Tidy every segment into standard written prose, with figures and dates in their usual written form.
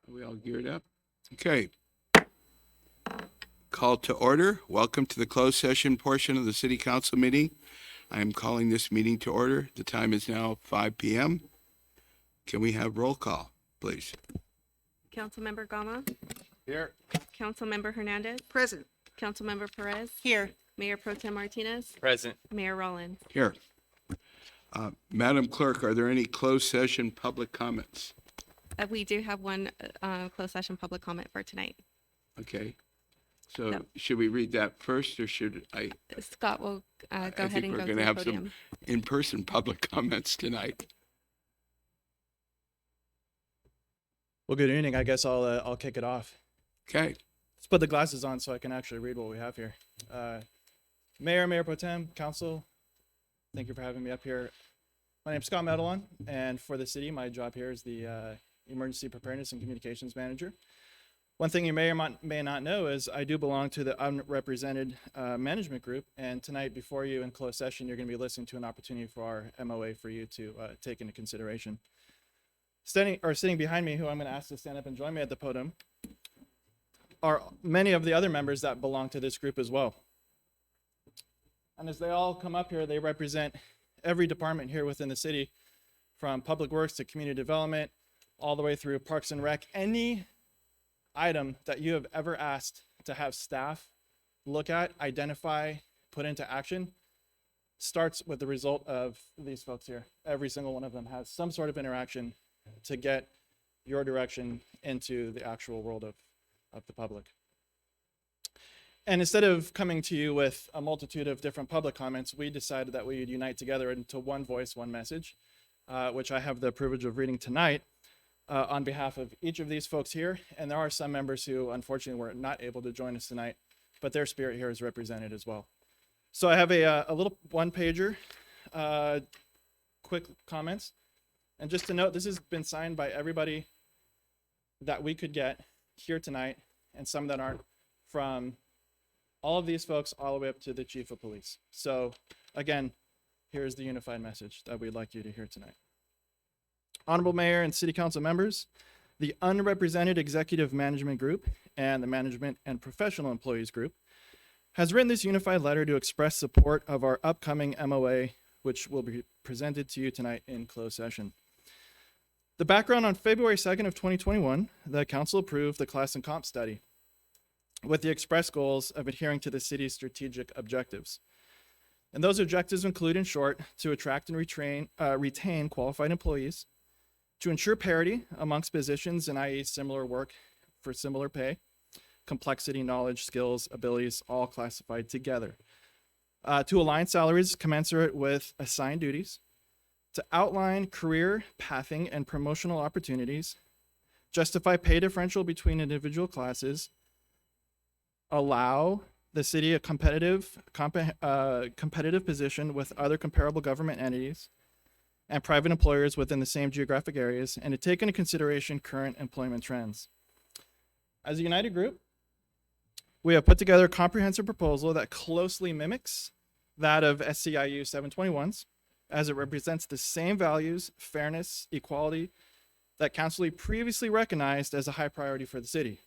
Are we all geared up? Okay. Call to order. Welcome to the closed session portion of the city council meeting. I am calling this meeting to order. The time is now 5 p.m. Can we have roll call, please? Councilmember Gama, Here. Councilmember Hernandez, Present. Councilmember Perez, Here. Mayor Pro Tem Martinez, Present. Mayor Rollins. Here. Madam Clerk, are there any closed session public comments? We do have one closed session public comment for tonight. Okay. So No. should we read that first or should I? Scott will go I ahead think and we're go to going the to have podium. some in-person public comments tonight. Well, good evening. I guess I'll kick it off. Okay. Let's put the glasses on so I can actually read what we have here. Mayor Pro Tem, Council, thank you for having me up here. My name's Scott Medellon, and for the city, my job here is the Emergency Preparedness and Communications Manager. One thing you may or may not know is I do belong to the unrepresented management group, and tonight before you in closed session, you're going to be listening to an opportunity for our MOA for you to take into consideration. Sitting behind me, who I'm going to ask to stand up and join me at the podium, are many of the other members that belong to this group as well. And as they all come up here, they represent every department here within the city, from public works to community development, all the way through Parks and Rec. Any item that you have ever asked to have staff look at, identify, put into action, starts with the result of these folks here. Every single one of them has some sort of interaction to get your direction into the actual world of the public. And instead of coming to you with a multitude of different public comments, we decided that we would unite together into one voice, one message, which I have the privilege of reading tonight on behalf of each of these folks here. And there are some members who unfortunately were not able to join us tonight, but their spirit here is represented as well. So I have a little one-pager, quick comments. And just to note, this has been signed by everybody that we could get here tonight, and some that aren't, from all of these folks all the way up to the chief of police. So again, here's the unified message that we'd like you to hear tonight. Honorable Mayor and City Council members, the Unrepresented Executive Management Group and the Management and Professional Employees Group has written this unified letter to express support of our upcoming MOA, which will be presented to you tonight in closed session. The background: on February 2nd of 2021, the council approved the class and comp study with the express goals of adhering to the city's strategic objectives. And those objectives include, in short, to attract and retain qualified employees, to ensure parity amongst positions, and i.e. similar work for similar pay, complexity, knowledge, skills, abilities, all classified together, to align salaries commensurate with assigned duties, to outline career pathing and promotional opportunities, justify pay differential between individual classes, allow the city a competitive position with other comparable government entities and private employers within the same geographic areas, and to take into consideration current employment trends. As a united group, we have put together a comprehensive proposal that closely mimics that of SCIU 721's, as it represents the same values, fairness, equality that Council previously recognized as a high priority for the city.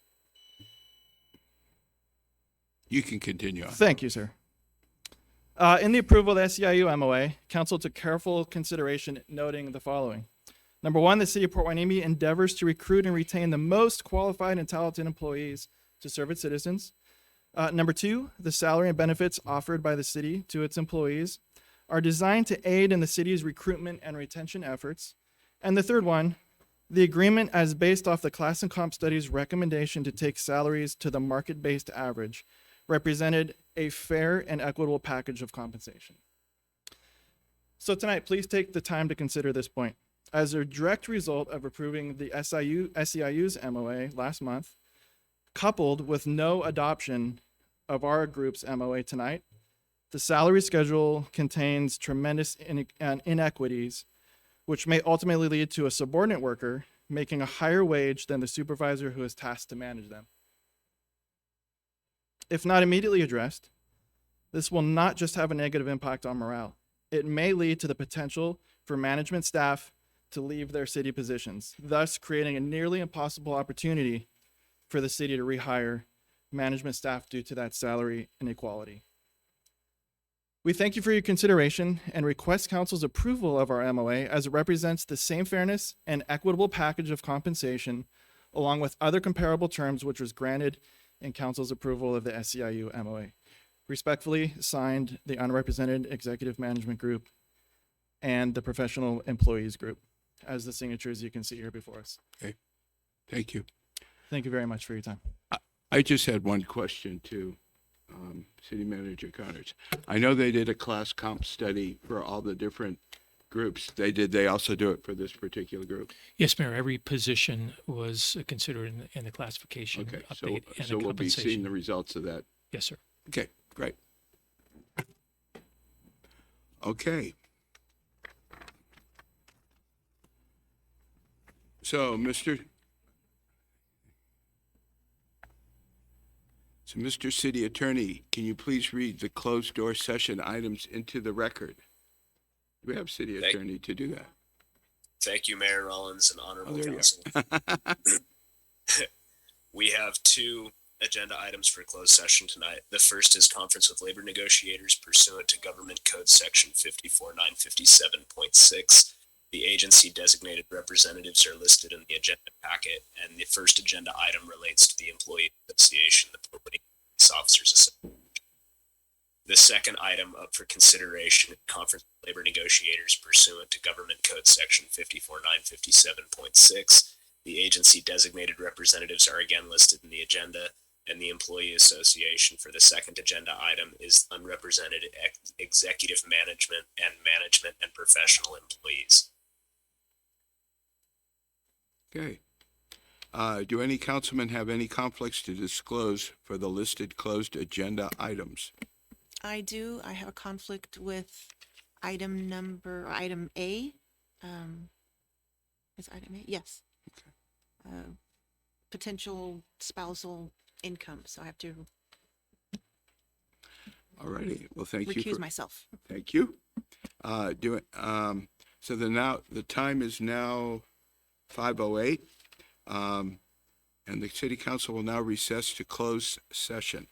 You can continue on. Thank you, sir. In the approval of the SEIU MOA, Council took careful consideration, noting the following. Number one, the City of Port Hueneme endeavors to recruit and retain the most qualified and talented employees to serve its citizens. Number two, the salary and benefits offered by the city to its employees are designed to aid in the city's recruitment and retention efforts. And the third one, the agreement as based off the class and comp study's recommendation to take salaries to the market-based average represented a fair and equitable package of compensation. So tonight, please take the time to consider this point. As a direct result of approving the SEIU's MOA last month, coupled with no adoption of our group's MOA tonight, the salary schedule contains tremendous inequities, which may ultimately lead to a subordinate worker making a higher wage than the supervisor who is tasked to manage them. If not immediately addressed, this will not just have a negative impact on morale. It may lead to the potential for management staff to leave their city positions, thus creating a nearly impossible opportunity for the city to rehire management staff due to that salary inequality. We thank you for your consideration and request council's approval of our MOA as it represents the same fairness and equitable package of compensation along with other comparable terms which was granted in council's approval of the SEIU MOA. Respectfully signed, the Unrepresented Executive Management Group and the Professional Employees Group as the signatures you can see here before us. Thank you. Thank you very much for your time. I just had one question to City Manager Connors. I know they did a class comp study for all the different groups. They also do it for this particular group? Yes, Mayor. Every position was considered in the classification Okay, update and so the we'll be seeing compensation. the results of that. Yes, sir. Okay, great. Okay. So, Mr. City Attorney, can you please read the closed door session items into the record? Do we have City Attorney to do that? Thank you, Mayor Rollins and Honorable there you Council. We have two agenda items for closed session tonight. The first is conference with labor negotiators pursuant to Government Code Section 54957.6. The agency designated representatives are listed in the agenda packet, and the first agenda item relates to the Employee Association, the Police Officers Association. The second item up for consideration is conference with labor negotiators pursuant to Government Code Section 54957.6. The agency designated representatives are again listed in the agenda, and the Employee Association for the second agenda item is unrepresented executive management and professional employees. Okay. Do any councilmen have any conflicts to disclose for the listed closed agenda items? I do. I have a conflict with item A. Is item A? Yes. Potential spousal income. So I have to All righty. Well, thank you. recuse myself. Thank you. So the time is now 5:08, and the City Council will now recess to close session.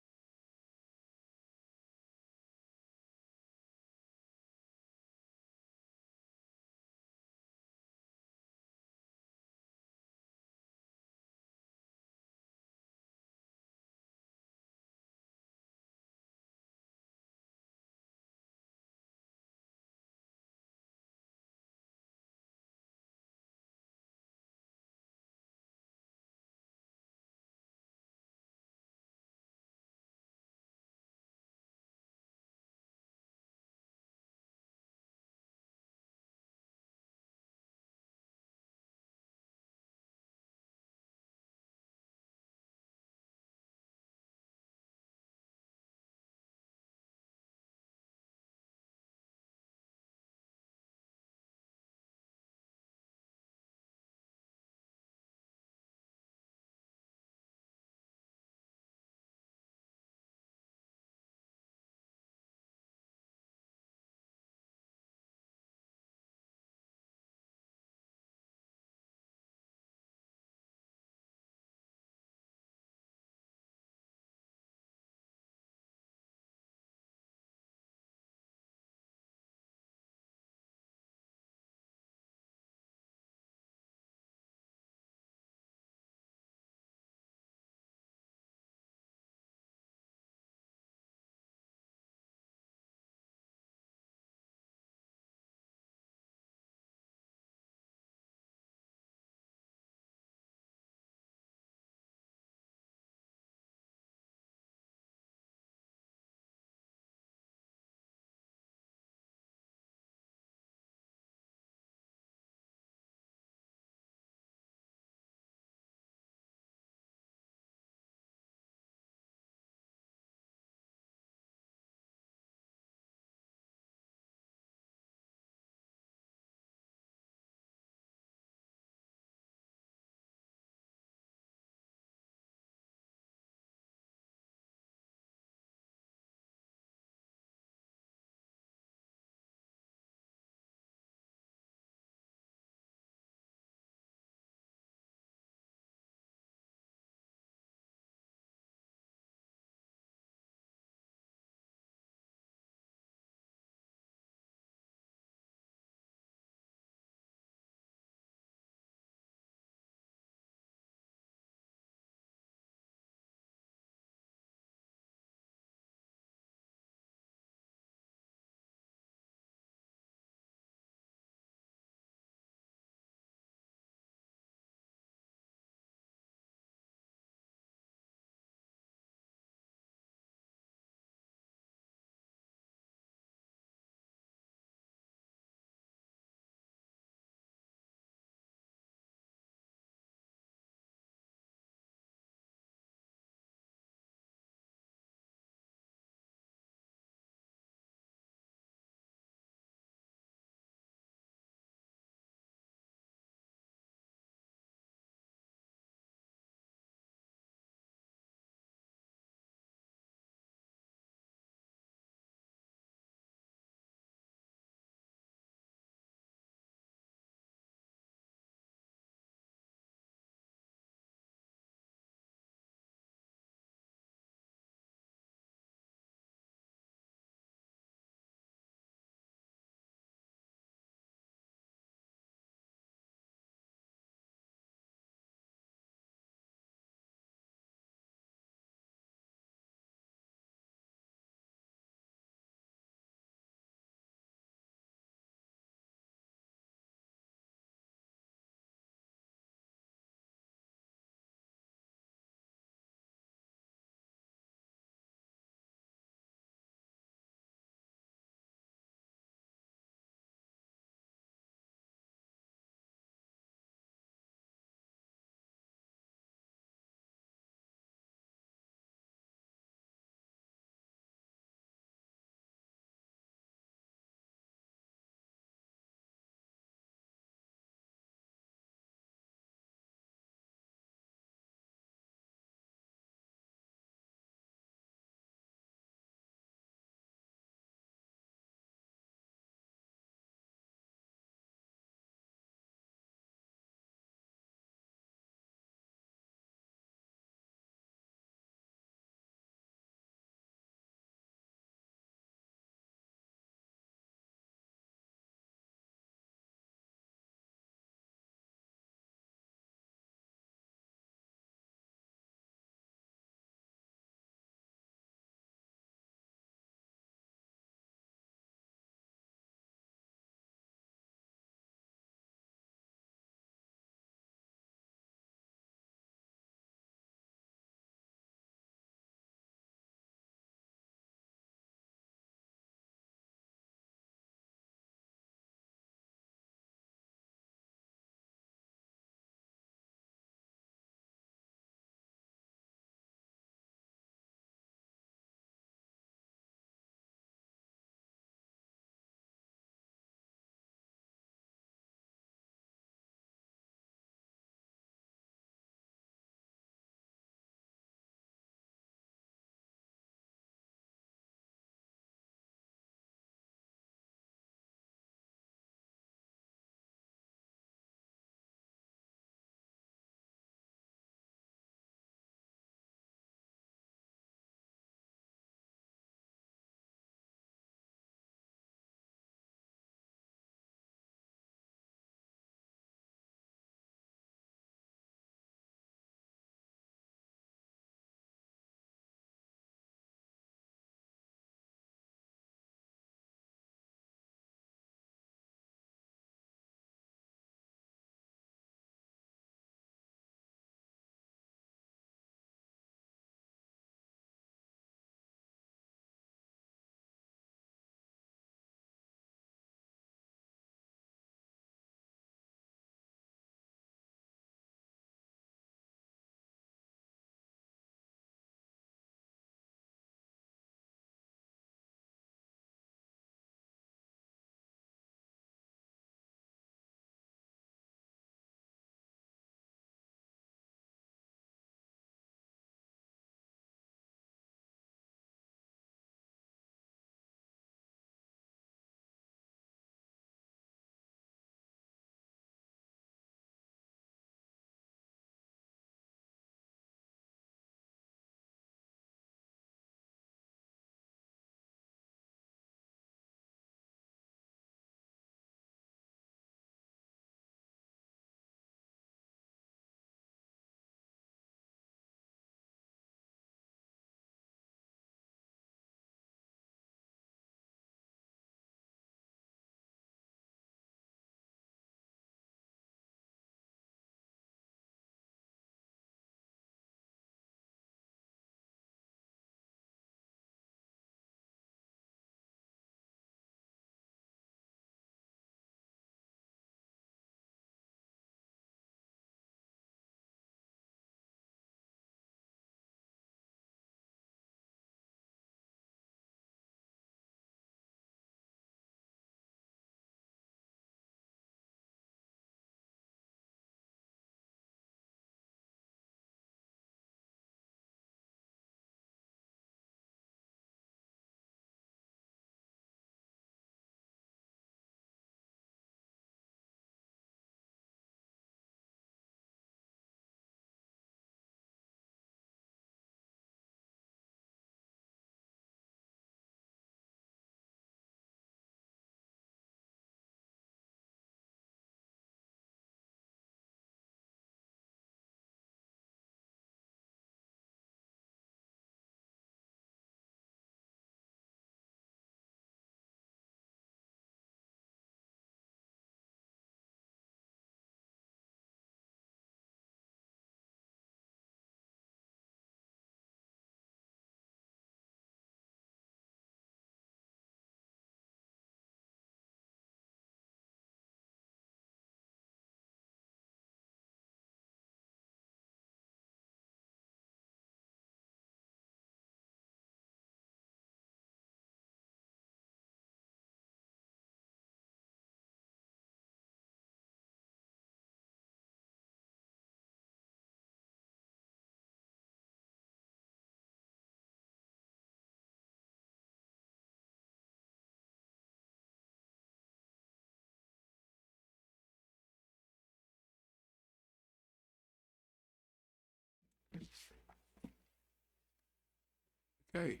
Okay.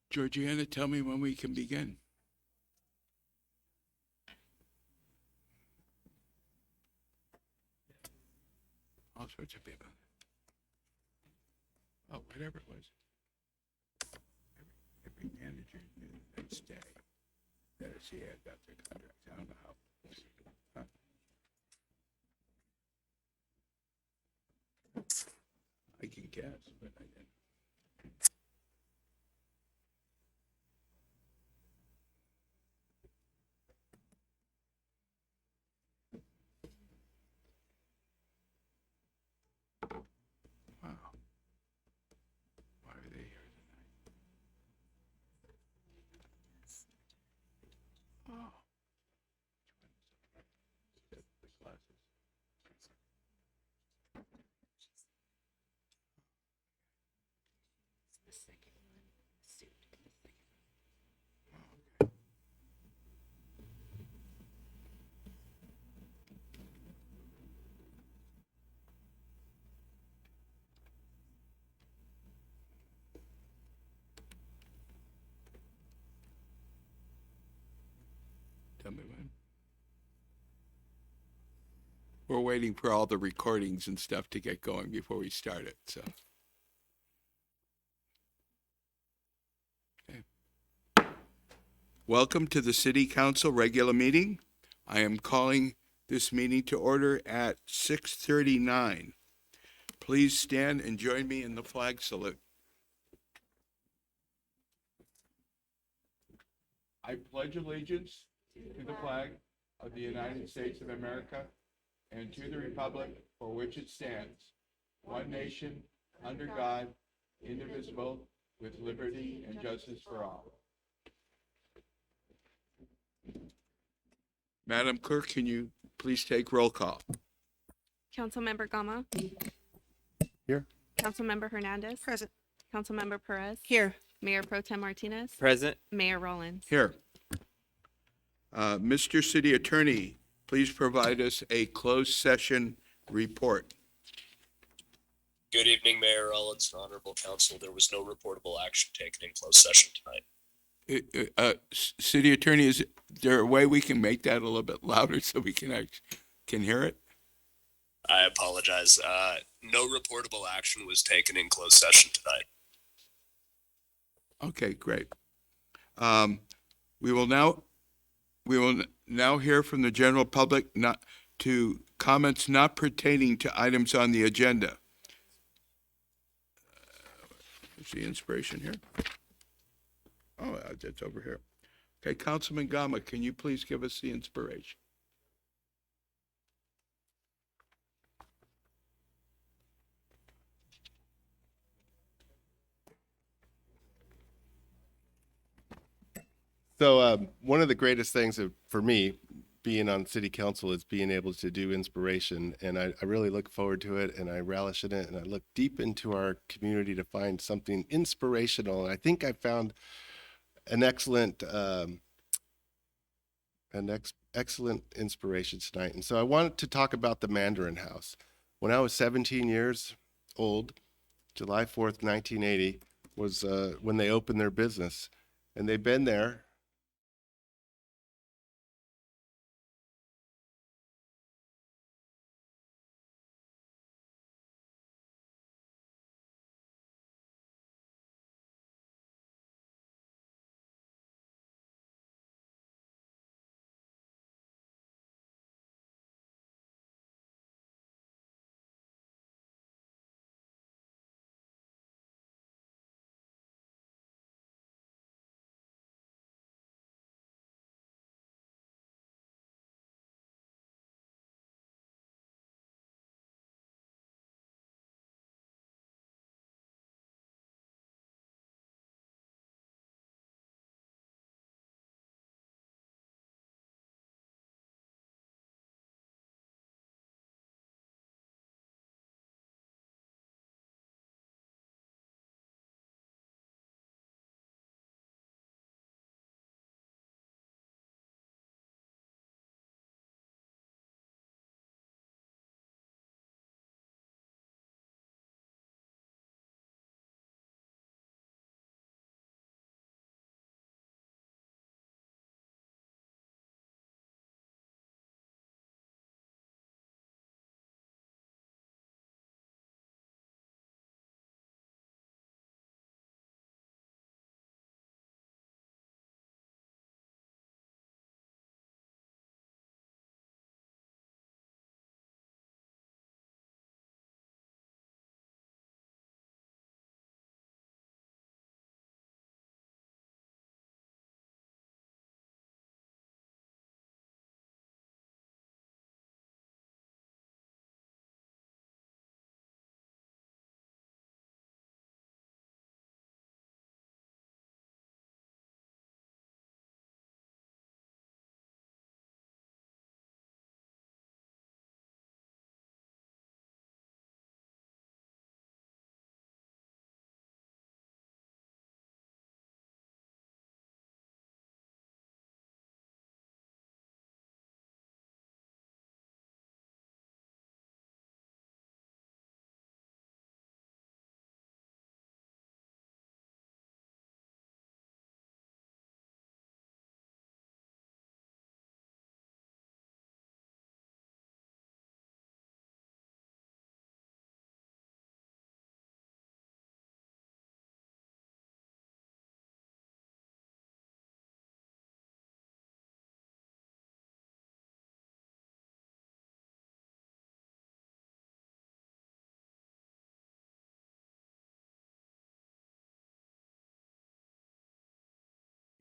Georgiana, tell me when we can begin. All sorts of people. Oh, whatever it was. Every manager knew they'd stay. Better see, I got their contract. I don't know how. Huh? I can guess, but I didn't. Wow. Why are they here tonight? Oh. The glasses. Tell me when. We're waiting for all the recordings and stuff to get going before we start it, so. Okay. Welcome to the City Council regular meeting. I am calling this meeting to order at 6:39. Please stand and join me in the flag salute. I pledge allegiance to the flag of the United States of America and to the republic for which it stands, one nation, under God, indivisible, with liberty and justice for all. Madam Clerk, can you please take roll call? Councilmember Gama. Here. Councilmember Hernandez. Present. Councilmember Perez. Here. Mayor Pro Tem Martinez. Present. Mayor Rollins. Here. Mr. City Attorney, please provide us a closed session report. Good evening, Mayor Rollins and Honorable Council. There was no reportable action taken in closed session tonight. City Attorney, is there a way we can make that a little bit louder so we can hear it? I apologize. No reportable action was taken in closed session tonight. Okay, great. We will now hear from the general public not to comments not pertaining to items on the agenda. Is the inspiration here? Oh, that's over here. Okay, Councilman Gama, can you please give us the inspiration? So one of the greatest things for me being on city council is being able to do inspiration, and I really look forward to it, and I relish in it, and I look deep into our community to find something inspirational. And I think I found an excellent inspiration tonight. And so I wanted to talk about the Mandarin House. When I was 17 years old, July 4th, 1980 was when they opened their business, and they've been there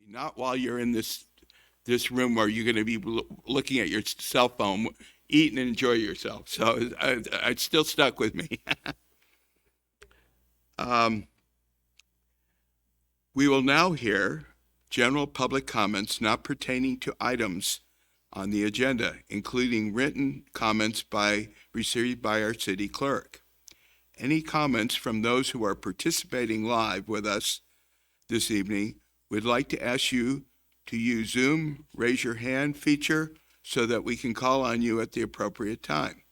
Not while you're in this room where you're going to be looking at your cell phone, eat and enjoy yourself. So it's still stuck with me. We will now hear general public comments not pertaining to items on the agenda, including written comments received by our city clerk. Any comments from those who are participating live with us this evening, we'd like to ask you to use Zoom raise your hand feature so that we can call on you at the appropriate time.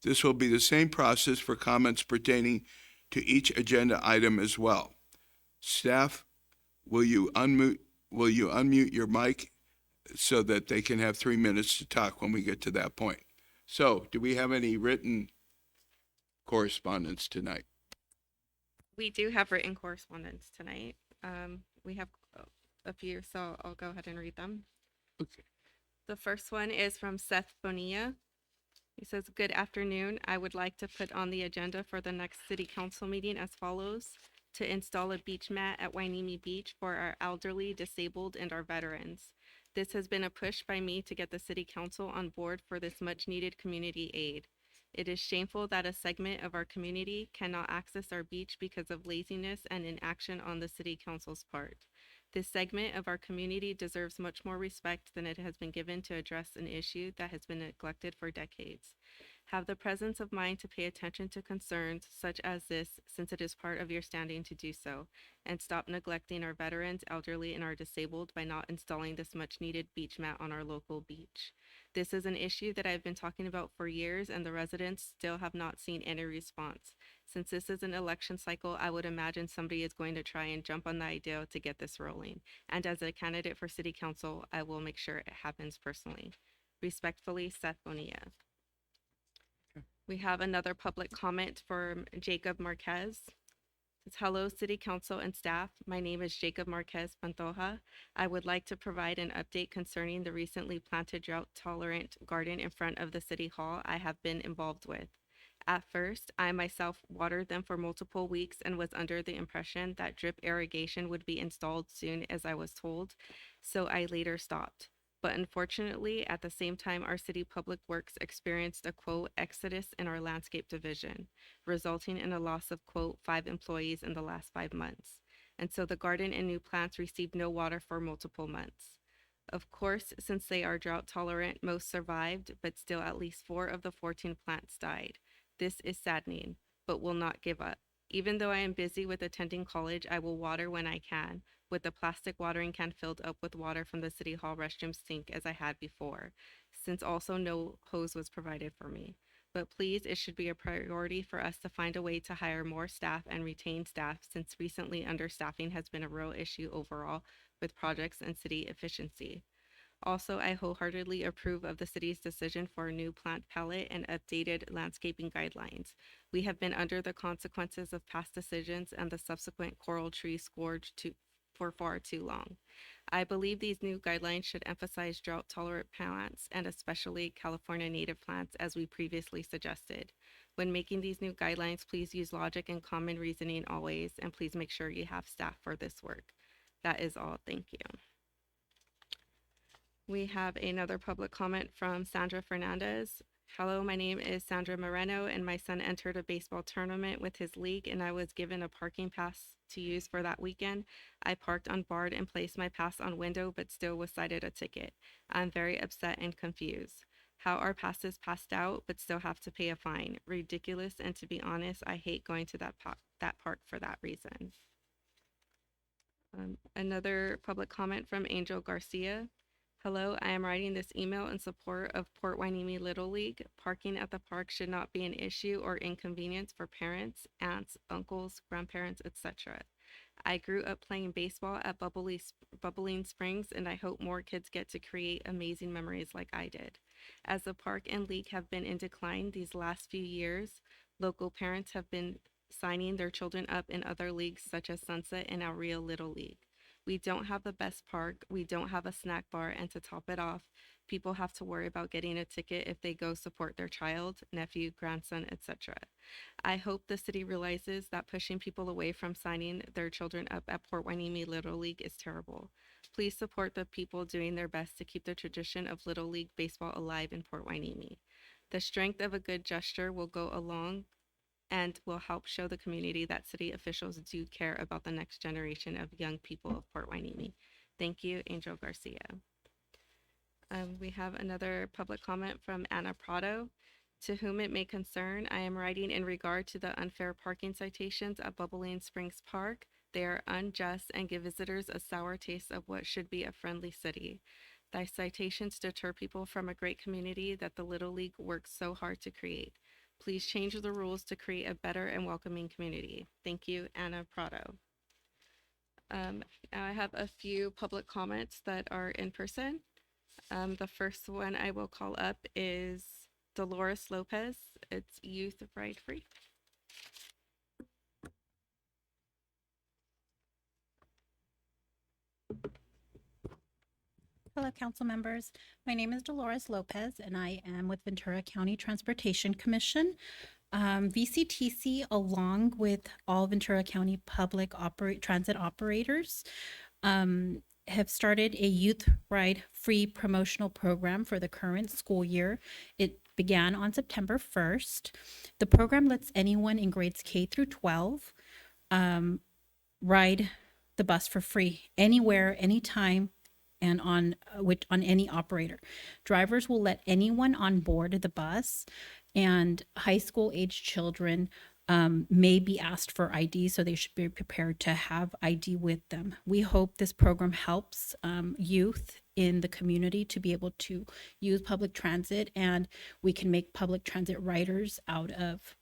This will be the same process for comments pertaining to each agenda item as well. Staff, will you unmute your mic so that they can have 3 minutes to talk when we get to that point? So, do we have any written correspondence tonight? We do have written correspondence tonight. We have a few, so I'll go ahead and read them. Okay. The first one is from Seth Bonilla. He says, "Good afternoon. I would like to put on the agenda for the next city council meeting as follows: to install a beach mat at Wainimi Beach for our elderly, disabled, and our veterans. This has been a push by me to get the city council on board for this much needed community aid. It is shameful that a segment of our community cannot access our beach because of laziness and inaction on the city council's part. This segment of our community deserves much more respect than it has been given to address an issue that has been neglected for decades. Have the presence of mind to pay attention to concerns such as this, since it is part of your standing to do so, and stop neglecting our veterans, elderly, and our disabled by not installing this much needed beach mat on our local beach. This is an issue that I've been talking about for years, and the residents still have not seen any response. Since this is an election cycle, I would imagine somebody is going to try and jump on the idea to get this rolling. And as a candidate for city council, I will make sure it happens personally. Respectfully, Seth Bonilla." We have another public comment from Jacob Marquez. It says, "Hello, City Council and staff. My name is Jacob Marquez Pantoja. I would like to provide an update concerning the recently planted drought-tolerant garden in front of the City Hall I have been involved with. At first, I myself watered them for multiple weeks and was under the impression that drip irrigation would be installed soon as I was told, so I later stopped. But unfortunately, at the same time, our city public works experienced a quote exodus in our landscape division, resulting in a loss of quote 5 employees in the last 5 months. And so the garden and new plants received no water for multiple months. Of course, since they are drought tolerant, most survived, but still at least 4 of the 14 plants died. This is saddening, but will not give up. Even though I am busy with attending college, I will water when I can, with the plastic watering can filled up with water from the City Hall restroom sink as I had before, since also no hose was provided for me. But please, it should be a priority for us to find a way to hire more staff and retain staff, since recently understaffing has been a real issue overall with projects and city efficiency. Also, I wholeheartedly approve of the city's decision for a new plant palette and updated landscaping guidelines. We have been under the consequences of past decisions and the subsequent coral tree scourge for far too long. I believe these new guidelines should emphasize drought-tolerant plants and especially California native plants, as we previously suggested. When making these new guidelines, please use logic and common reasoning always, and please make sure you have staff for this work. That is all. Thank you." We have another public comment from Sandra Fernandez. "Hello, my name is Sandra Moreno, and my son entered a baseball tournament with his league, and I was given a parking pass to use for that weekend. I parked unbarred and placed my pass on window, but still was cited a ticket. I'm very upset and confused. How are passes passed out, but still have to pay a fine? Ridiculous, and to be honest, I hate going to that park for that reason." Another public comment from Angel Garcia. "Hello, I am writing this email in support of Port Wainimi Little League. Parking at the park should not be an issue or inconvenience for parents, aunts, uncles, grandparents, etc. I grew up playing baseball at Bubbling Springs, and I hope more kids get to create amazing memories like I did. As the park and league have been in decline these last few years, local parents have been signing their children up in other leagues such as Sunset and El Rio Little League. We don't have the best park, we don't have a snack bar, and to top it off, people have to worry about getting a ticket if they go support their child, nephew, grandson, etc. I hope the city realizes that pushing people away from signing their children up at Port Wainimi Little League is terrible. Please support the people doing their best to keep the tradition of Little League baseball alive in Port Hueneme. The strength of a good gesture will go along and will help show the community that city officials do care about the next generation of young people of Port Hueneme. Thank you, Angel Garcia. We have another public comment from Anna Prado. To whom it may concern, I am writing in regard to the unfair parking citations at Bubbling Springs Park. They are unjust and give visitors a sour taste of what should be a friendly city. Thy citations deter people from a great community that the Little League works so hard to create. Please change the rules to create a better and welcoming community. Thank you, Anna Prado. Now I have a few public comments that are in person. The first one I will call up is Dolores Lopez. It's Youth Ride Free. Hello, council members. My name is Dolores Lopez, and I am with Ventura County Transportation Commission. VCTC, along with all Ventura County public transit operators, have started a youth ride free promotional program for the current school year. It began on September 1st. The program lets anyone in grades K through 12 ride the bus for free anywhere, anytime, and on any operator. Drivers will let anyone on board the bus, and high school age children may be asked for ID, so they should be prepared to have ID with them. We hope this program helps youth in the community to be able to use public transit, and we can make public transit riders out of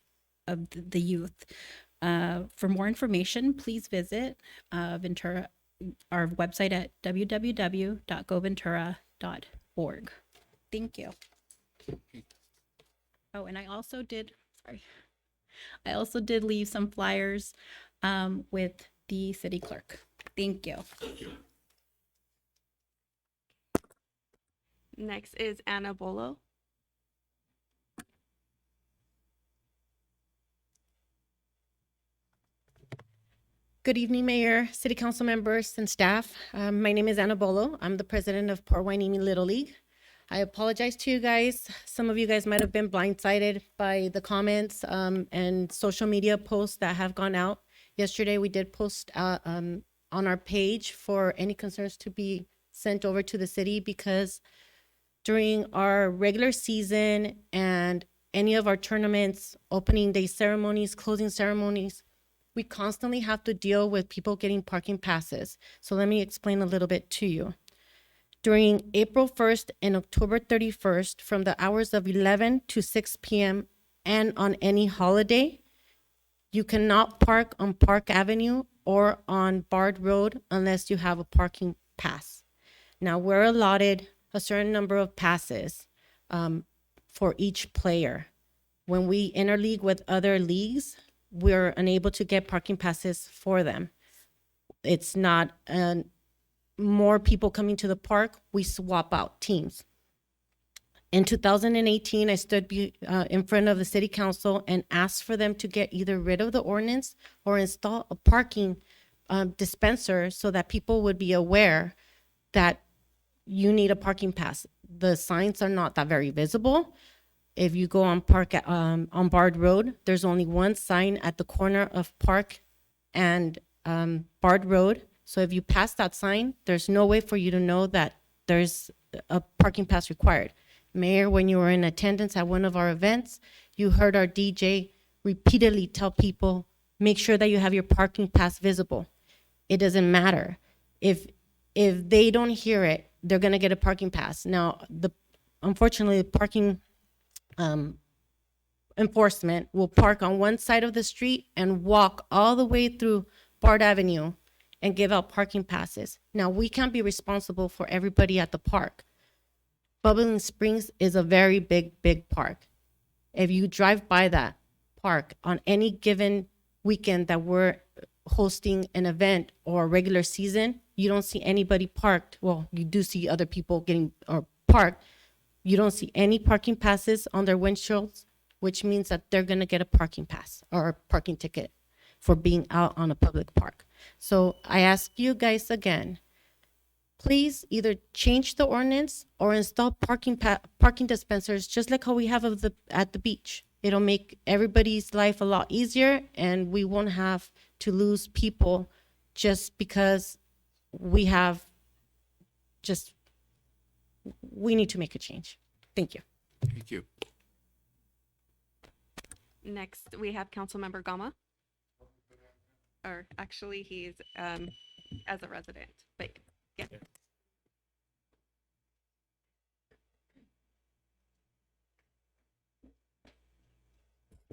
the youth. For more information, please visit Ventura, our website at www.goventura.org. Thank you. Oh, and I also did leave some flyers with the city clerk. Thank you. Next is Anna Bolo. Good evening, Mayor, City Council members, and staff. My name is Anna Bolo. I'm the president of Port Hueneme Little League. I apologize to you guys. Some of you guys might have been blindsided by the comments and social media posts that have gone out. Yesterday, we did post on our page for any concerns to be sent over to the city, because during our regular season and any of our tournaments, opening day ceremonies, closing ceremonies, we constantly have to deal with people getting parking passes. So let me explain a little bit to you. During April 1st and October 31st, from the hours of 11 to 6 p.m. and on any holiday, you cannot park on Park Avenue or on Bard Road unless you have a parking pass. Now, we're allotted a certain number of passes for each player. When we interleague with other leagues, we're unable to get parking passes for them. It's not more people coming to the park, we swap out teams. In 2018, I stood in front of the city council and asked for them to get either rid of the ordinance or install a parking dispenser so that people would be aware that you need a parking pass. The signs are not that very visible. If you go on Bard Road, there's only one sign at the corner of Park and Bard Road. So if you pass that sign, there's no way for you to know that there's a parking pass required. Mayor, when you were in attendance at one of our events, you heard our DJ repeatedly tell people, make sure that you have your parking pass visible. It doesn't matter. If they don't hear it, they're gonna get a parking pass. Now, unfortunately, the parking enforcement will park on one side of the street and walk all the way through Bard Avenue and give out parking passes. Now, we can't be responsible for everybody at the park. Bubbling Springs is a very big park. If you drive by that park on any given weekend that we're hosting an event or a regular season, you don't see anybody parked. Well, you do see other people getting or parked. You don't see any parking passes on their windshields, which means that they're gonna get a parking pass or a parking ticket for being out on a public park. So I ask you guys again, please either change the ordinance or install parking dispensers, just like how we have at the beach. It'll make everybody's life a lot easier, and we won't have to lose people just because we need to make a change. Thank you. Thank you. Next, we have Councilmember Gama. Or actually, he's as a resident, but yeah.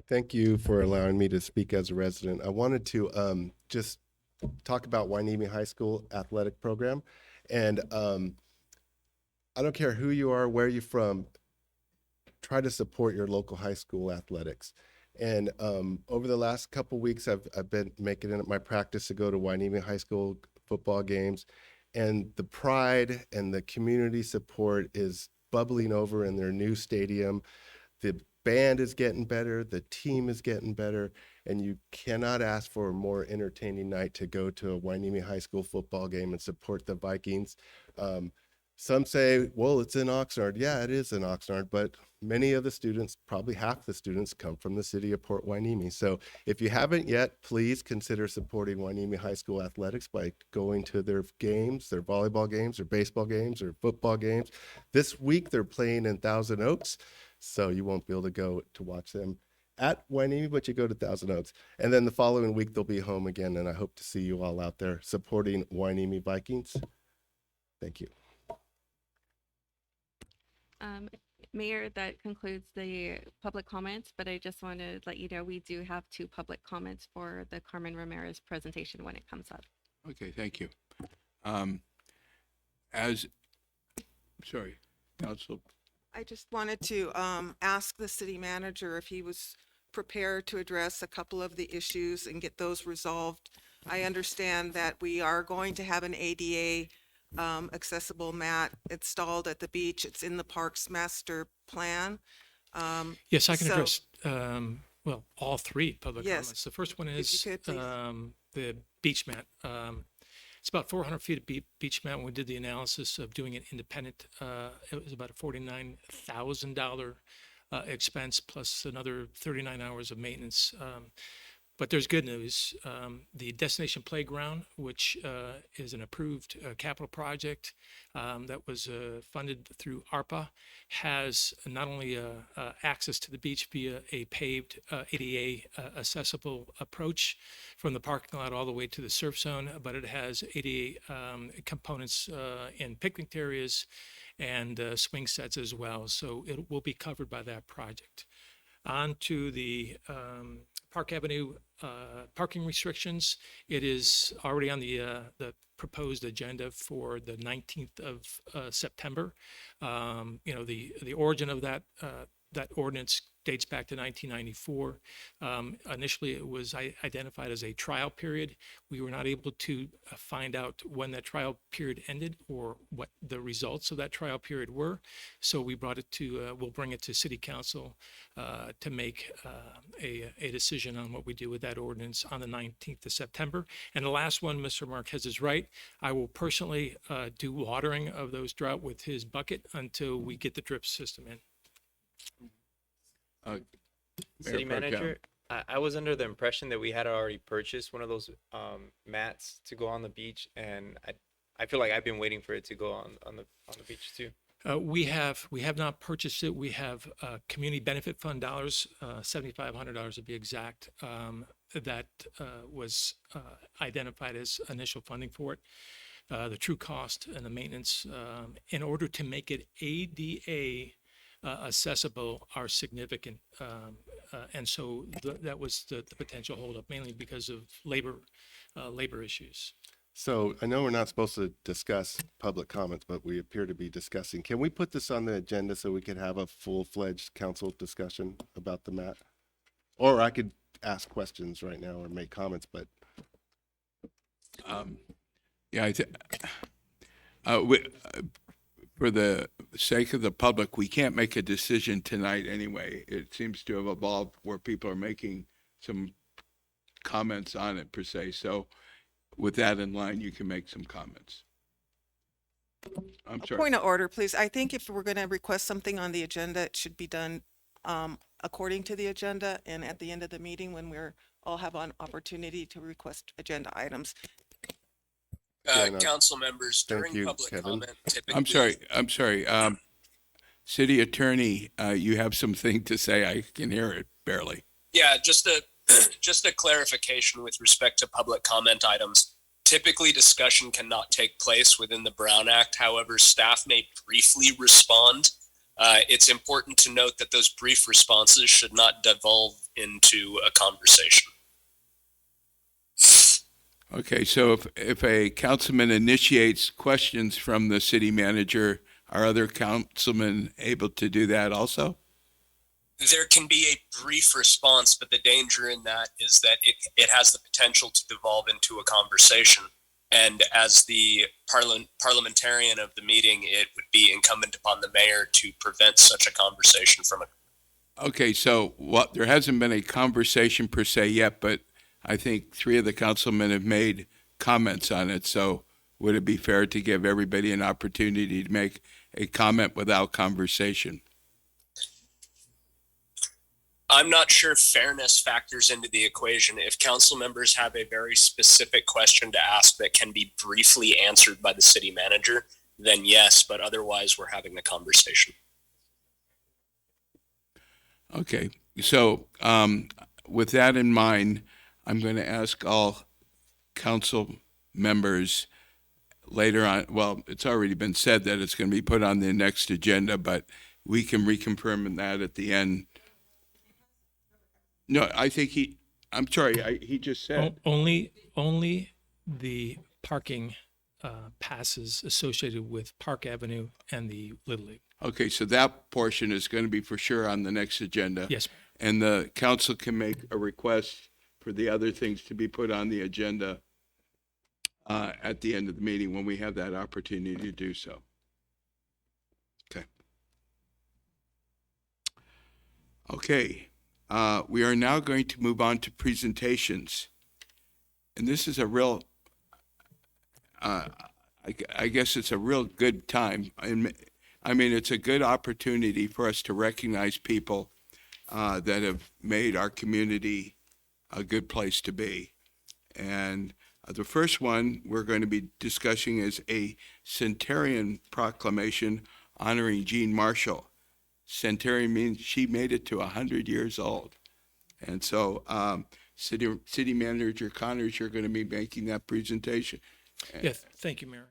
Thank you for allowing me to speak as a resident. I wanted to just talk about Hueneme High School athletic program. And I don't care who you are, where you're from, try to support your local high school athletics. And over the last couple weeks, I've been making it my practice to go to Hueneme High School football games. And the pride and the community support is bubbling over in their new stadium. The band is getting better, the team is getting better, and you cannot ask for a more entertaining night to go to a Hueneme High School football game and support the Vikings. Some say, well, it's in Oxnard. Yeah, it is in Oxnard, but many of the students, probably half the students, come from the city of Port Hueneme. So if you haven't yet, please consider supporting Hueneme High School athletics by going to their games, their volleyball games, their baseball games, or football games. This week, they're playing in Thousand Oaks, so you won't be able to go to watch them at Hueneme, but you go to Thousand Oaks. And then the following week, they'll be home again, and I hope to see you all out there supporting Hueneme Vikings. Thank you. Mayor, that concludes the public comments, but I just want to let you know we do have 2 public comments for the Carmen Ramirez presentation when it comes up. Okay, thank you. Sorry, Council. I just wanted to ask the city manager if he was prepared to address a couple of the issues and get those resolved. I understand that we are going to have an ADA accessible mat installed at the beach. It's in the parks master plan. Yes, I can so- address, well, all 3 public Yes, comments. The first one if you is could, please. the beach mat. It's about 400 feet of beach mat. When we did the analysis of doing it independent, it was about a $49,000 expense plus another 39 hours of maintenance. But there's good news. The Destination Playground, which is an approved capital project that was funded through ARPA, has not only access to the beach via a paved ADA accessible approach from the parking lot all the way to the surf zone, but it has ADA components in picnic areas and swing sets as well. So it will be covered by that project. On to the Park Avenue parking restrictions. It is already on the proposed agenda for the 19th of September. The origin of that ordinance dates back to 1994. Initially, it was identified as a trial period. We were not able to find out when that trial period ended or what the results of that trial period were. So we brought it to, we'll bring it to City Council to make a decision on what we do with that ordinance on the 19th of September. And the last one, Mr. Marquez is right. I will personally do watering of those drought with his bucket until we get the drip system in. City Mayor Pro Tem. manager, I was under the impression that we had already purchased one of those mats to go on the beach, and I feel like I've been waiting for it to go on the beach too. We have not purchased it. We have community benefit fund dollars, $7,500 to be exact, that was identified as initial funding for it. The true cost and the maintenance, in order to make it ADA accessible, are significant. And so that was the potential holdup, mainly because of labor issues. So I know we're not supposed to discuss public comments, but we appear to be discussing. Can we put this on the agenda so we could have a full-fledged council discussion about the mat? Or I could ask questions right now or make comments, but Yeah, for the sake of the public, we can't make a decision tonight anyway. It seems to have evolved where people are making some comments on it per se. So with that in line, you can make some comments. I'm A sorry. point of order, please. I think if we're going to request something on the agenda, it should be done according to the agenda and at the end of the meeting when we're all have an opportunity to request agenda items. Yeah, no, Council members, thank during you, public Kevin. comment, typically. I'm sorry. City Attorney, you have something to say. I can hear it barely. Yeah, just a just a clarification with respect to public comment items. Typically, discussion cannot take place within the Brown Act. However, staff may briefly respond. It's important to note that those brief responses should not devolve into a conversation. Okay, so if a councilman initiates questions from the city manager, are other councilmen able to do that also? There can be a brief response, but the danger in that is that it has the potential to devolve into a conversation. And as the parliamentarian of the meeting, it would be incumbent upon the mayor to prevent such a conversation from occurring. Okay, so there hasn't been a conversation per se yet, but I think 3 of the councilmen have made comments on it. So would it be fair to give everybody an opportunity to make a comment without conversation? I'm not sure fairness factors into the equation. If council members have a very specific question to ask that can be briefly answered by the city manager, then yes, but otherwise we're having a conversation. Okay, so with that in mind, I'm going to ask all council members later on, well, it's already been said that it's going to be put on the next agenda, but we can reconfirm that at the end. No, I think I'm sorry, he just said. Only the parking passes associated with Park Avenue and the Little League. Okay, so that portion is going to be for sure on the next agenda. Yes. And the council can make a request for the other things to be put on the agenda at the end of the meeting when we have that opportunity to do so. Okay. Okay. We are now going to move on to presentations. And this is a real, I guess it's a real good time. I mean, it's a good opportunity for us to recognize people that have made our community a good place to be. And the first one we're going to be discussing is a centenarian proclamation honoring Jean Marshall. Centenarian means she made it to 100 years old. And so City Manager Connors, you're going to be making that presentation. Yes, thank you, Mayor.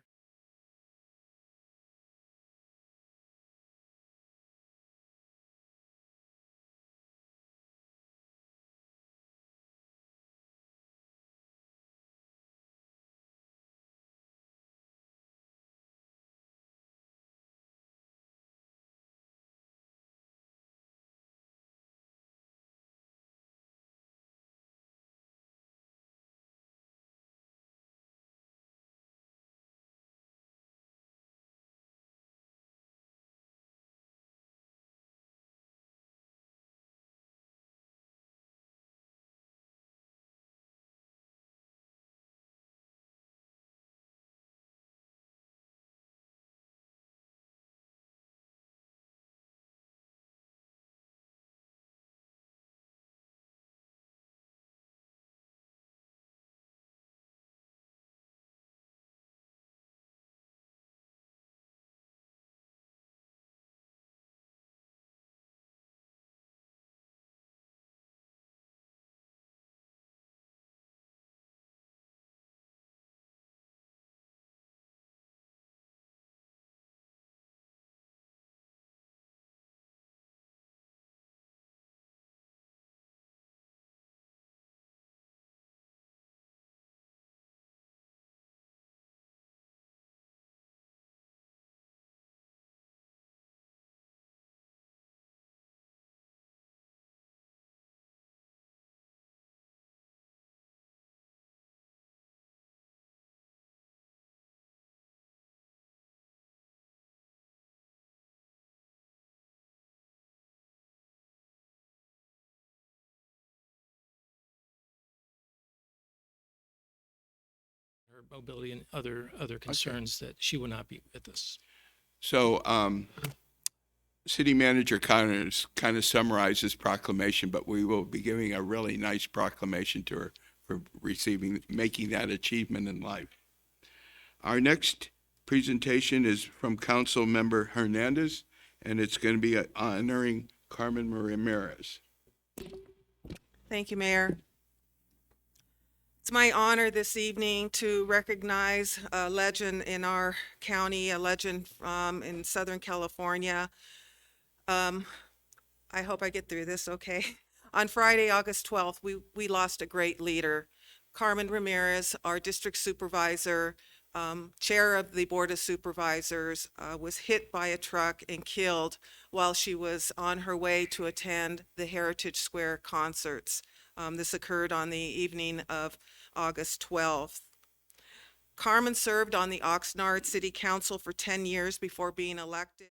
her mobility and other concerns that she will not be with us. So, City Manager kind of summarized this proclamation, but we will be giving a really nice proclamation to her for making that achievement in life. Our next presentation is from Council Member Hernandez, and it's going to be honoring Carmen Ramirez. Thank you, Mayor. It's my honor this evening to recognize a legend in our county, a legend in Southern California. I hope I get through this okay. On Friday, August 12th, we lost a great leader. Carmen Ramirez, our district supervisor, chair of the Board of Supervisors, was hit by a truck and killed while she was on her way to attend the Heritage Square concerts. This occurred on the evening of August 12th. Carmen served on the Oxnard City Council for 10 years before being elected.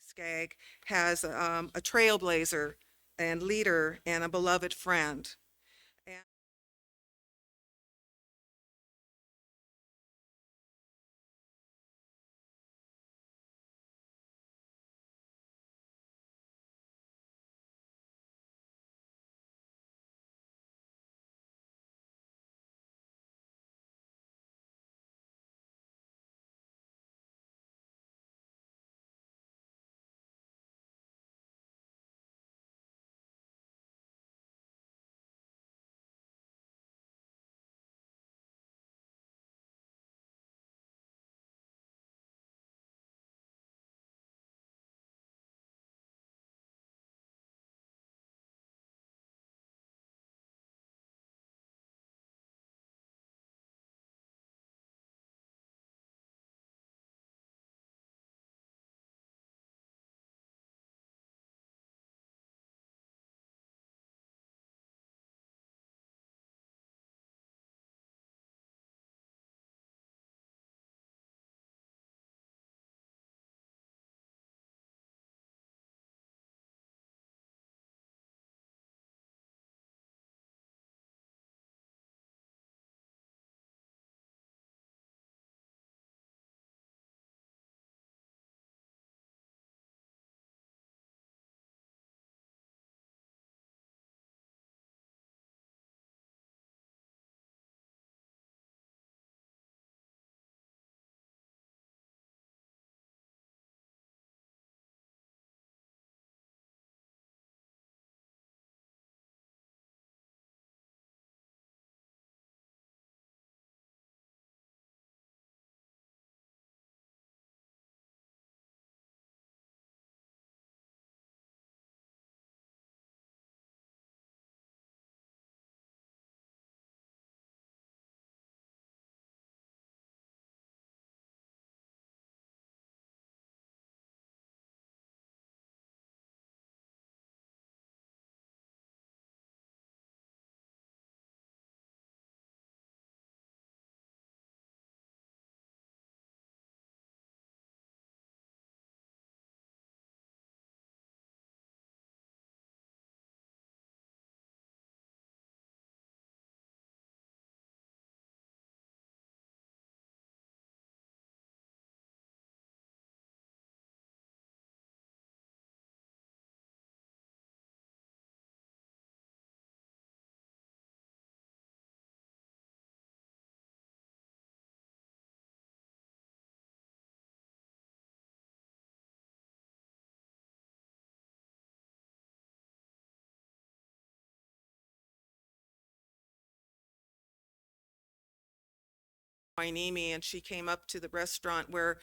Skagg has a trailblazer and leader and a beloved friend. Hueneme, and she came up to the restaurant where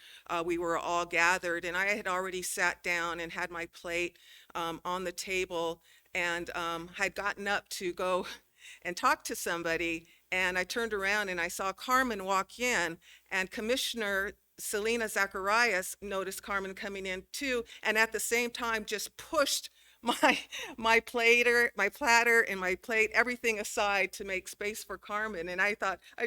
we were all gathered, and I had already sat down and had my plate on the table, and had gotten up to go and talk to somebody, and I turned around and I saw Carmen walk in, and Commissioner Selena Zacharias noticed Carmen coming in too, and at the same time just pushed my platter and my plate, everything aside to make space for Carmen. And I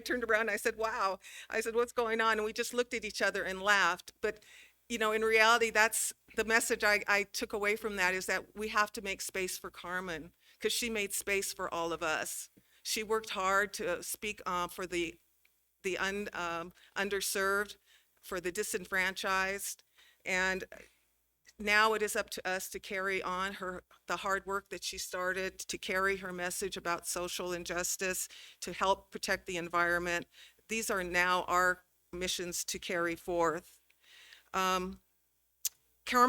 turned around and I said, wow. I said, what's going on? And we just looked at each other and laughed. But, you know, in reality, that's the message I took away from that, is that we have to make space for Carmen, because she made space for all of us. She worked hard to speak for the underserved, for the disenfranchised, and now it is up to us to carry on the hard work that she started, to carry her message about social injustice, to help protect the environment. These are now our missions to carry forth. Carmen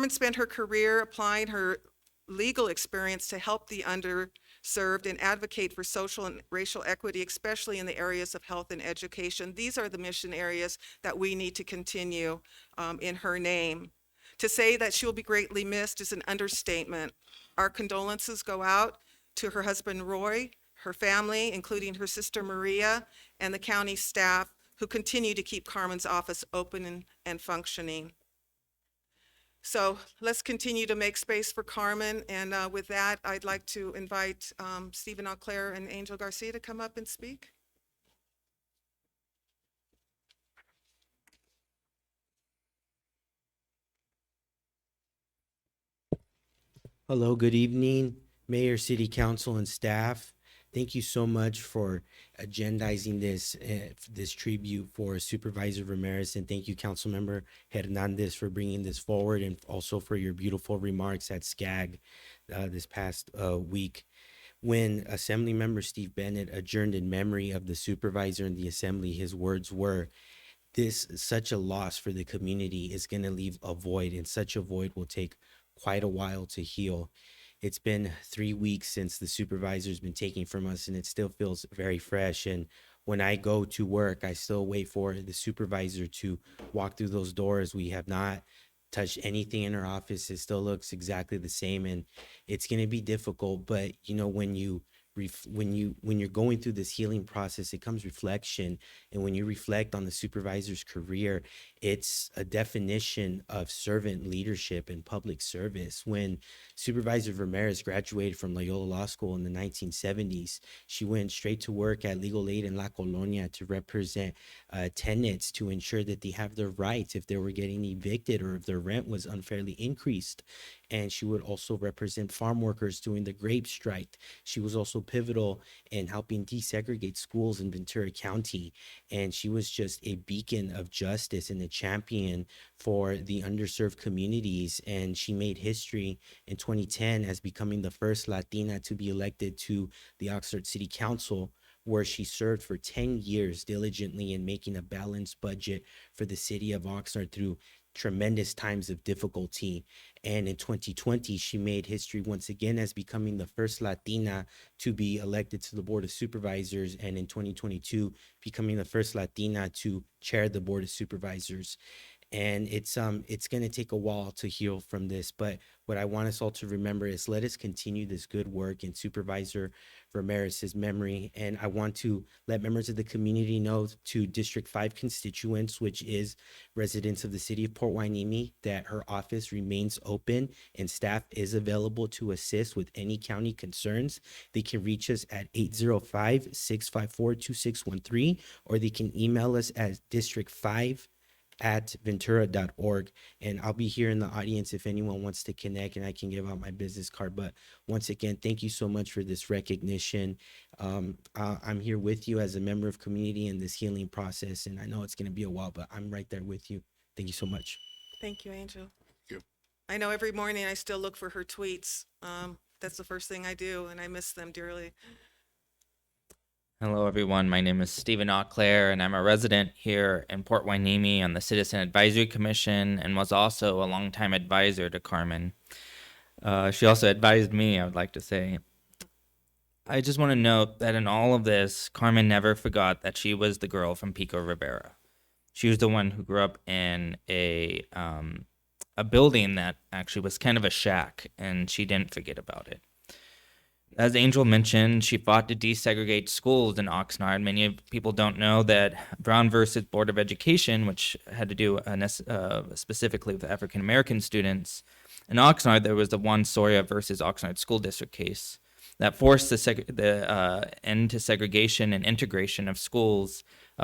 spent her career applying her legal experience to help the underserved and advocate for social and racial equity, especially in the areas of health and education. These are the mission areas that we need to continue in her name. To say that she will be greatly missed is an understatement. Our condolences go out to her husband, Roy, her family, including her sister, Maria, and the county staff who continue to keep Carmen's office open and functioning. So let's continue to make space for Carmen. And with that, I'd like to invite Stephen Auclair and Angel Garcia to come up and speak. Hello, good evening, Mayor, City Council, and staff. Thank you so much for agendizing this tribute for Supervisor Ramirez, and thank you, Councilmember Hernandez, for bringing this forward, and also for your beautiful remarks at SCAG this past week. When Assemblymember Steve Bennett adjourned in memory of the supervisor in the Assembly, his words were, "This such a loss for the community is going to leave a void, and such a void will take quite a while to heal." It's been 3 weeks since the supervisor's been taken from us, and it still feels very fresh. And when I go to work, I still wait for the supervisor to walk through those doors. We have not touched anything in our office. It still looks exactly the same, and it's going to be difficult. But you know, when you're going through this healing process, it comes reflection. And when you reflect on the supervisor's career, it's a definition of servant leadership and public service. When Supervisor Ramirez graduated from Loyola Law School in the 1970s, she went straight to work at Legal Aid in La Colonia to represent tenants, to ensure that they have their rights if they were getting evicted or if their rent was unfairly increased. And she would also represent farm workers during the grape strike. She was also pivotal in helping desegregate schools in Ventura County. And she was just a beacon of justice and a champion for the underserved communities. And she made history in 2010 as becoming the first Latina to be elected to the Oxnard City Council, where she served for 10 years diligently in making a balanced budget for the city of Oxnard through tremendous times of difficulty. And in 2020, she made history once again as becoming the first Latina to be elected to the Board of Supervisors, and in 2022, becoming the first Latina to chair the Board of Supervisors. And it's going to take a while to heal from this, but what I want us all to remember is let us continue this good work in Supervisor Ramirez's memory. And I want to let members of the community know, to District 5 constituents, which is residents of the city of Port Hueneme, that her office remains open and staff is available to assist with any county concerns. They can reach us at 805-654-2613, or they can email us at district5@ventura.org. And I'll be here in the audience if anyone wants to connect, and I can give out my business card. But once again, thank you so much for this recognition. I'm here with you as a member of community in this healing process, and I know it's going to be a while, but I'm right there with you. Thank you so much. Thank you, Angel. Thank you. I know every morning I still look for her tweets. That's the first thing I do, and I miss them dearly. Hello, everyone. My name is Stephen Auclair, and I'm a resident here in Port Hueneme on the Citizen Advisory Commission, and was also a longtime advisor to Carmen. She also advised me, I would like to say. I just want to note that in all of this, Carmen never forgot that she was the girl from Pico Rivera. She was the one who grew up in a building that actually was kind of a shack, and she didn't forget about it. As Angel mentioned, she fought to desegregate schools in Oxnard. Many people don't know that Brown versus Board of Education, which had to do specifically with African American students, in Oxnard there was the Juan Soria versus Oxnard School District case that forced the end to segregation and integration of schools,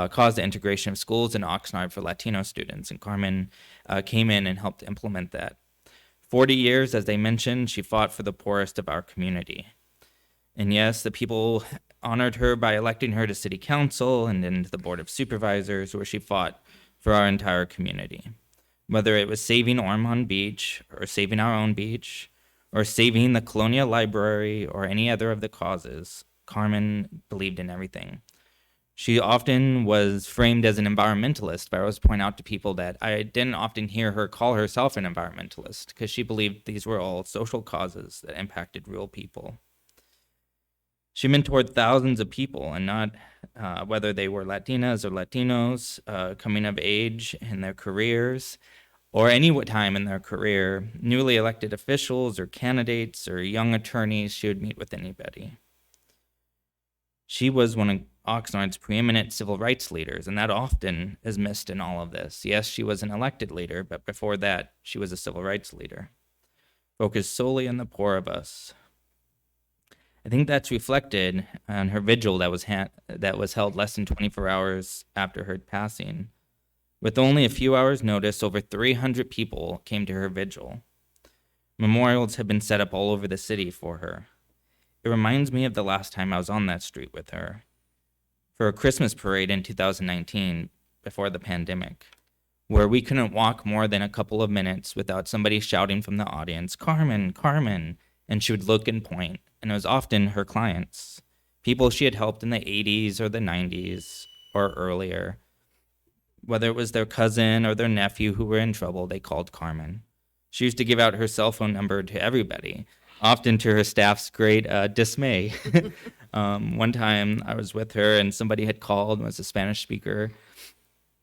caused the integration of schools in Oxnard for Latino students, and Carmen came in and helped implement that. 40 years, as they mentioned, she fought for the poorest of our community. And yes, the people honored her by electing her to city council and then to the board of supervisors, where she fought for our entire community. Whether it was saving Ormond Beach, or saving our own beach, or saving the Colonial Library, or any other of the causes, Carmen believed in everything. She often was framed as an environmentalist, but I always point out to people that I didn't often hear her call herself an environmentalist, because she believed these were all social causes that impacted real people. She mentored thousands of people, and not whether they were Latinas or Latinos coming of age in their careers, or any time in their career, newly elected officials or candidates or young attorneys. She would meet with anybody. She was one of Oxnard's preeminent civil rights leaders, and that often is missed in all of this. Yes, she was an elected leader, but before that, she was a civil rights leader, focused solely on the poor of us. I think that's reflected on her vigil that was held less than 24 hours after her passing. With only a few hours' notice, over 300 people came to her vigil. Memorials have been set up all over the city for her. It reminds me of the last time I was on that street with her, for a Christmas parade in 2019, before the pandemic, where we couldn't walk more than a couple of minutes without somebody shouting from the audience, "Carmen, Carmen," and she would look and point, and it was often her clients, people she had helped in the 80s or the 90s or earlier. Whether it was their cousin or their nephew who were in trouble, they called Carmen. She used to give out her cell phone number to everybody, often to her staff's great dismay. One time I was with her and somebody had called and was a Spanish speaker,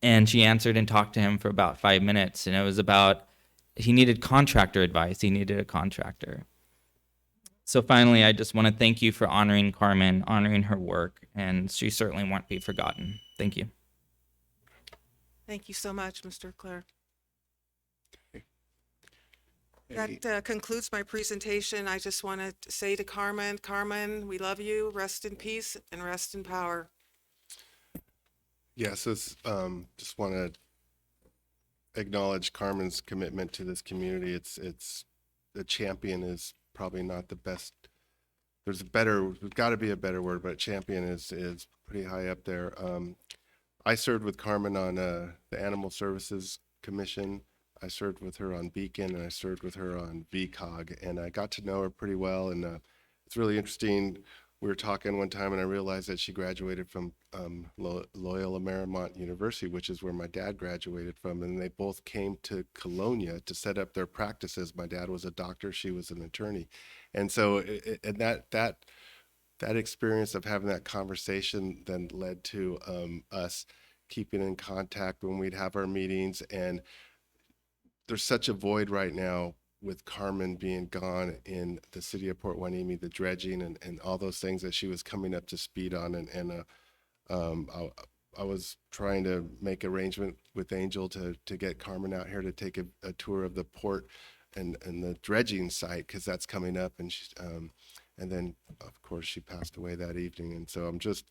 and she answered and talked to him for about 5 minutes, and it was about he needed contractor advice. He needed a contractor. So finally, I just want to thank you for honoring Carmen, honoring her work, and she certainly won't be forgotten. Thank you. Thank you so much, Mr. Clare. That concludes my presentation. I just want to say to Carmen, Carmen, we love you. Rest in peace and rest in power. Yes, just want to acknowledge Carmen's commitment to this community. It's the champion is probably not the best. There's got to be a better word, but champion is pretty high up there. I served with Carmen on the Animal Services Commission. I served with her on Beacon, and I served with her on VCOG, and I got to know her pretty well, and it's really interesting. We were talking one time, and I realized that she graduated from Loyola Marymount University, which is where my dad graduated from, and they both came to Colonia to set up their practices. My dad was a doctor, she was an attorney, and so that experience of having that conversation then led to us keeping in contact when we'd have our meetings. And there's such a void right now with Carmen being gone in the city of Port Hueneme, the dredging and all those things that she was coming up to speed on. And I was trying to make arrangement with Angel to get Carmen out here to take a tour of the port and the dredging site, because that's coming up. And she, and then of course she passed away that evening. And so I'm just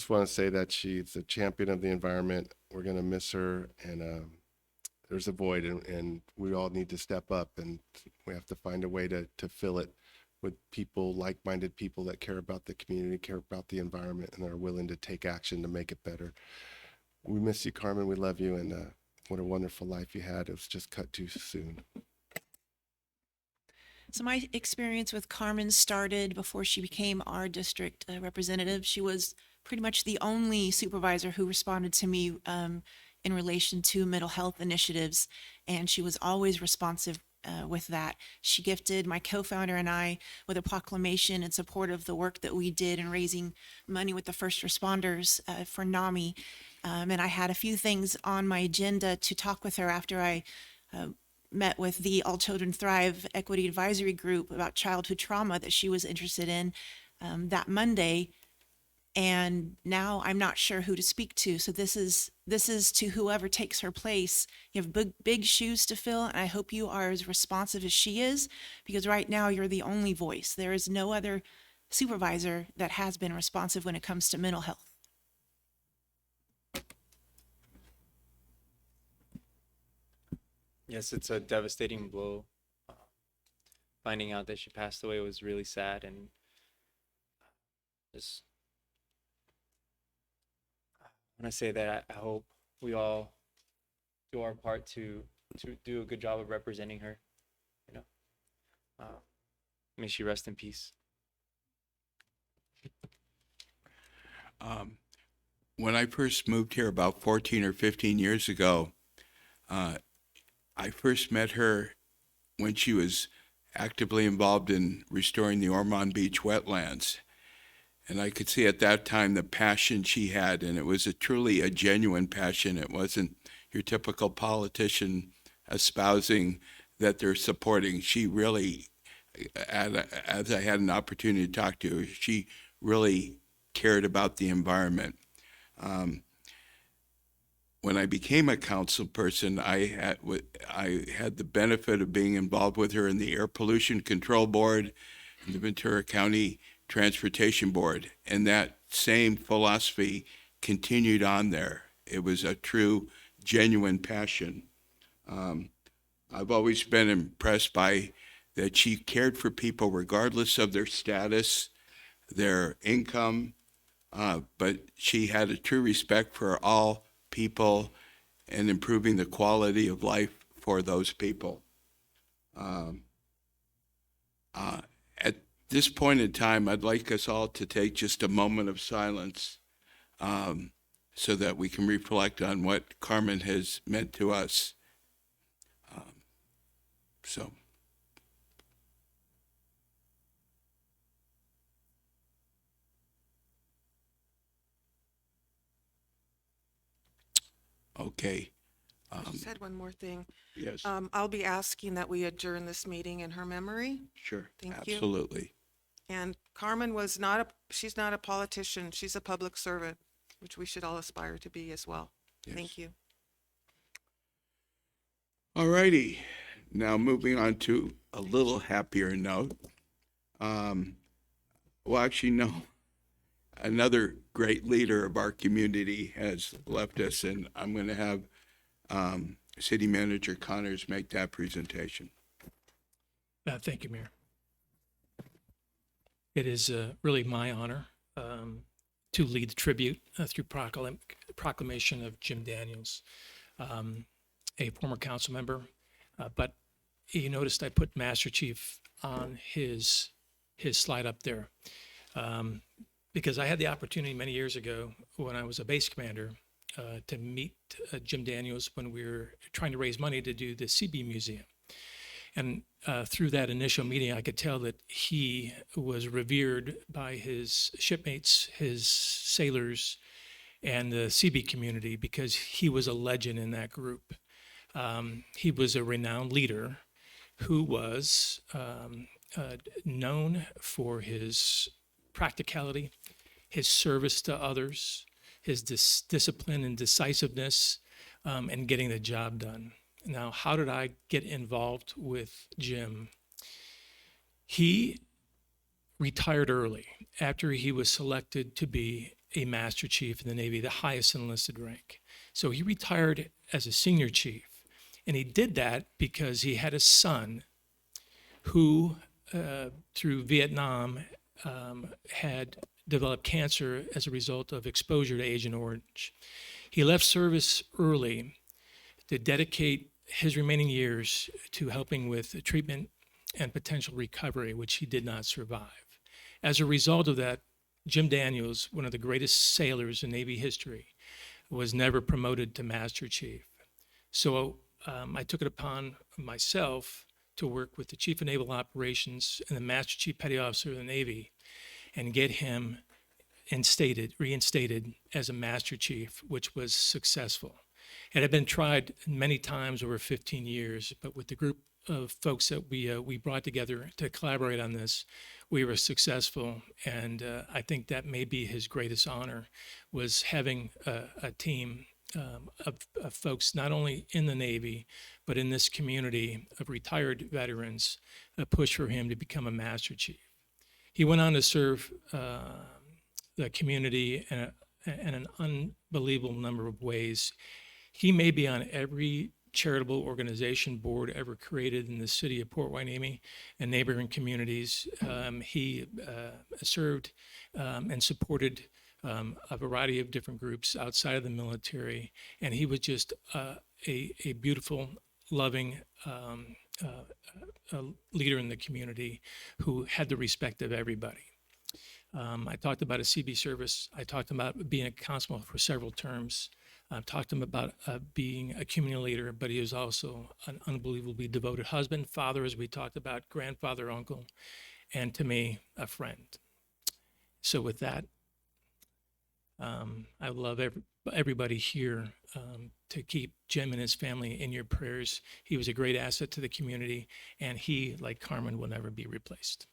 want to say that she's a champion of the environment. We're going to miss her, and there's a void, and we all need to step up, and we have to find a way to fill it with people, like-minded people that care about the community, care about the environment, and are willing to take action to make it better. We miss you, Carmen. We love you, and what a wonderful life you had. It was just cut too soon. So my experience with Carmen started before she became our district representative. She was pretty much the only supervisor who responded to me in relation to mental health initiatives, and she was always responsive with that. She gifted my co-founder and I with a proclamation in support of the work that we did in raising money with the first responders for NAMI. And I had a few things on my agenda to talk with her after I met with the All Children Thrive Equity Advisory Group about childhood trauma that she was interested in that Monday. And now I'm not sure who to speak to. So this is to whoever takes her place. You have big shoes to fill, and I hope you are as responsive as she is, because right now you're the only voice. There is no other supervisor that has been responsive when it comes to mental health. Yes, it's a devastating blow. Finding out that she passed away was really sad, and just want to say that I hope we all do our part to do a good job of representing her. You know, may she rest in peace. When I first moved here about 14 or 15 years ago, I first met her when she was actively involved in restoring the Ormond Beach wetlands. And I could see at that time the passion she had, and it was truly a genuine passion. It wasn't your typical politician espousing that they're supporting. She really, as I had an opportunity to talk to her, she really cared about the environment. When I became a council person, I had the benefit of being involved with her in the Air Pollution Control Board and the Ventura County Transportation Board, and that same philosophy continued on there. It was a true, genuine passion. I've always been impressed by that she cared for people regardless of their status, their income, but she had a true respect for all people and improving the quality of life for those people. At this point in time, I'd like us all to take just a moment of silence so that we can reflect on what Carmen has meant to us. Okay. I just had one more thing. Yes. I'll be asking that we adjourn this meeting in her memory. Sure. Thank you. Absolutely. And Carmen she's not a politician. She's a public servant, which we should all aspire to be as well. Yes. Thank you. All righty. Now moving on to a little happier note. Well, actually, no. Another great leader of our community has left us, and I'm going to have City Manager Connors make that presentation. Thank you, Mayor. It is really my honor to lead the tribute through proclamation of Jim Daniels, a former council member. But you noticed I put Master Chief on his slide up there because I had the opportunity many years ago when I was a base commander to meet Jim Daniels when we were trying to raise money to do the CB Museum. And through that initial meeting, I could tell that he was revered by his shipmates, his sailors, and the CB community because he was a legend in that group. He was a renowned leader who was known for his practicality, his service to others, his discipline and decisiveness, and getting the job done. Now, how did I get involved with Jim? He retired early after he was selected to be a Master Chief in the Navy, the highest enlisted rank. So he retired as a senior chief. And he did that because he had a son who, through Vietnam, had developed cancer as a result of exposure to Agent Orange. He left service early to dedicate his remaining years to helping with treatment and potential recovery, which he did not survive. As a result of that, Jim Daniels, one of the greatest sailors in Navy history, was never promoted to Master Chief. So I took it upon myself to work with the Chief of Naval Operations and the Master Chief Petty Officer of the Navy and get him reinstated as a Master Chief, which was successful. It had been tried many times over 15 years, but with the group of folks that we brought together to collaborate on this, we were successful. And I think that may be his greatest honor, was having a team of folks not only in the Navy, but in this community of retired veterans push for him to become a Master Chief. He went on to serve the community in an unbelievable number of ways. He may be on every charitable organization board ever created in the city of Port Hueneme and neighboring communities. He served and supported a variety of different groups outside of the military, and he was just a beautiful, loving leader in the community who had the respect of everybody. I talked about a CB service. I talked about being a constable for several terms. I talked to him about being a community leader, but he was also an unbelievably devoted husband, father, as we talked about, grandfather, uncle, and to me, a friend. So with that, I love everybody here to keep Jim and his family in your prayers. He was a great asset to the community, and he, like Carmen, will never be replaced.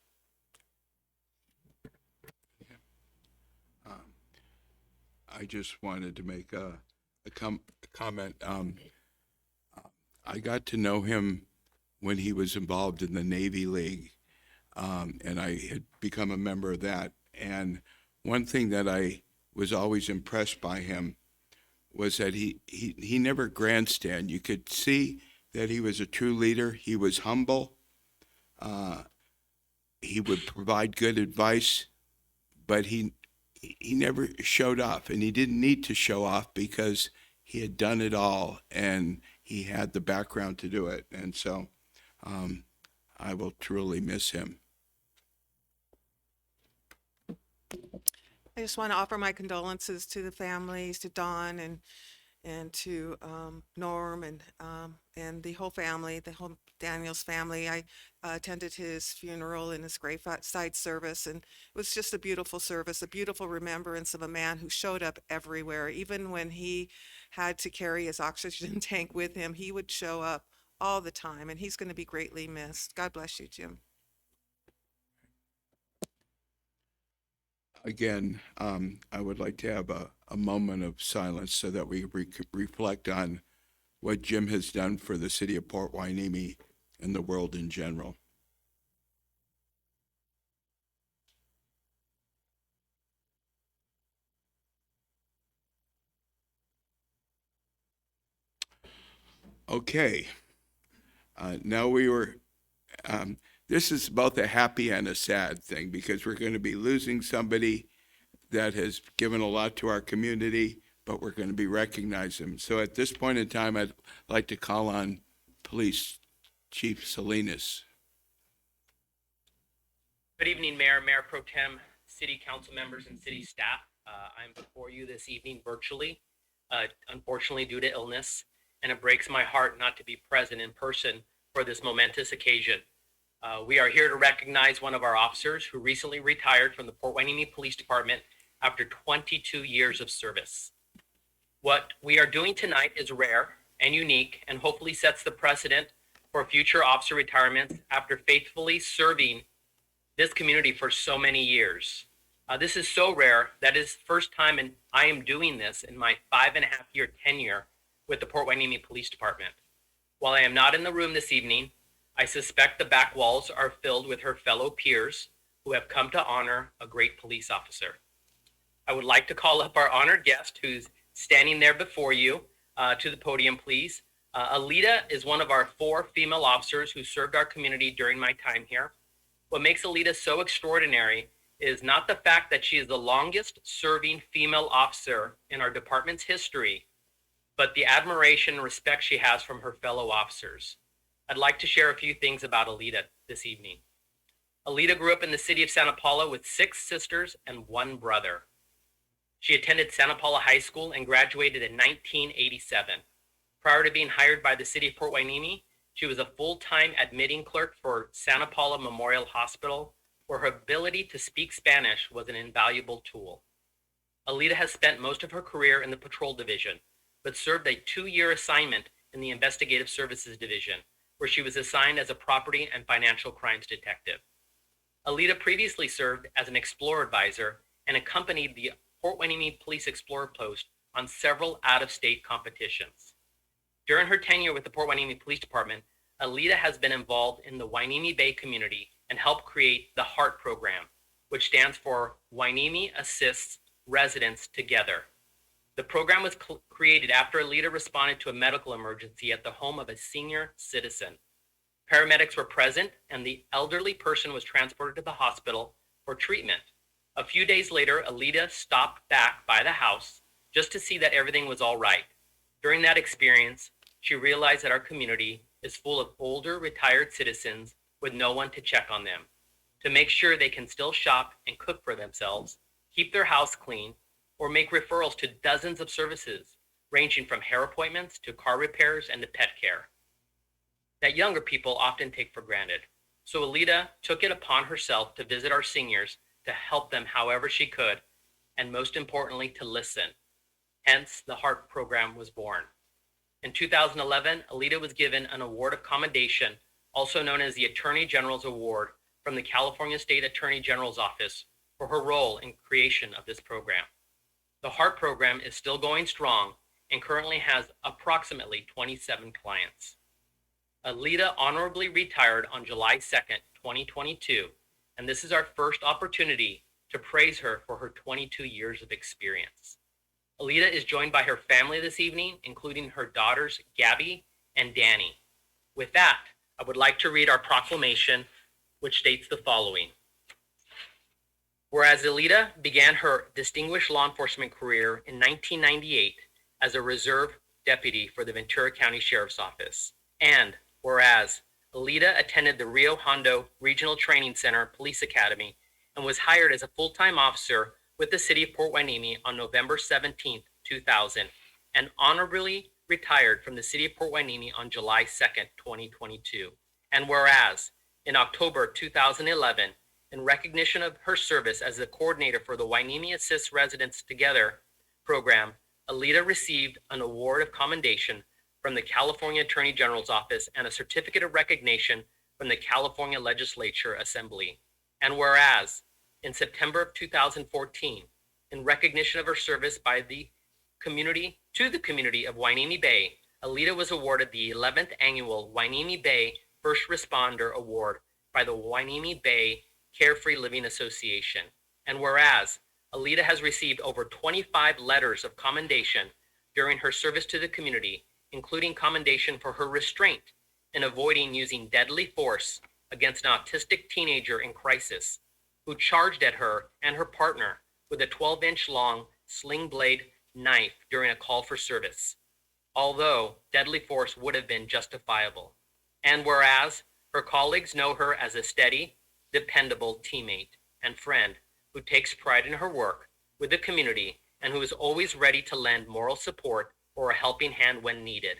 I just wanted to make a comment. I got to know him when he was involved in the Navy League, and I had become a member of that. And one thing that I was always impressed by him was that he never grandstand. You could see that he was a true leader. He was humble. He would provide good advice, but he never showed off, and he didn't need to show off because he had done it all and he had the background to do it. And so I will truly miss him. I just want to offer my condolences to the families, to Don and to Norm and the whole family, the whole Daniel's family. I attended his funeral and his graveside service, and it was just a beautiful service, a beautiful remembrance of a man who showed up everywhere. Even when he had to carry his oxygen tank with him, he would show up all the time, and he's going to be greatly missed. God bless you, Jim. Again, I would like to have a moment of silence so that we reflect on what Jim has done for the city of Port Hueneme and the world in general. Okay, now this is both a happy and a sad thing because we're going to be losing somebody that has given a lot to our community, but we're going to be recognizing him. So at this point in time, I'd like to call on Police Chief Salinas. Good evening, Mayor, Mayor Pro Tem, City Council members, and City staff. I'm before you this evening virtually, unfortunately due to illness, and it breaks my heart not to be present in person for this momentous occasion. We are here to recognize one of our officers who recently retired from the Port Hueneme Police Department after 22 years of service. What we are doing tonight is rare and unique and hopefully sets the precedent for future officer retirements after faithfully serving this community for so many years. This is so rare that it's the first time I am doing this in my 5.5-year tenure with the Port Hueneme Police Department. While I am not in the room this evening, I suspect the back walls are filled with her fellow peers who have come to honor a great police officer. I would like to call up our honored guest who's standing there before you to the podium, please. Alita is one of our 4 female officers who served our community during my time here. What makes Alita so extraordinary is not the fact that she is the longest serving female officer in our department's history, but the admiration and respect she has from her fellow officers. I'd like to share a few things about Alita this evening. Alita grew up in the city of Santa Paula with 6 sisters and 1 brother. She attended Santa Paula High School and graduated in 1987. Prior to being hired by the city of Port Hueneme, She was a full-time admitting clerk for Santa Paula Memorial Hospital, where her ability to speak Spanish was an invaluable tool. Alita has spent most of her career in the patrol division, but served a 2-year assignment in the investigative services division, where she was assigned as a property and financial crimes detective. Alita previously served as an Explorer advisor and accompanied the Port Hueneme Police Explorer Post on several out-of-state competitions. During her tenure with the Port Hueneme Police Department, Alita has been involved in the Hueneme Bay community and helped create the HEART program, which stands for Hueneme Assists Residents Together. The program was created after Alita responded to a medical emergency at the home of a senior citizen. Paramedics were present and the elderly person was transported to the hospital for treatment. A few days later, Alita stopped back by the house just to see that everything was all right. During that experience, she realized that our community is full of older, retired citizens with no one to check on them, to make sure they can still shop and cook for themselves, keep their house clean, or make referrals to dozens of services, ranging from hair appointments to car repairs and to pet care, that younger people often take for granted. So Alita took it upon herself to visit our seniors to help them however she could, and most importantly, to listen. Hence, the HEART program was born. In 2011, Alita was given an award of commendation, also known as the Attorney General's Award, from the California State Attorney General's Office for her role in creation of this program. The HEART program is still going strong and currently has approximately 27 clients. Alita honorably retired on July 2nd, 2022, and this is our first opportunity to praise her for her 22 years of experience. Alita is joined by her family this evening, including her daughters, Gabby and Danny. With that, I would like to read our proclamation, which states the following. Whereas Alita began her distinguished law enforcement career in 1998 as a reserve deputy for the Ventura County Sheriff's Office, and whereas Alita attended the Rio Hondo Regional Training Center Police Academy and was hired as a full-time officer with the city of Port Hueneme on November 17, 2000, and honorably retired from the city of Port Hueneme on July 2nd, 2022. And whereas in October 2011, in recognition of her service as the coordinator for the Hueneme Assists Residents Together program, Alita received an award of commendation from the California Attorney General's Office and a certificate of recognition from the California Legislature Assembly. And whereas in September of 2014, in recognition of her service by the community to the community of Hueneme Bay, Alita was awarded the 11th annual Hueneme Bay First Responder Award by the Hueneme Bay Carefree Living Association. And whereas Alita has received over 25 letters of commendation during her service to the community, including commendation for her restraint in avoiding using deadly force against an autistic teenager in crisis who charged at her and her partner with a 12-inch long sling blade knife during a call for service, although deadly force would have been justifiable. And whereas her colleagues know her as a steady, dependable teammate and friend who takes pride in her work with the community and who is always ready to lend moral support or a helping hand when needed.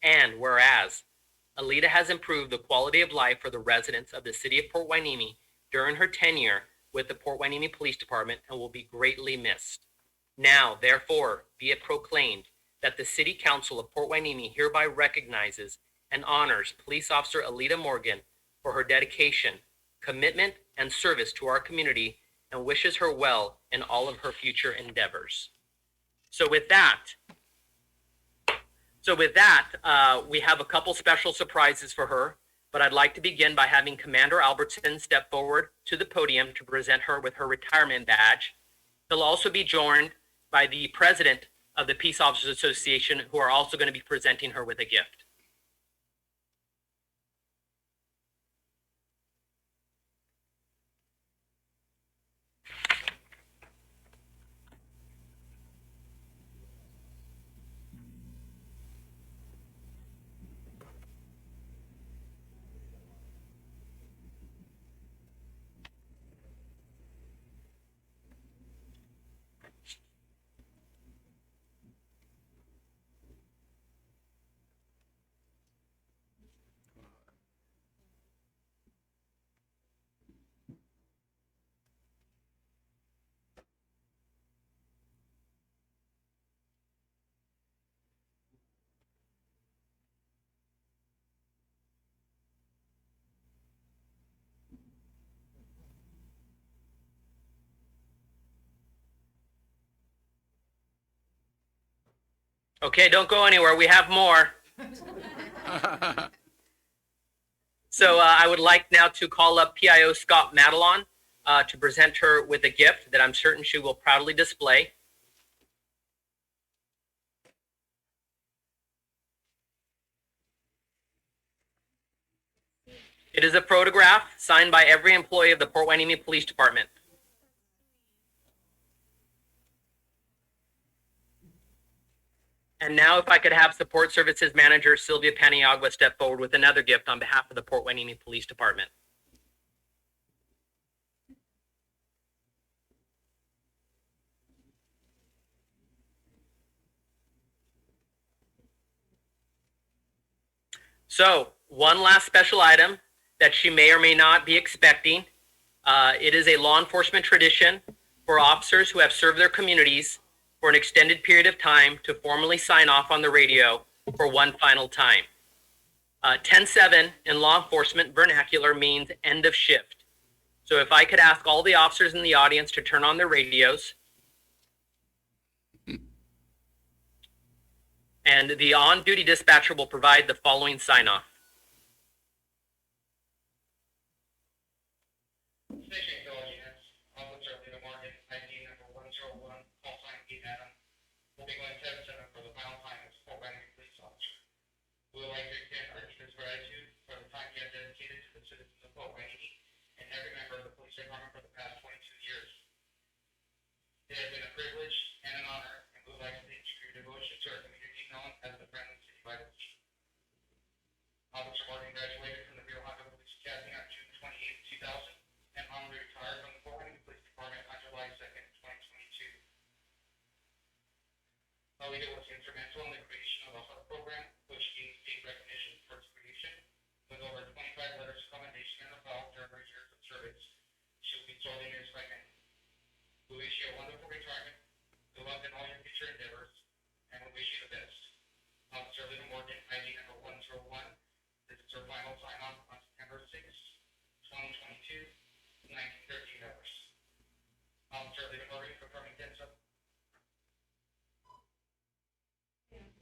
And whereas Alita has improved the quality of life for the residents of the city of Port Hueneme during her tenure with the Port Hueneme Police Department and will be greatly missed. Now, therefore, be it proclaimed that the City Council of Port Hueneme hereby recognizes and honors Police Officer Alita Morgan for her dedication, commitment, and service to our community and wishes her well in all of her future endeavors. So with that, we have a couple special surprises for her, but I'd like to begin by having Commander Albertson step forward to the podium to present her with her retirement badge. He'll also be joined by the president of the Peace Officers Association, who are also going to be presenting her with a gift. Okay, don't go anywhere. We have more. So I would like now to call up PIO Scott Madelon to present her with a gift that I'm certain she will proudly display. It is a photograph signed by every employee of the Port Hueneme Police Department. And now if I could have Support Services Manager Sylvia Paniagua step forward with another gift on behalf of the Port Hueneme Police Department. So one last special item that she may or may not be expecting. It is a law enforcement tradition for officers who have served their communities for an extended period of time to formally sign off on the radio for one final time. 10-7 in law enforcement vernacular means end of shift. So if I could ask all the officers in the audience to turn on their radios. And the on-duty dispatcher will provide the following sign-off. Station Go units, Officer Lena Morgan, ID number 101, call sign Pete Adam. We'll be going 10-7 for the final time as Port Hueneme police officer. We would like to extend our deepest gratitude for the time you have dedicated to the citizens of Port Hueneme and every member of the police department for the past 22 years. It has been a privilege and an honor, and we would like to thank you for your devotion to our community known as the Friendly City by the Sea. Officer Morgan graduated from the Rio Hondo Police Academy on June 28, 2000. And honorably retired from the Port Hueneme Police Department on July 2nd, 2022. Alita was instrumental in the creation of the HUD program, which gained state recognition for its creation. With over 25 letters of commendation in the file during her years of service, she will be sorely missed by many. We wish you a wonderful retirement, good luck in all your future endeavors, and we wish you the best. Officer Lena Morgan, ID number 101, this is her final sign-off on September 6th, 2022. 1913 hours. Officer Lena Morgan confirming 10-7.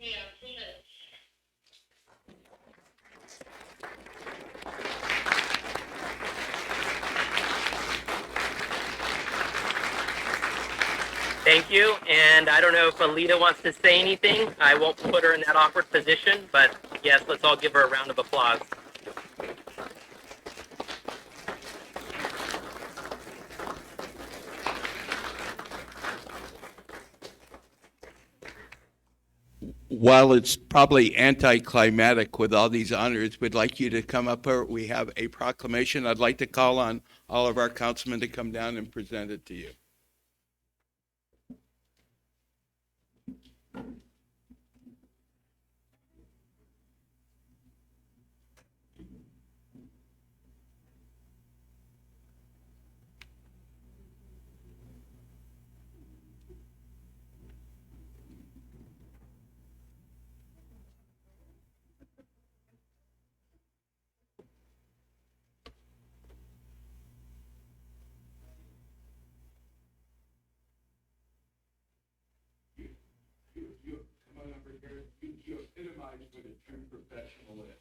Yeah, 2 minutes. Thank you. And I don't know if Alita wants to say anything. I won't put her in that awkward position, but yes, let's all give her a round of applause. While it's probably anticlimactic with all these honors, we'd like you to come up here. We have a proclamation. I'd like to call on all of our councilmen to come down and present it to you. You epitomize what a true professional is.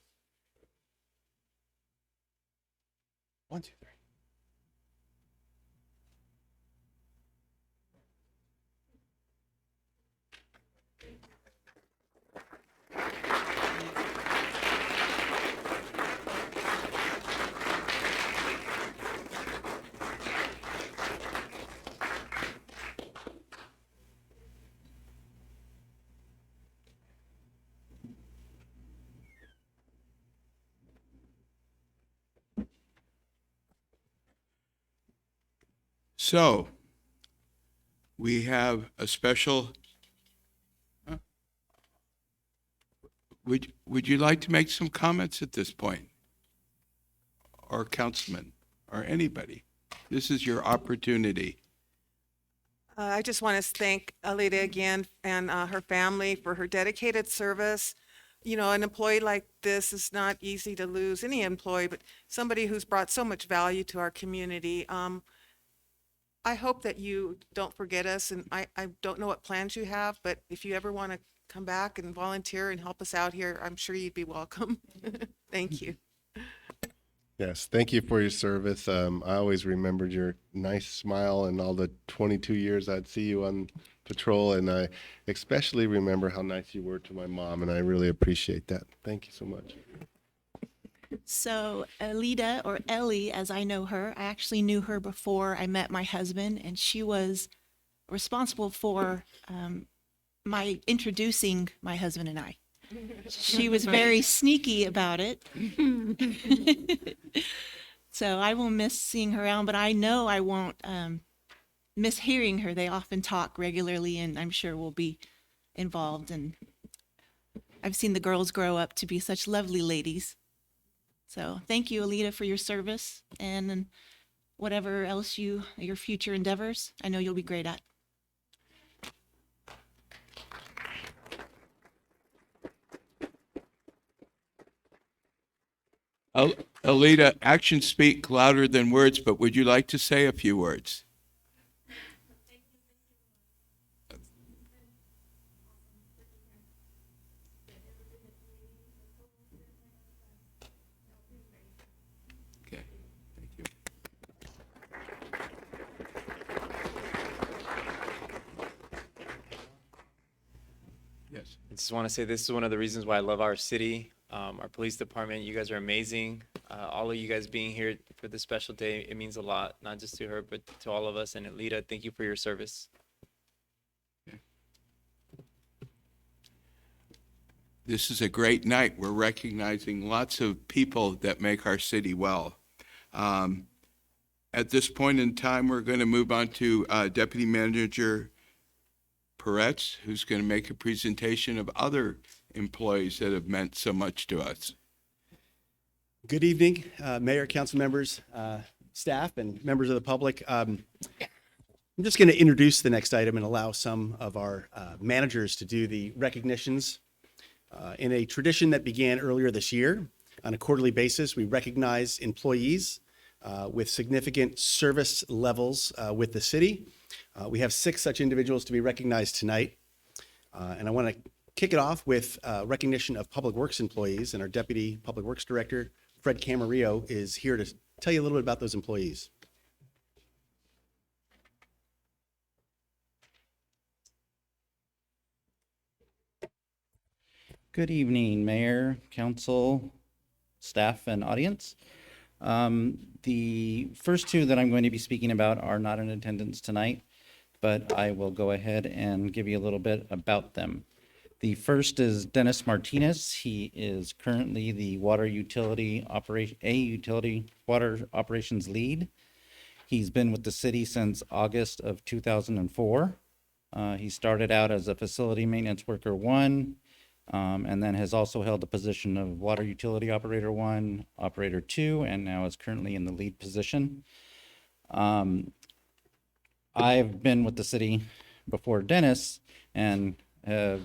1, 2, 3. So, we have a special. Would you like to make some comments at this point? Or councilman, or anybody? This is your opportunity. I just want to thank Alita again and her family for her dedicated service. You know, an employee like this is not easy to lose, any employee, but somebody who's brought so much value to our community. I hope that you don't forget us, and I don't know what plans you have, but if you ever want to come back and volunteer and help us out here, I'm sure you'd be welcome. Thank you. Yes, thank you for your service. I always remembered your nice smile and all the 22 years I'd see you on patrol, and I especially remember how nice you were to my mom, and I really appreciate that. Thank you so much. So Alita, or Ellie, as I know her, I actually knew her before I met my husband, and she was responsible for my introducing my husband and I. She was very sneaky about it. So I will miss seeing her around, but I know I won't miss hearing her. They often talk regularly, and I'm sure we'll be involved. And I've seen the girls grow up to be such lovely ladies. So thank you, Alita, for your service and whatever else your future endeavors, I know you'll be great at. Alita, actions speak louder than words, but would you like to say a few words? Okay, thank you. Yes. I just want to say this is one of the reasons why I love our city, our police department. You guys are amazing. All of you guys being here for this special day, it means a lot, not just to her, but to all of us. And Alita, thank you for your service. This is a great night. We're recognizing lots of people that make our city well. At this point in time, we're going to move on to Deputy Manager Peretz, who's going to make a presentation of other employees that have meant so much to us. Good evening, Mayor, council members, staff, and members of the public. I'm just going to introduce the next item and allow some of our managers to do the recognitions. In a tradition that began earlier this year, on a quarterly basis, we recognize employees with significant service levels with the city. We have 6 such individuals to be recognized tonight. And I want to kick it off with recognition of Public Works employees, and our Deputy Public Works Director, Fred Camarillo, is here to tell you a little bit about those employees. Good evening, Mayor, Council, staff, and audience. The first 2 that I'm going to be speaking about are not in attendance tonight, but I will go ahead and give you a little bit about them. The first is Dennis Martinez. He is currently the water utility water operations lead. He's been with the city since August of 2004. He started out as a facility maintenance worker 1, and then has also held the position of water utility operator 1, operator 2, and now is currently in the lead position. I've been with the city before Dennis and have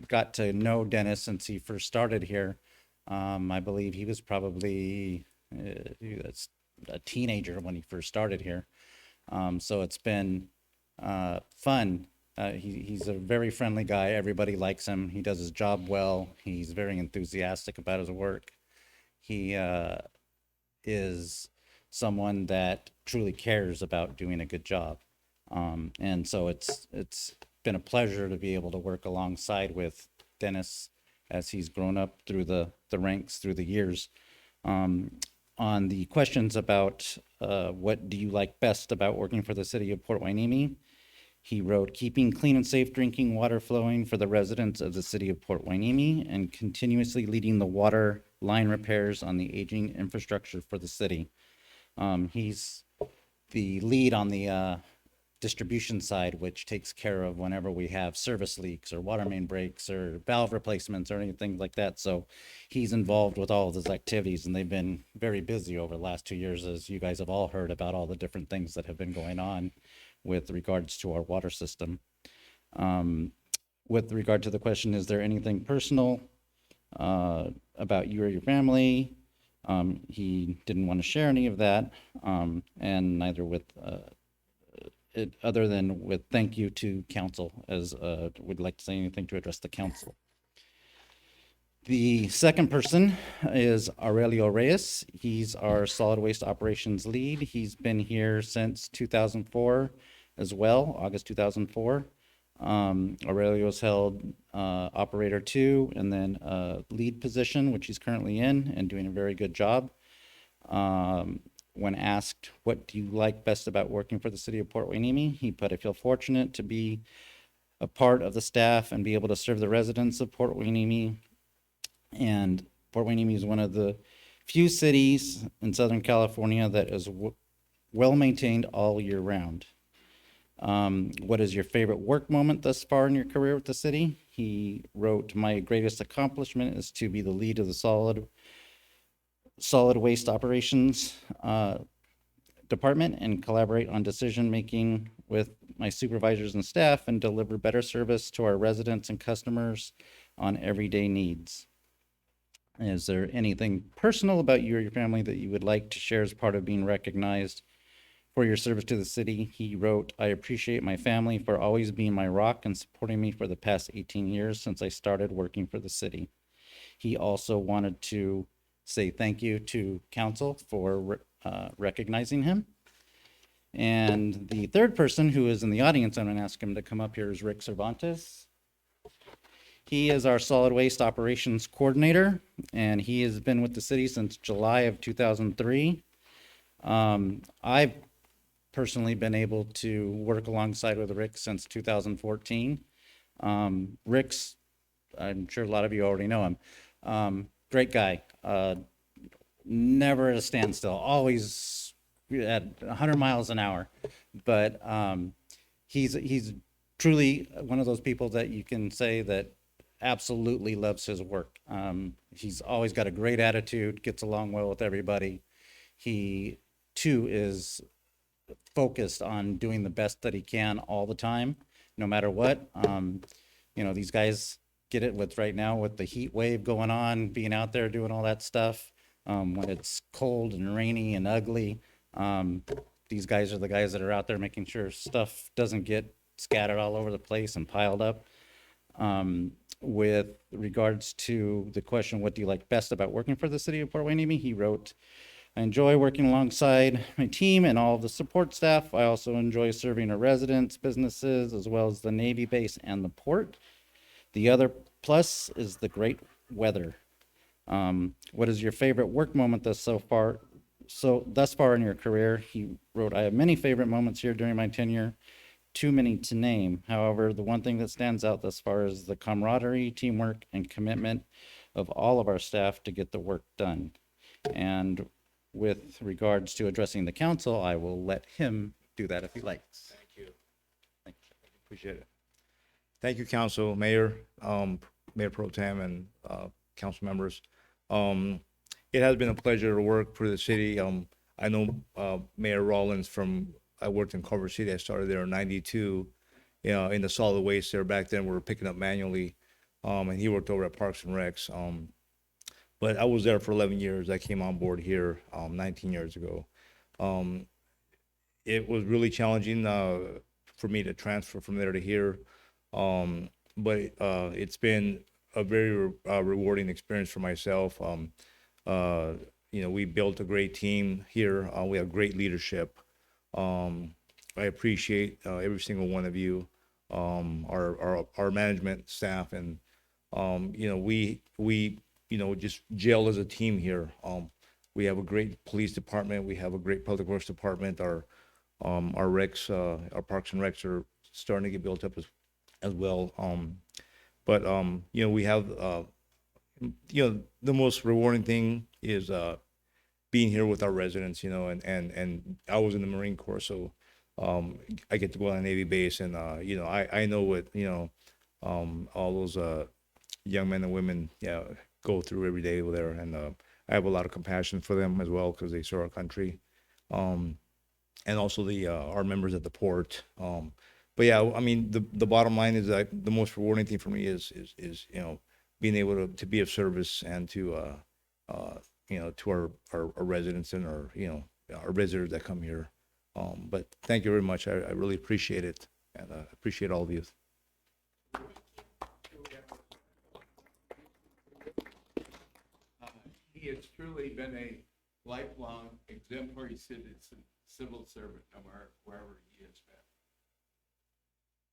got to know Dennis since he first started here. I believe he was probably a teenager when he first started here. So it's been fun. He's a very friendly guy. Everybody likes him. He does his job well. He's very enthusiastic about his work. He is someone that truly cares about doing a good job. And so it's been a pleasure to be able to work alongside with Dennis as he's grown up through the ranks through the years. On the questions about what do you like best about working for the city of Port Hueneme, he wrote, keeping clean and safe drinking water flowing for the residents of the city of Port Hueneme and continuously leading the water line repairs on the aging infrastructure for the city. He's the lead on the distribution side, which takes care of whenever we have service leaks or water main breaks or valve replacements or anything like that. So he's involved with all of those activities, and they've been very busy over the last 2 years, as you guys have all heard about all the different things that have been going on with regards to our water system. With regard to the question, is there anything personal about you or your family? He didn't want to share any of that, and neither with it other than with thank you to council, as would like to say anything to address the council. The second person is Aurelio Reyes. He's our solid waste operations lead. He's been here since 2004 as well, August 2004. Aurelio's held operator 2 and then lead position, which he's currently in and doing a very good job. When asked, what do you like best about working for the city of Port Hueneme? He put, I feel fortunate to be a part of the staff and be able to serve the residents of Port Hueneme. And Port Hueneme is one of the few cities in Southern California that is well maintained all year round. What is your favorite work moment thus far in your career with the city? He wrote, my greatest accomplishment is to be the lead of the solid waste operations department and collaborate on decision making with my supervisors and staff and deliver better service to our residents and customers on everyday needs. Is there anything personal about you or your family that you would like to share as part of being recognized for your service to the city? He wrote, I appreciate my family for always being my rock and supporting me for the past 18 years since I started working for the city. He also wanted to say thank you to council for recognizing him. And the third person who is in the audience, I'm going to ask him to come up here, is Rick Cervantes. He is our solid waste operations coordinator, and he has been with the city since July of 2003. I've personally been able to work alongside with Rick since 2014. Rick's, I'm sure a lot of you already know him. Great guy. Never at a standstill, always at 100 miles an hour. But he's truly one of those people that you can say that absolutely loves his work. He's always got a great attitude, gets along well with everybody. He too is focused on doing the best that he can all the time, no matter what. These guys get it with right now with the heat wave going on, being out there doing all that stuff. When it's cold and rainy and ugly, these guys are the guys that are out there making sure stuff doesn't get scattered all over the place and piled up. With regards to the question, what do you like best about working for the city of Port Hueneme? He wrote, I enjoy working alongside my team and all of the support staff. I also enjoy serving our residents, businesses, as well as the Navy base and the port. The other plus is the great weather. What is your favorite work moment thus far in your career? He wrote, I have many favorite moments here during my tenure, too many to name. However, the one thing that stands out thus far is the camaraderie, teamwork, and commitment of all of our staff to get the work done. And with regards to addressing the council, I will let him do that if he likes. Thank you. Appreciate it. Thank you, council, mayor, Mayor Pro Tem, and council members. It has been a pleasure to work for the city. I know Mayor Rollins I worked in Culver City. I started there in '92, in the solid waste there. Back then we were picking up manually, and he worked over at Parks and Recs. But I was there for 11 years. I came on board here 19 years ago. It was really challenging for me to transfer from there to here, but it's been a very rewarding experience for myself. We built a great team here. We have great leadership. I appreciate every single one of you, our management staff, and we just gel as a team here. We have a great police department. We have a great public works department. Our recs, our parks and recs are starting to get built up as well. But we have the most rewarding thing is being here with our residents, and I was in the Marine Corps, so I get to go on a Navy base, and I know what all those young men and women go through every day over there, and I have a lot of compassion for them as well because they serve our country, and also our members at the port. But yeah, I mean the bottom line is that the most rewarding thing for me is being able to be of service and to to our residents and our visitors that come here. But thank you very much. I really appreciate it, and appreciate all of you. He has truly been a lifelong exemplary citizen, civil servant, no matter wherever he has been.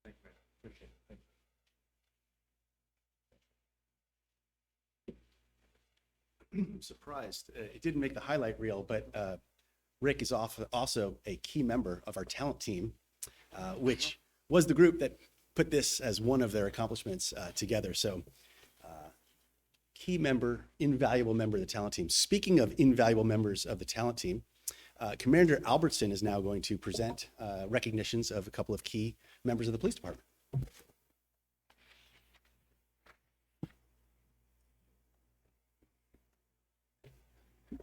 Thank you, man. Appreciate it. Thank you. I'm surprised. It didn't make the highlight reel, but Rick is also a key member of our talent team, which was the group that put this as one of their accomplishments together. So key member, invaluable member of the talent team. Speaking of invaluable members of the talent team, Commander Albertson is now going to present recognitions of a couple of key members of the police department.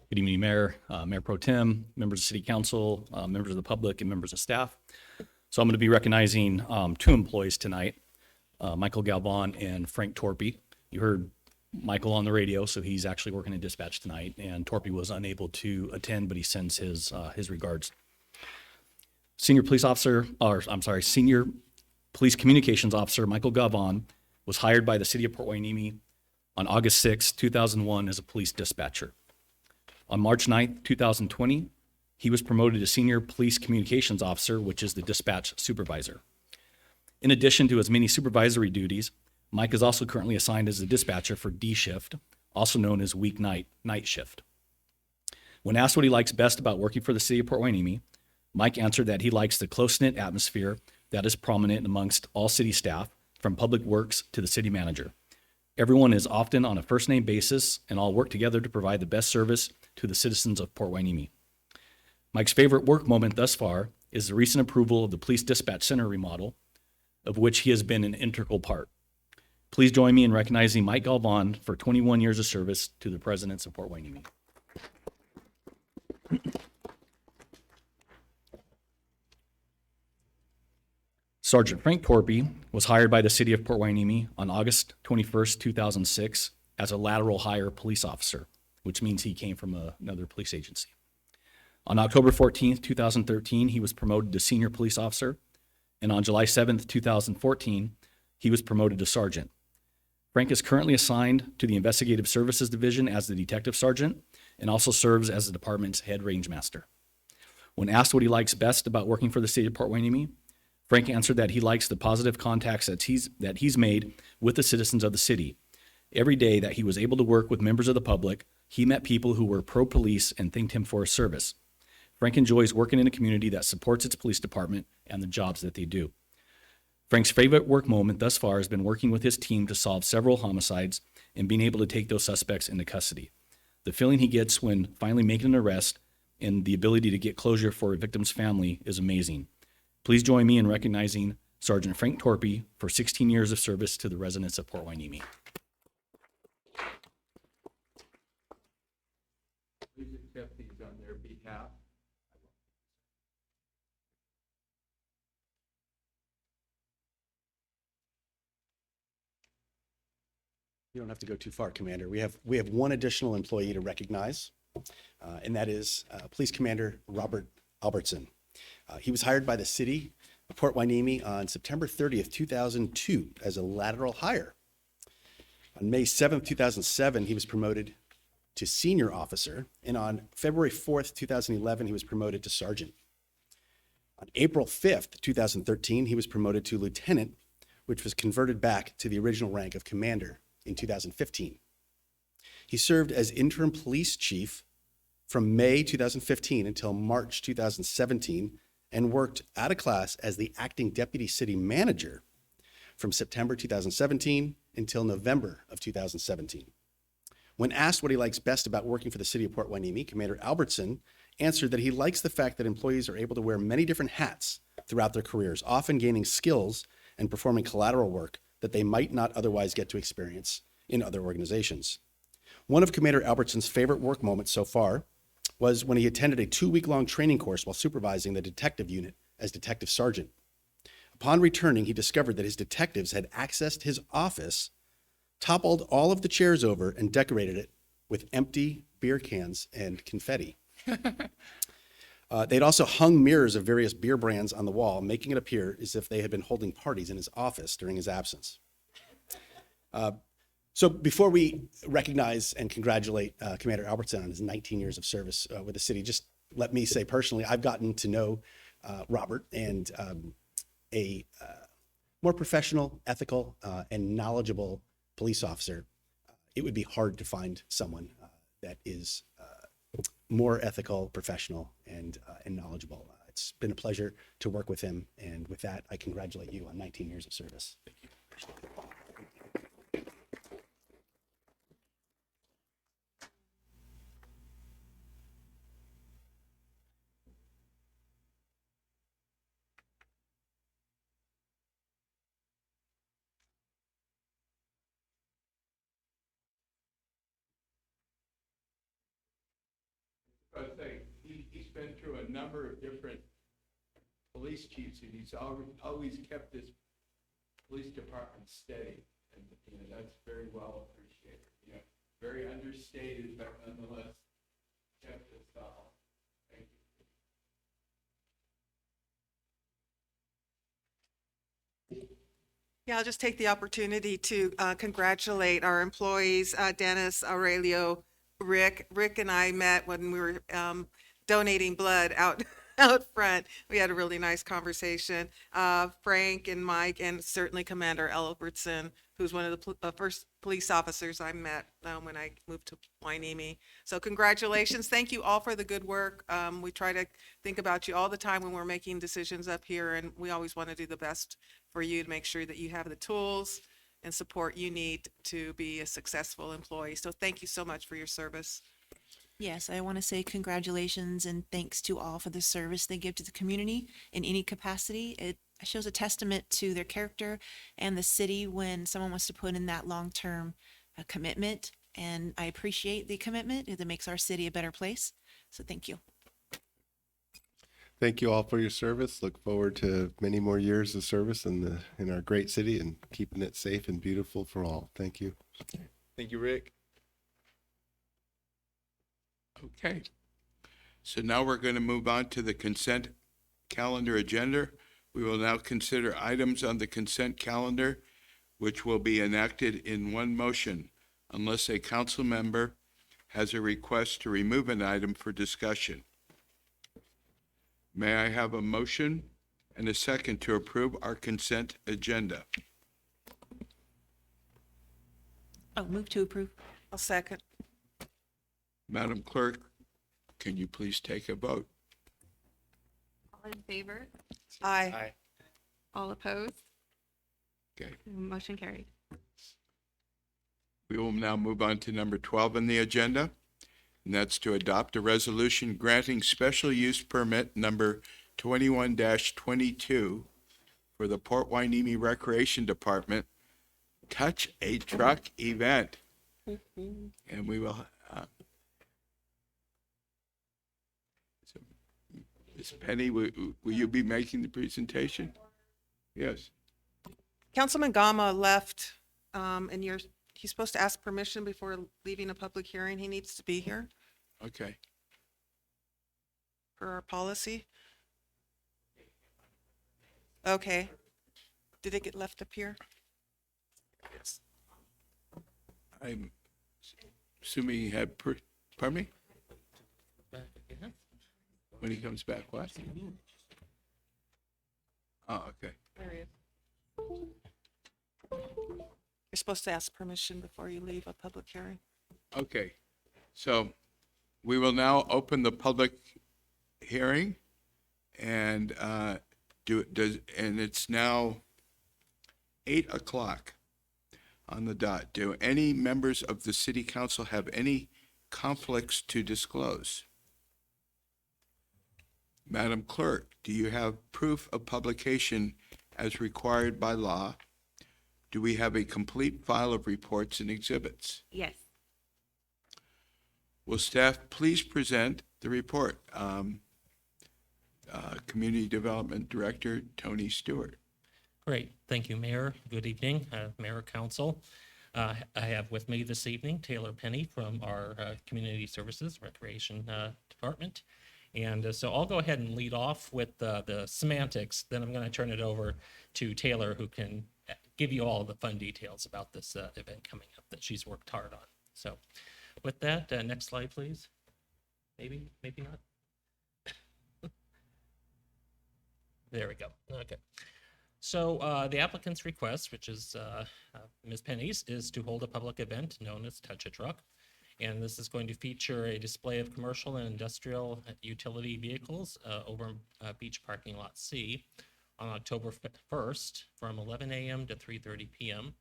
Good evening, Mayor, Mayor Pro Tem, members of City Council, members of the public, and members of staff. So I'm going to be recognizing two employees tonight, Michael Galvan and Frank Torpy. You heard Michael on the radio, so he's actually working in dispatch tonight, and Torpy was unable to attend, but he sends his regards. Senior Police Communications Officer Michael Galvan was hired by the City of Port Hueneme on August 6, 2001 as a police dispatcher. On March 9, 2020, he was promoted to Senior Police Communications Officer, which is the dispatch supervisor. In addition to his many supervisory duties, Mike is also currently assigned as the dispatcher for D shift, also known as weeknight night shift. When asked what he likes best about working for the City of Port Hueneme, Mike answered that he likes the close-knit atmosphere that is prominent amongst all city staff, from public works to the city manager. Everyone is often on a first-name basis and all work together to provide the best service to the citizens of Port Hueneme. Mike's favorite work moment thus far is the recent approval of the Police Dispatch Center remodel, of which he has been an integral part. Please join me in recognizing Mike Galvan for 21 years of service to the residents of Port Hueneme. Sergeant Frank Torpy was hired by the City of Port Hueneme on August 21st, 2006 as a lateral hire police officer, which means he came from another police agency. On October 14th, 2013, he was promoted to Senior Police Officer, and on July 7th, 2014, he was promoted to Sergeant. Frank is currently assigned to the Investigative Services Division as the Detective Sergeant and also serves as the department's head range master. When asked what he likes best about working for the City of Port Hueneme, Frank answered that he likes the positive contacts that he's made with the citizens of the city. Every day that he was able to work with members of the public, he met people who were pro-police and thanked him for his service. Frank enjoys working in a community that supports its police department and the jobs that they do. Frank's favorite work moment thus far has been working with his team to solve several homicides and being able to take those suspects into custody. The feeling he gets when finally making an arrest and the ability to get closure for a victim's family is amazing. Please join me in recognizing Sergeant Frank Torpy for 16 years of service to the residents of Port Hueneme. Please accept these on their behalf. You don't have to go too far, Commander. We have one additional employee to recognize, and that is Police Commander Robert Albertson. He was hired by the City of Port Hueneme on September 30th, 2002 as a lateral hire. On May 7th, 2007, he was promoted to Senior Officer, and on February 4th, 2011, he was promoted to Sergeant. On April 5th, 2013, he was promoted to Lieutenant, which was converted back to the original rank of Commander in 2015. He served as interim police chief from May 2015 until March 2017 and worked out of class as the acting deputy city manager from September 2017 until November of 2017. When asked what he likes best about working for the City of Port Hueneme, Commander Albertson answered that he likes the fact that employees are able to wear many different hats throughout their careers, often gaining skills and performing collateral work that they might not otherwise get to experience in other organizations. One of Commander Albertson's favorite work moments so far was when he attended a 2-week-long training course while supervising the detective unit as Detective Sergeant. Upon returning, he discovered that his detectives had accessed his office, toppled all of the chairs over, and decorated it with empty beer cans and confetti. They'd also hung mirrors of various beer brands on the wall, making it appear as if they had been holding parties in his office during his absence. So before we recognize and congratulate Commander Albertson on his 19 years of service with the city, just let me say personally, I've gotten to know Robert, and a more professional, ethical, and knowledgeable police officer. It would be hard to find someone that is more ethical, professional, and knowledgeable. It's been a pleasure to work with him, and with that, I congratulate you on 19 years of service. Thank you. I was saying, he's been through a number of different police chiefs, and he's always kept this police department steady, and that's very well appreciated. Very understated, but nonetheless kept it solid. Thank you. Yeah, I'll just take the opportunity to congratulate our employees, Dennis, Aurelio, Rick. Rick and I met when we were donating blood out front. We had a really nice conversation. Frank and Mike, and certainly Commander Albertson, who's one of the first police officers I met when I moved to Hueneme. So congratulations. Thank you all for the good work. We try to think about you all the time when we're making decisions up here, and we always want to do the best for you to make sure that you have the tools and support you need to be a successful employee. So thank you so much for your service. Yes, I want to say congratulations and thanks to all for the service they give to the community in any capacity. It shows a testament to their character and the city when someone wants to put in that long-term commitment. And I appreciate the commitment. It makes our city a better place. So thank you. Thank you all for your service. Look forward to many more years of service in our great city and keeping it safe and beautiful for all. Thank you. Thank you, Rick. Okay. So now we're going to move on to the consent calendar agenda. We will now consider items on the consent calendar, which will be enacted in one motion unless a council member has a request to remove an item for discussion. May I have a motion and a second to approve our consent agenda? Oh, move to approve. I'll second. Madam Clerk, can you please take a vote? All in favor? Aye. All opposed? Okay. Motion carried. We will now move on to number 12 on the agenda, and that's to adopt a resolution granting special use permit number 21-22 for the Port Hueneme Recreation Department Touch a Truck event. And we will, so, Ms. Penny, will you be making the presentation? Yes. Councilman Gama left, and he's supposed to ask permission before leaving a public hearing. He needs to be here Okay. for our policy. Okay. Did it get left up here? Yes. I'm assuming he had, pardon me? When he comes back, what? Oh, okay. There he is. You're supposed to ask permission before you leave a public hearing. Okay, so we will now open the public hearing and and it's now 8 o'clock on the dot. Do any members of the city council have any conflicts to disclose? Madam Clerk, do you have proof of publication as required by law? Do we have a complete file of reports and exhibits? Yes. Will staff please present the report? Community Development Director Tony Stewart. Great. Thank you, Mayor. Good evening, Mayor, Council. I have with me this evening Taylor Penny from our Community Services Recreation Department. And so I'll go ahead and lead off with the semantics. Then I'm going to turn it over to Taylor, who can give you all the fun details about this event coming up that she's worked hard on. So with that, next slide, please. Maybe not. There we go. Okay. So the applicant's request, which is Ms. Penny's, is to hold a public event known as Touch a Truck. And this is going to feature a display of commercial and industrial utility vehicles over Beach Parking Lot C on October 1st from 11 a.m. to 3:30 p.m.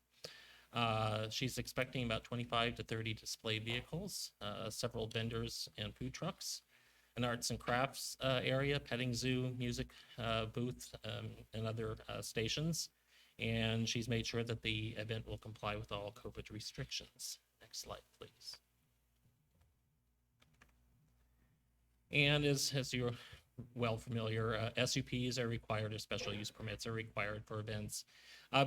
She's expecting about 25 to 30 display vehicles, several vendors and food trucks, an arts and crafts area, petting zoo, music booth, and other stations. And she's made sure that the event will comply with all COVID restrictions. Next slide, please. And as you're well familiar, SUPs are required, or special use permits are required for events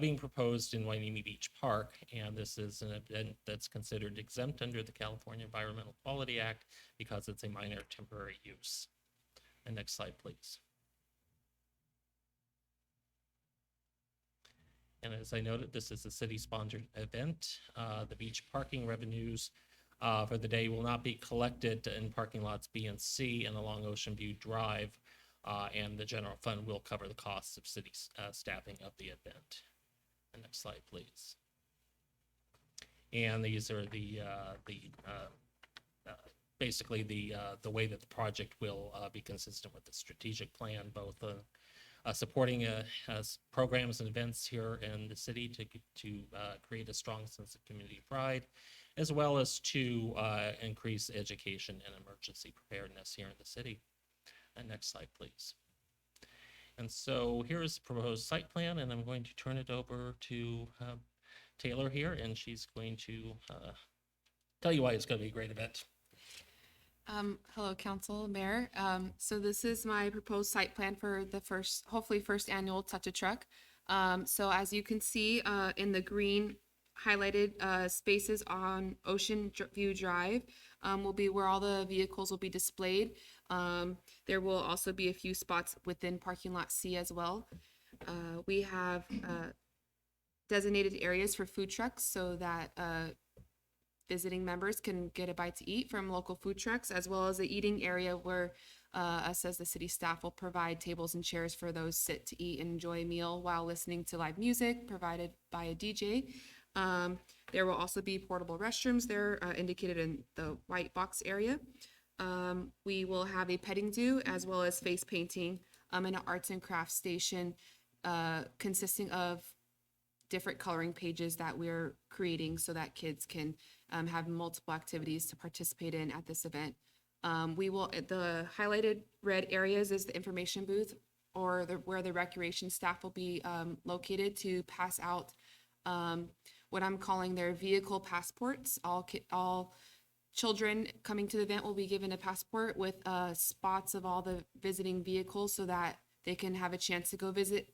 being proposed in Hueneme Beach Park. And this is an event that's considered exempt under the California Environmental Quality Act because it's a minor temporary use. And next slide, please. And as I noted, this is a city-sponsored event. The beach parking revenues for the day will not be collected in parking lots B and C and along Ocean View Drive, and the general fund will cover the costs of city staffing of the event. The next slide, please. And these are basically the way that the project will be consistent with the strategic plan, both supporting programs and events here in the city to create a strong sense of community pride, as well as to increase education and emergency preparedness here in the city. And next slide, please. And so here is the proposed site plan, and I'm going to turn it over to Taylor here, and she's going to tell you why it's going to be a great event. Hello, Council, Mayor. So this is my proposed site plan for the hopefully first annual Touch a Truck. So as you can see in the green highlighted spaces on Ocean View Drive will be where all the vehicles will be displayed. There will also be a few spots within parking lot C as well. We have designated areas for food trucks so that visiting members can get a bite to eat from local food trucks, as well as the eating area where us as the city staff will provide tables and chairs for those sit to eat and enjoy a meal while listening to live music provided by a DJ. There will also be portable restrooms there indicated in the white box area. We will have a petting zoo as well as face painting and an arts and crafts station consisting of different coloring pages that we're creating so that kids can have multiple activities to participate in at this event. The highlighted red areas is the information booth or where the recreation staff will be located to pass out what I'm calling their vehicle passports. All children coming to the event will be given a passport with spots of all the visiting vehicles so that they can have a chance to go visit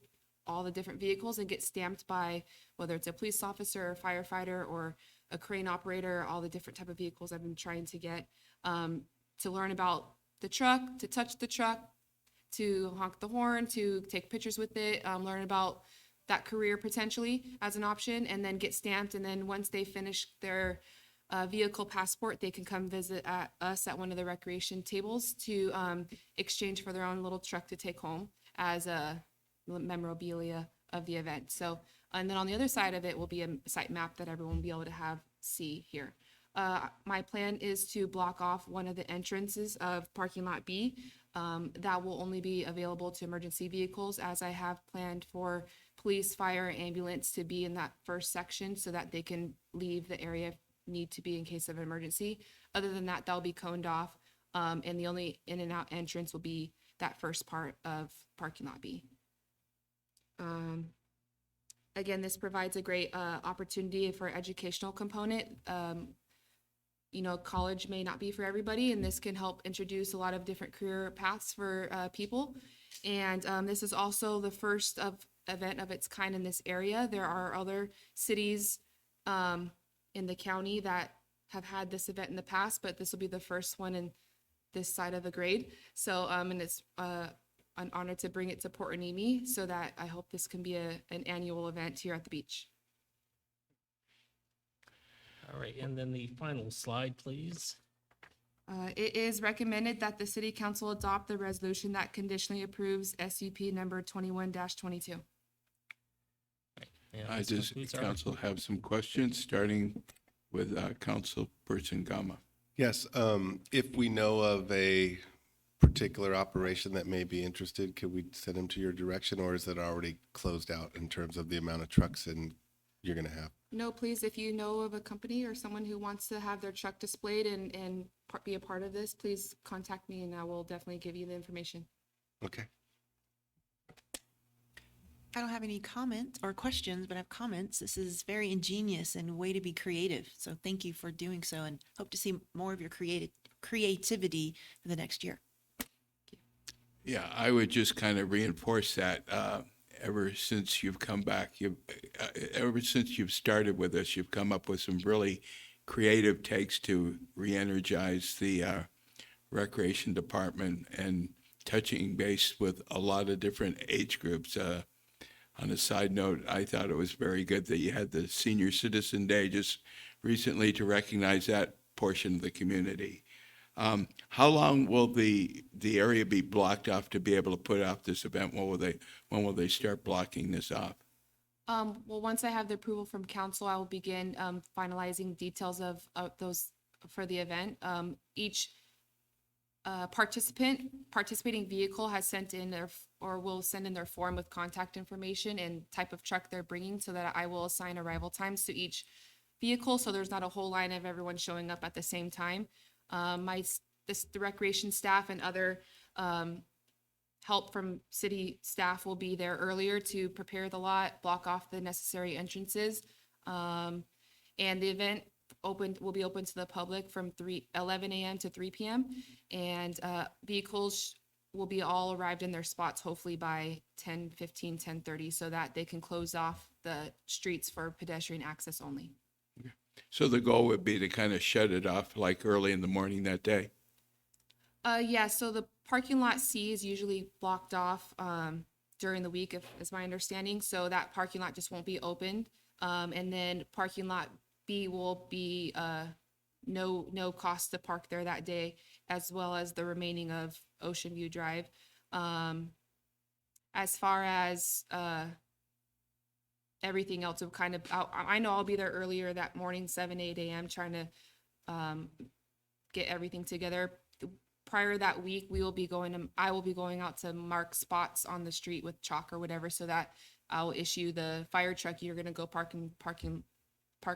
all the different vehicles and get stamped by whether it's a police officer or firefighter or a crane operator, all the different type of vehicles I've been trying to get to learn about the truck, to touch the truck, to honk the horn, to take pictures with it, learn about that career potentially as an option, and then get stamped. And then once they finish their vehicle passport, they can come visit us at one of the recreation tables to exchange for their own little truck to take home as a memorabilia of the event. So, and then on the other side of it will be a site map that everyone will be able to see here. My plan is to block off one of the entrances of parking lot B. That will only be available to emergency vehicles, as I have planned for police, fire, ambulance to be in that first section so that they can leave the area if need to be in case of an emergency. Other than that, that'll be coned off, and the only in and out entrance will be that first part of parking lot B. Again, this provides a great opportunity for educational component. College may not be for everybody, and this can help introduce a lot of different career paths for people. And this is also the first event of its kind in this area. There are other cities in the county that have had this event in the past, but this will be the first one in this side of the grade. So, and it's an honor to bring it to Port Hueneme, so that I hope this can be an annual event here at the beach. All right, and then the final slide, please. It is recommended that the city council adopt the resolution that conditionally approves SUP number 21-22. And this Does concludes our council report. have some questions, starting with Councilperson Gama? Yes, if we know of a particular operation that may be interested, could we send them to your direction, or is it already closed out in terms of the amount of trucks and you're gonna have? No, please, if you know of a company or someone who wants to have their truck displayed and be a part of this, please contact me and I will definitely give you the information. Okay. I don't have any comments or questions, but I have comments. This is very ingenious and a way to be creative. So thank you for doing so, and hope to see more of your creativity for the next year. Yeah, I would just kind of reinforce that. Ever since you've come back, ever since you've started with us, you've come up with some really creative takes to re-energize the recreation department, and touching base with a lot of different age groups. On a side note, I thought it was very good that you had the Senior Citizen Day just recently to recognize that portion of the community. How long will the area be blocked off to be able to put off this event? When will they start blocking this off? Well, once I have the approval from council, I will begin finalizing details of those for the event. Each participating vehicle has sent in or will send in their form with contact information and type of truck they're bringing, so that I will assign arrival times to each vehicle, so there's not a whole line of everyone showing up at the same time. The recreation staff and other help from city staff will be there earlier to prepare the lot, block off the necessary entrances. And the event will be open to the public from 11 a.m. to 3 p.m. And vehicles will be all arrived in their spots hopefully by 10:15, 10:30, so that they can close off the streets for pedestrian access only. So the goal would be to kind of shut it off like early in the morning that day? Yeah, so the parking lot C is usually blocked off during the week, is my understanding. So that parking lot just won't be opened. And then parking lot B will be no cost to park there that day, as well as the remaining of Ocean View Drive. As far as everything else, will kind of, I know I'll be there earlier that morning, 7, 8 a.m., trying to get everything together. Prior that week, I will be going out to mark spots on the street with chalk or whatever, so that I'll issue the fire truck, you're gonna go park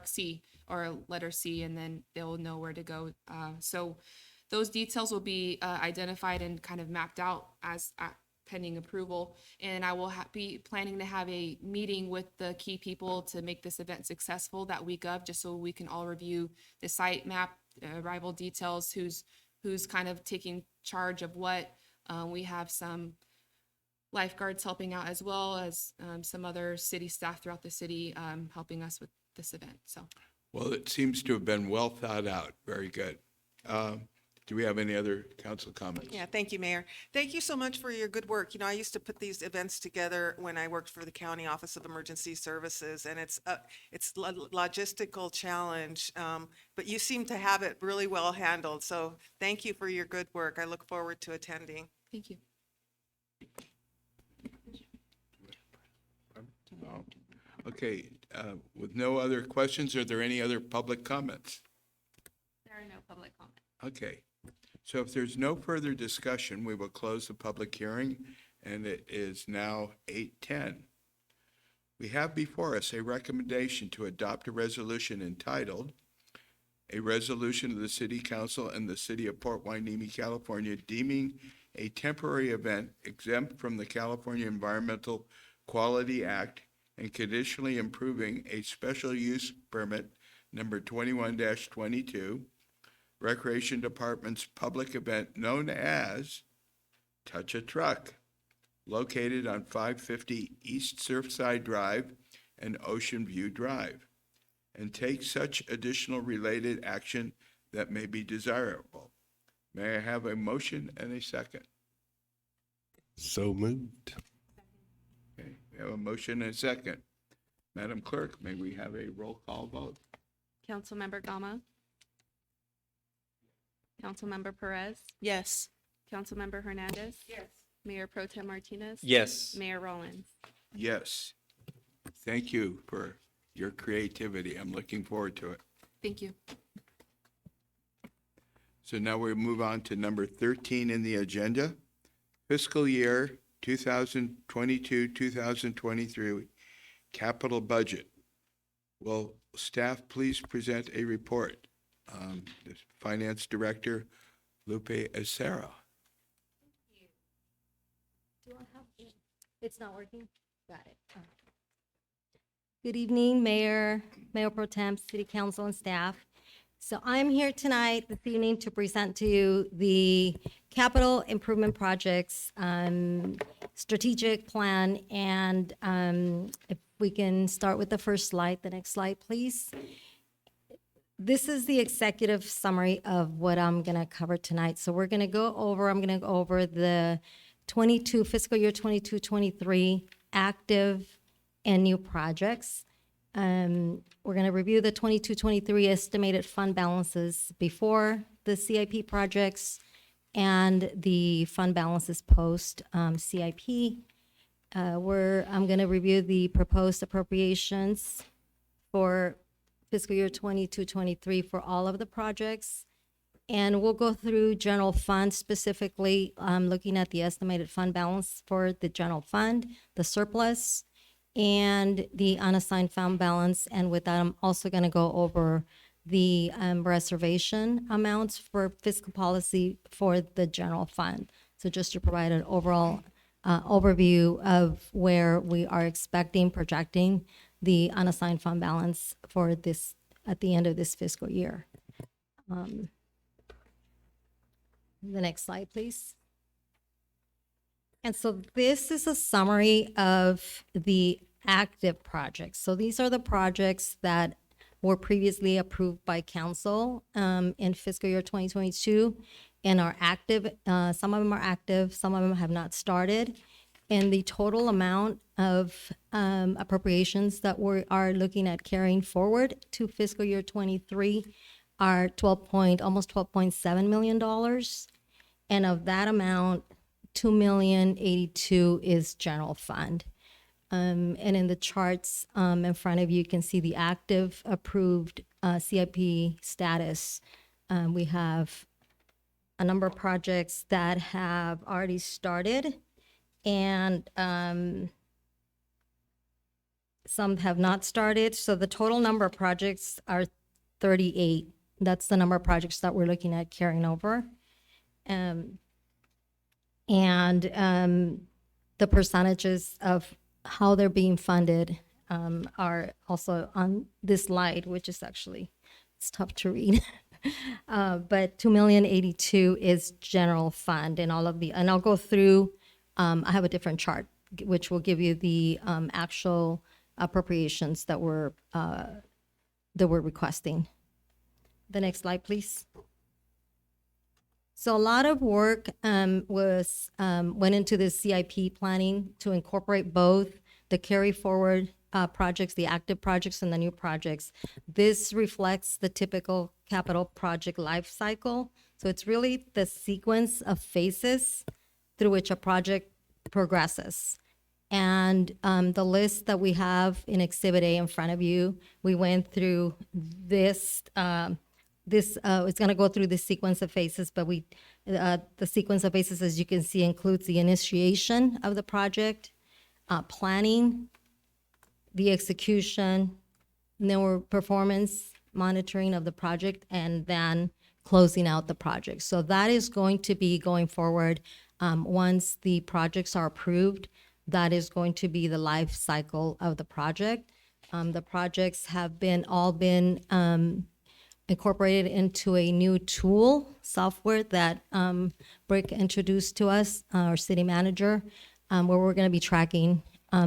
C or letter C, and then they'll know where to go. So those details will be identified and kind of mapped out as pending approval. And I will be planning to have a meeting with the key people to make this event successful that week of, just so we can all review the site map, arrival details, who's kind of taking charge of what. We have some lifeguards helping out, as well as some other city staff throughout the city helping us with this event. So, Well, it seems to have been well thought out. Very good. Do we have any other council comments? Yeah, thank you, Mayor. Thank you so much for your good work. You know, I used to put these events together when I worked for the County Office of Emergency Services, and it's logistical challenge, but you seem to have it really well handled. So thank you for your good work. I look forward to attending. thank you. No. Okay, with no other questions, are there any other public comments? There are no public comments. Okay, so if there's no further discussion, we will close the public hearing, and it is now 8:10. We have before us a recommendation to adopt a resolution entitled, "A Resolution of the City Council and the City of Port Hueneme, California, deeming a temporary event exempt from the California Environmental Quality Act and conditionally improving a special use permit number 21-22, Recreation Department's public event known as Touch a Truck, located on 550 East Surfside Drive and Ocean View Drive, and take such additional related action that may be desirable. May I have a motion and a second? So moved. Okay, we have a motion and a second. Madam Clerk, may we have a roll call vote? Councilmember Gama. Councilmember Perez. Yes. Councilmember Hernandez. Yes. Mayor Pro Tem Martinez. Yes. Mayor Rollins. Yes. Thank you for your creativity. I'm looking forward to it. Thank you. So now we move on to number 13 in the agenda, fiscal year 2022, 2023 capital budget. Will staff please present a report? The Finance Director, Lupe Acera. Do I have it? It's not working? Got it. Oh. Good evening, Mayor, Mayor Pro Tem, City Council, and staff. So I'm here tonight, this evening, to present to you the capital improvement projects, strategic plan, and if we can start with the first slide, the next slide, please. This is the executive summary of what I'm gonna cover tonight. So I'm gonna go over the fiscal year 22-23 active and new projects. We're going to review the 22-23 estimated fund balances before the CIP projects and the fund balances post CIP. I'm going to review the proposed appropriations for fiscal year 22-23 for all of the projects. And we'll go through general fund specifically, looking at the estimated fund balance for the general fund, the surplus, and the unassigned fund balance. And with that, I'm also going to go over the reservation amounts for fiscal policy for the general fund. So just to provide an overall overview of where we are projecting the unassigned fund balance for this at the end of this fiscal year. The next slide, please. And so this is a summary of the active projects. So these are the projects that were previously approved by council in fiscal year 2022 and are active. Some of them are active, some of them have not started. And the total amount of appropriations that we are looking at carrying forward to fiscal year 23 are almost $12.7 million. And of that amount, $2,082,000 is general fund. And in the charts in front of you, you can see the active approved CIP status. We have a number of projects that have already started, and some have not started. So the total number of projects are 38. That's the number of projects that we're looking at carrying over. The percentages of how they're being funded are also on this slide, which is actually, it's tough to read. But $2,082,000 is general fund, and and I'll go through, I have a different chart, which will give you the actual appropriations that we're requesting. The next slide, please. So a lot of work went into the CIP planning to incorporate both the carry forward projects, the active projects, and the new projects. This reflects the typical capital project life cycle. So it's really the sequence of phases through which a project progresses. And the list that we have in Exhibit A in front of you, we went through this. It's going to go through the sequence of phases, but the sequence of phases, as you can see, includes the initiation of the project, planning, the execution, then performance monitoring of the project, and then closing out the project. So that is going to be going forward. Once the projects are approved, that is going to be the life cycle of the project. The projects have all been incorporated into a new tool software that Brick introduced to us, our city manager, where we're going to be tracking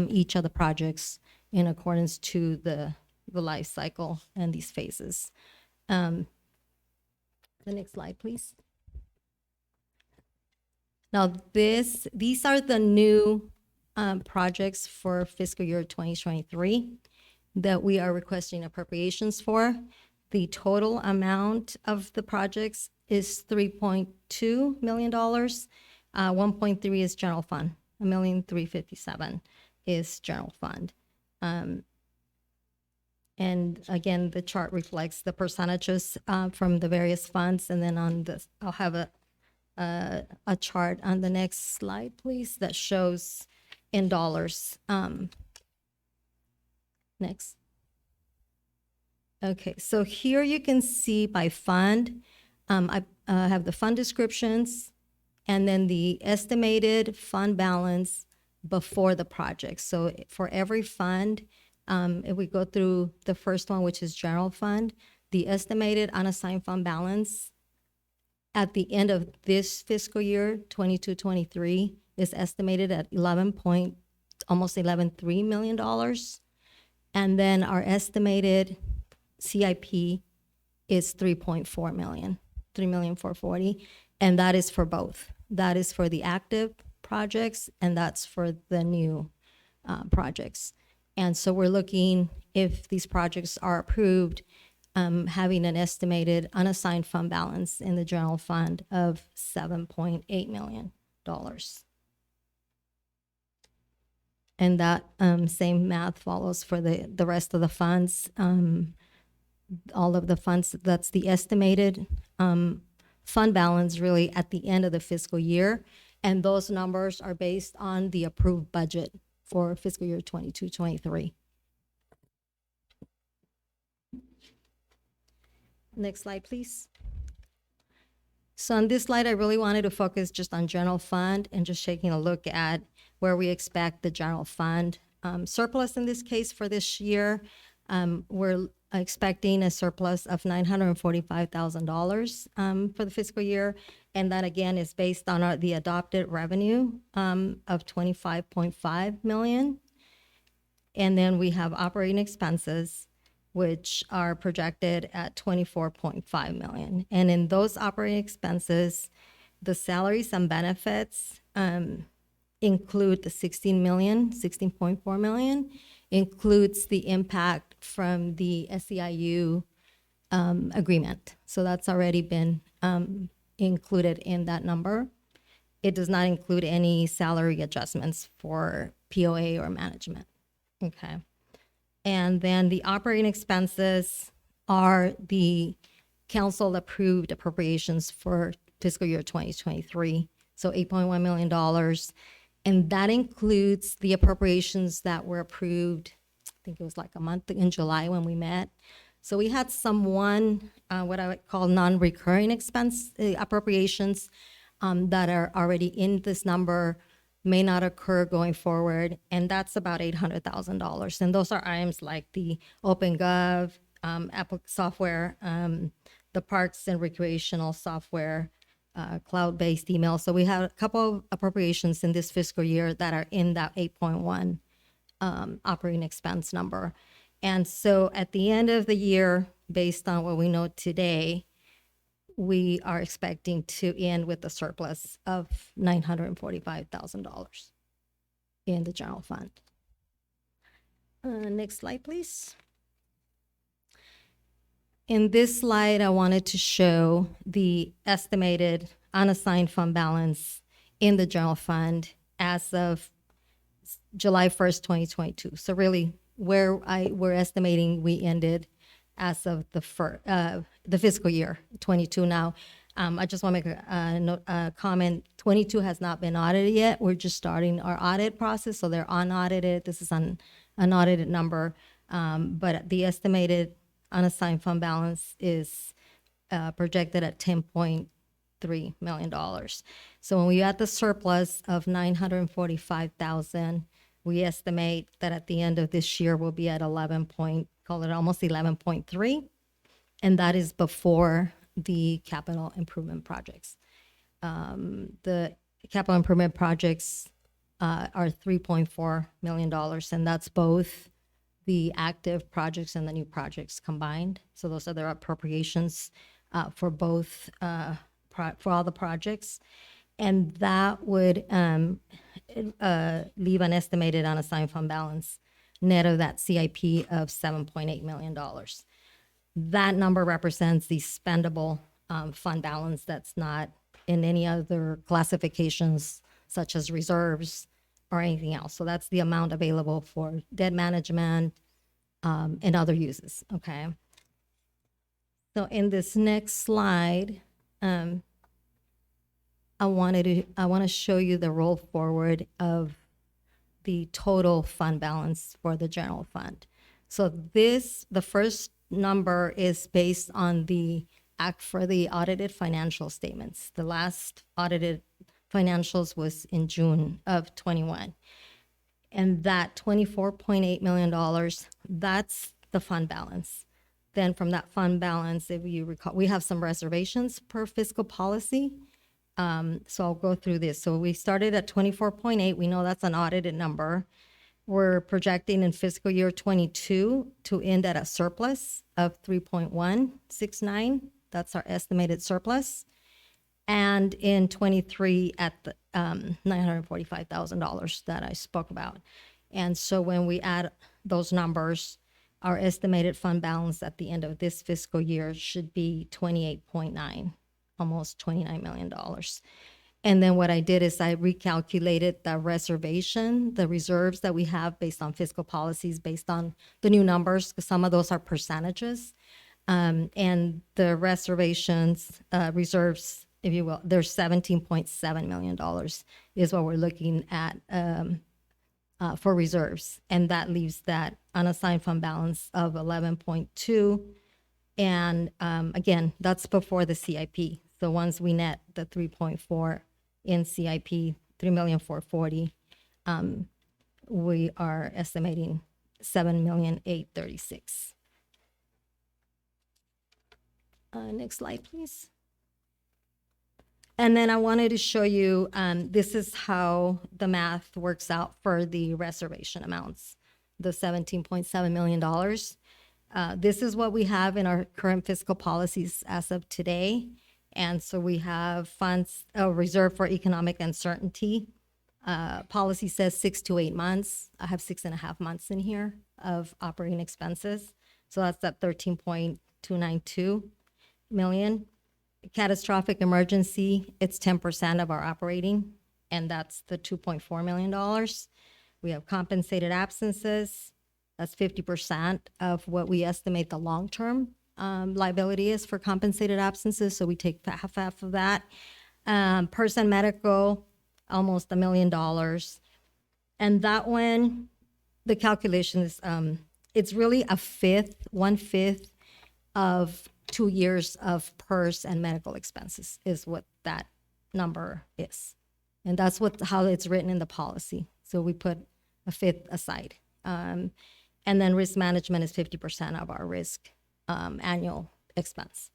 each of the projects in accordance to the life cycle and these phases. The next slide, please. Now, these are the new projects for fiscal year 2023 that we are requesting appropriations for. The total amount of the projects is $3.2 million. 1.3 is general fund. $1,357,000 is general fund. And again, the chart reflects the percentages from the various funds. And then on this, I'll have a chart on the next slide, please, that shows in dollars. Next. Okay, so here you can see by fund. I have the fund descriptions and then the estimated fund balance before the project. So for every fund, if we go through the first one, which is general fund, the estimated unassigned fund balance at the end of this fiscal year, 22-23, is estimated at almost $11.3 million. And then our estimated CIP is 3.4 million, 3,440,000, and that is for both. That is for the active projects, and that's for the new projects. And so we're looking, if these projects are approved, having an estimated unassigned fund balance in the general fund of $7.8 million. And that same math follows for the rest of the funds. All of the funds, that's the estimated fund balance really at the end of the fiscal year. And those numbers are based on the approved budget for fiscal year 22-23. Next slide, please. So on this slide, I really wanted to focus just on general fund and just taking a look at where we expect the general fund surplus in this case for this year. We're expecting a surplus of $945,000 for the fiscal year. And that again is based on the adopted revenue of $25.5 million. And then we have operating expenses, which are projected at $24.5 million. And in those operating expenses, the salaries and benefits include the $16.4 million, includes the impact from the SEIU agreement. So that's already been included in that number. It does not include any salary adjustments for POA or management. Okay. And then the operating expenses are the council approved appropriations for fiscal year 2023. So $8.1 million. And that includes the appropriations that were approved, I think it was like a month in July when we met. So we had what I would call non-recurring expense appropriations that are already in this number, may not occur going forward, and that's about $800,000. And those are items like the OpenGov software, the Parks and Recreational software, cloud-based email. So we have a couple of appropriations in this fiscal year that are in that 8.1 operating expense number. And so at the end of the year, based on what we know today, we are expecting to end with a surplus of $945,000 in the general fund. Next slide, please. In this slide, I wanted to show the estimated unassigned fund balance in the general fund as of July 1st, 2022. So really where we're estimating we ended as of the fiscal year 22 now. I just want to make a comment. 22 has not been audited yet. We're just starting our audit process, so they're unaudited. This is an unaudited number, but the estimated unassigned fund balance is projected at $10.3 million. So when we add the surplus of $945,000, we estimate that at the end of this year we'll be at almost 11.3, and that is before the capital improvement projects. The capital improvement projects are $3.4 million, and that's both the active projects and the new projects combined. So those are their appropriations for both, for all the projects. And that would leave an estimated unassigned fund balance net of that CIP of $7.8 million. That number represents the spendable fund balance that's not in any other classifications such as reserves or anything else. So that's the amount available for debt management and other uses, okay? So in this next slide, I want to show you the roll forward of the total fund balance for the general fund. So the first number is based on the act for the audited financial statements. The last audited financials was in June of 21. And that $24.8 million, that's the fund balance. Then from that fund balance, if you recall, we have some reservations per fiscal policy. So I'll go through this. So we started at 24.8. We know that's an audited number. We're projecting in fiscal year 22 to end at a surplus of 3.169. That's our estimated surplus. And in 23 at the $945,000 that I spoke about. And so when we add those numbers, our estimated fund balance at the end of this fiscal year should be 28.9, almost $29 million. And then what I did is I recalculated the reservation, the reserves that we have based on fiscal policies, based on the new numbers, because some of those are percentages. And the reservations, reserves, if you will, there's $17.7 million is what we're looking at for reserves. And that leaves that unassigned fund balance of 11.2. And again, that's before the CIP. So once we net the 3.4 in CIP, 3,440,000, we are estimating 7,836,000. Next slide, please. And then I wanted to show you, this is how the math works out for the reservation amounts, the $17.7 million. This is what we have in our current fiscal policies as of today. And so we have funds, a reserve for economic uncertainty. Policy says 6 to 8 months. I have 6.5 months in here of operating expenses. So that's that 13.292 million. Catastrophic emergency, it's 10% of our operating, and that's the $2.4 million. We have compensated absences. That's 50% of what we estimate the long-term liability is for compensated absences. So we take half of that. Person medical, almost $1 million. And that one, the calculation is, it's really 1/5 of 2 years of PERS and medical expenses is what that number is. And that's how it's written in the policy. So we put 1/5 aside. And then risk management is 50% of our risk annual expense.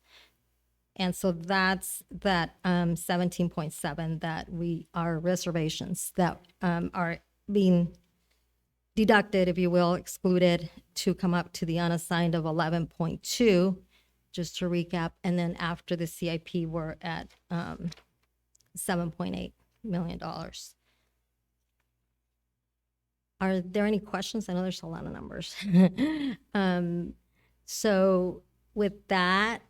And so that's that 17.7 that our reservations that are being deducted, if you will, excluded to come up to the unassigned of 11.2, just to recap. And then after the CIP, we're at $7.8 million. Are there any questions? I know there's a lot of numbers. So with that,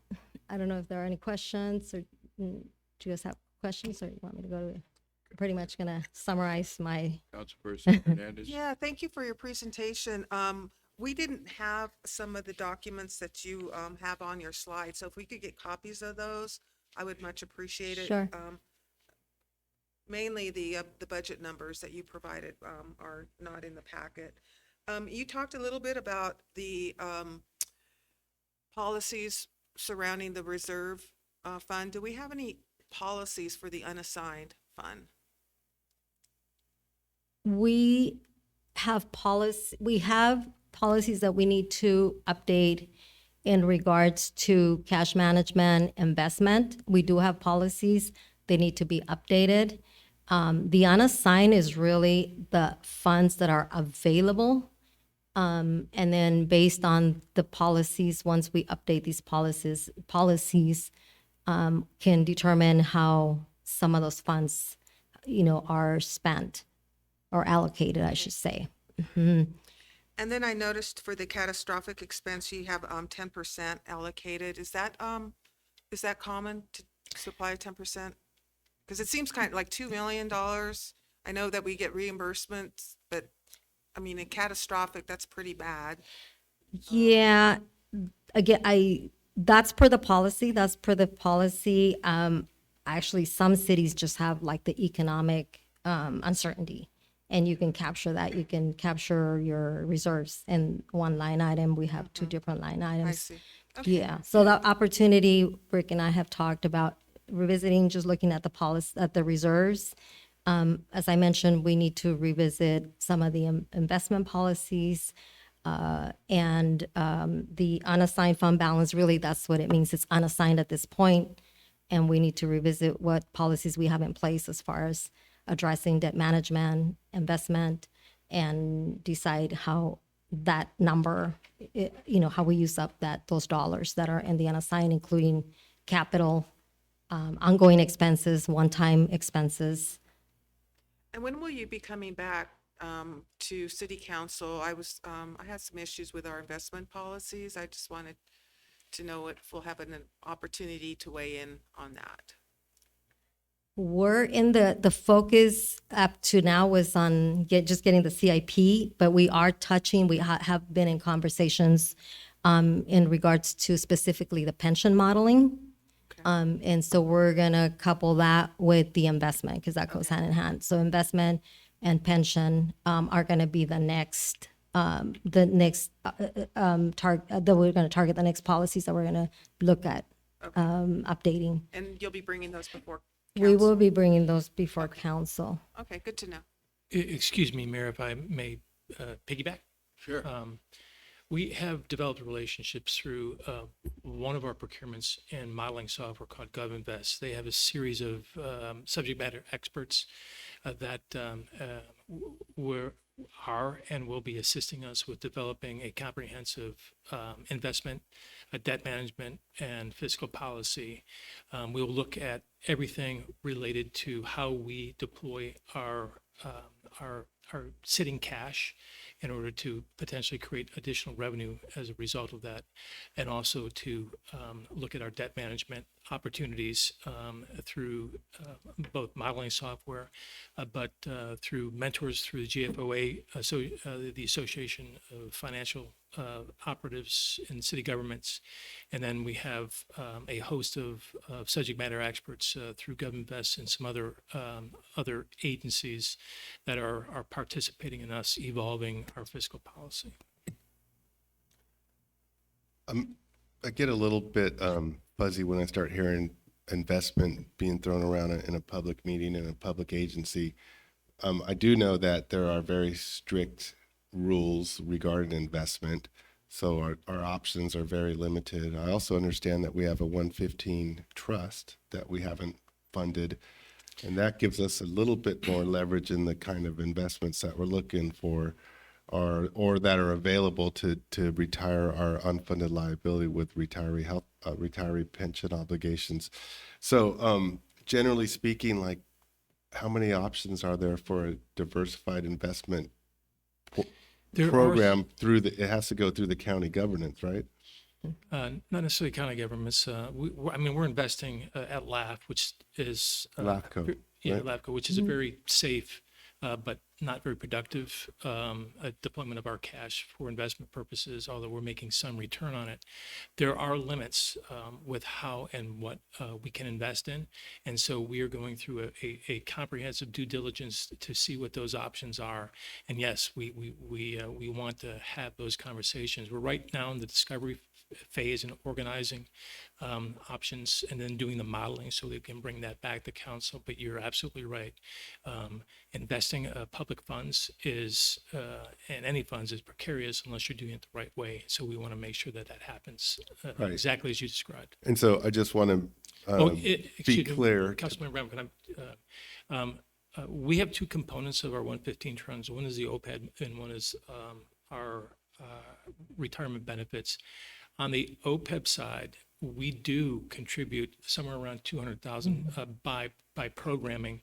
I don't know if there are any questions, or do you guys have questions, or you want me to go to? Pretty much going to summarize my. Councilperson Hernandez. Yeah, thank you for your presentation. We didn't have some of the documents that you have on your slide, so if we could get copies of those, I would much appreciate it. Sure. Mainly the budget numbers that you provided are not in the packet. You talked a little bit about the policies surrounding the reserve fund. Do we have any policies for the unassigned fund? We have policies that we need to update in regards to cash management, investment. We do have policies. They need to be updated. The unassigned is really the funds that are available. And then based on the policies, once we update these policies can determine how some of those funds, are spent or allocated, I should say. Mhm. And then I noticed for the catastrophic expense, you have 10% allocated. Is that common to supply 10%? Because it seems kind of like $2 million. I know that we get reimbursements, but I mean, in catastrophic, that's pretty bad. Yeah, again, that's per the policy. Actually, some cities just have like the economic uncertainty, and you can capture that. You can capture your reserves in one line item. We have two different line items. I see. Okay. Yeah, so the opportunity, Rick and I have talked about revisiting, just looking at the policy, at the reserves. As I mentioned, we need to revisit some of the investment policies. And the unassigned fund balance, really, that's what it means. It's unassigned at this point. And we need to revisit what policies we have in place as far as addressing debt management, investment, and decide how that number, how we use up those dollars that are in the unassigned, including capital, ongoing expenses, one-time expenses. And when will you be coming back to city council? I had some issues with our investment policies. I just wanted to know if we'll have an opportunity to weigh in on that. We're in the focus up to now was on just getting the CIP, but we are touching, we have been in conversations in regards to specifically the pension modeling. And so we're gonna couple that with the investment because that goes hand in hand. So investment and pension are gonna be the next target that we're gonna target, the next policies that we're gonna look at updating. And you'll be bringing those before We will be bringing those before council. Okay, good to know. Excuse me, Mayor, if I may piggyback? Sure. We have developed relationships through one of our procurements and modeling software called GovInvest. They have a series of subject matter experts that are and will be assisting us with developing a comprehensive investment, debt management, and fiscal policy. We will look at everything related to how we deploy our sitting cash in order to potentially create additional revenue as a result of that, and also to look at our debt management opportunities through both modeling software, but through mentors through the GFOA, so the Association of Financial Operatives in City Governments, and then we have a host of subject matter experts through GovInvest and some other agencies that are participating in us evolving our fiscal policy. I get a little bit fuzzy when I start hearing investment being thrown around in a public meeting in a public agency. I do know that there are very strict rules regarding investment, so our options are very limited. I also understand that we have a 115 trust that we haven't funded, and that gives us a little bit more leverage in the kind of investments that we're looking for, or that are available to retire our unfunded liability with retiree pension obligations. So generally speaking, like, how many options are there for a diversified investment program it has to go through the county governance, right? Not necessarily county governments. We're investing at LAF, which is LAFCO, right? LAFCO, which is a very safe but not very productive deployment of our cash for investment purposes, although we're making some return on it. There are limits with how and what we can invest in. And so we are going through a comprehensive due diligence to see what those options are. And yes, we want to have those conversations. We're right now in the discovery phase and organizing options and then doing the modeling so we can bring that back to council. But you're absolutely right. Investing public funds is, and any funds, is precarious unless you're doing it the right way. So we want to make sure that happens Right. exactly as you described. And so I just want to be clear. Councilman Brown, can we have two components of our 115 trends. One is the OPEB and one is our retirement benefits. On the OPEB side, we do contribute somewhere around $200,000 by by programming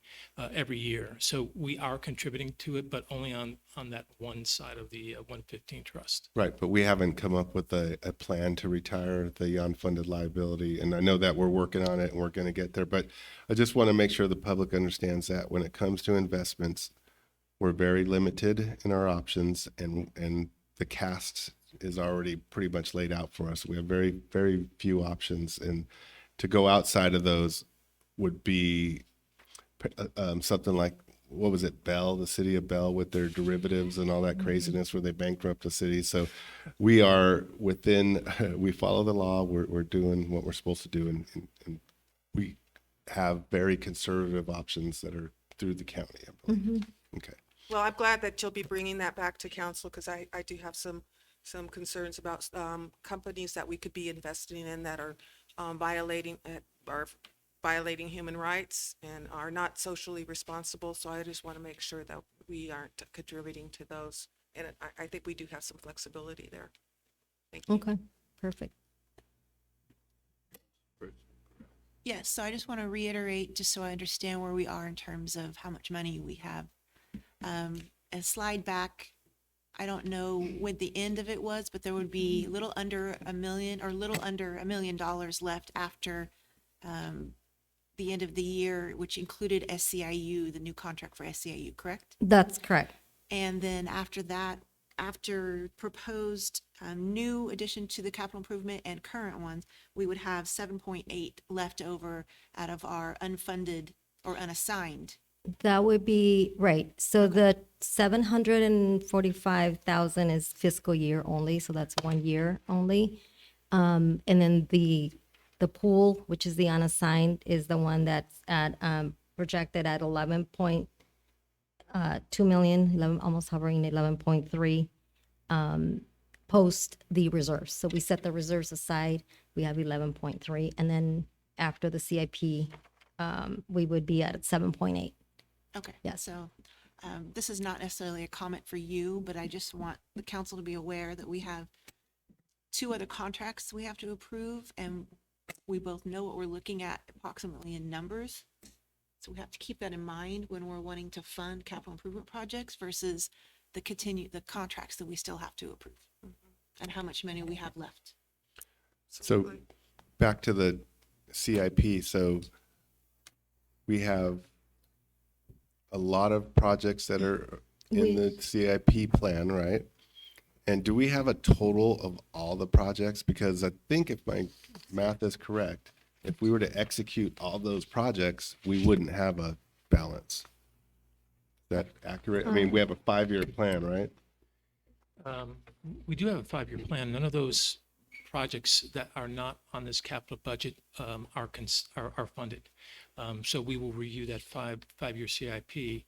every year. So we are contributing to it, but only on that one side of the 115 trust. Right, but we haven't come up with a plan to retire the unfunded liability. And I know that we're working on it and we're going to get there, but I just want to make sure the public understands that when it comes to investments, we're very limited in our options, and the cast is already pretty much laid out for us. We have very, very few options, and to go outside of those would be something like, what was it, Bell, the city of Bell with their derivatives and all that craziness where they bankrupt the city. So we are within, we follow the law, we're doing what we're supposed to do, and we have very conservative options that are through the county, I believe. Okay. Well, I'm glad that you'll be bringing that back to council, because I do have some concerns about companies that we could be investing in that are violating human rights and are not socially responsible. So I just want to make sure that we aren't contributing to those. And I think we do have some flexibility there. Thank you. Okay, perfect. Yes, so I just want to reiterate, just so I understand where we are in terms of how much money we have. A slide back, I don't know what the end of it was, but there would be a little under $1 million or little under $1 million left after the end of the year, which included SCIU, the new contract for SCIU, correct? That's correct. And then after that, after proposed new addition to the capital improvement and current ones, we would have 7.8 left over out of our unfunded or unassigned. That would be, right. So the 745,000 is fiscal year only, so that's 1 year only. And then the pool, which is the unassigned, is the one that's at, projected at 11.2 million, almost hovering 11.3, post the reserves. So we set the reserves aside, we have 11.3, and then after the CIP, we would be at 7.8. Okay. Yes. So this is not necessarily a comment for you, but I just want the council to be aware that we have 2 other contracts we have to approve, and we both know what we're looking at approximately in numbers. So we have to keep that in mind when we're wanting to fund capital improvement projects versus the contracts that we still have to approve and how much money we have left. So back to the CIP. So we have a lot of projects that are in the CIP plan, right? And do we have a total of all the projects? Because I think if my math is correct, if we were to execute all those projects, we wouldn't have a balance. Is that accurate? I mean, we have a 5-year plan, right? We do have a 5-year plan. None of those projects that are not on this capital budget are funded. So we will review that five-year CIP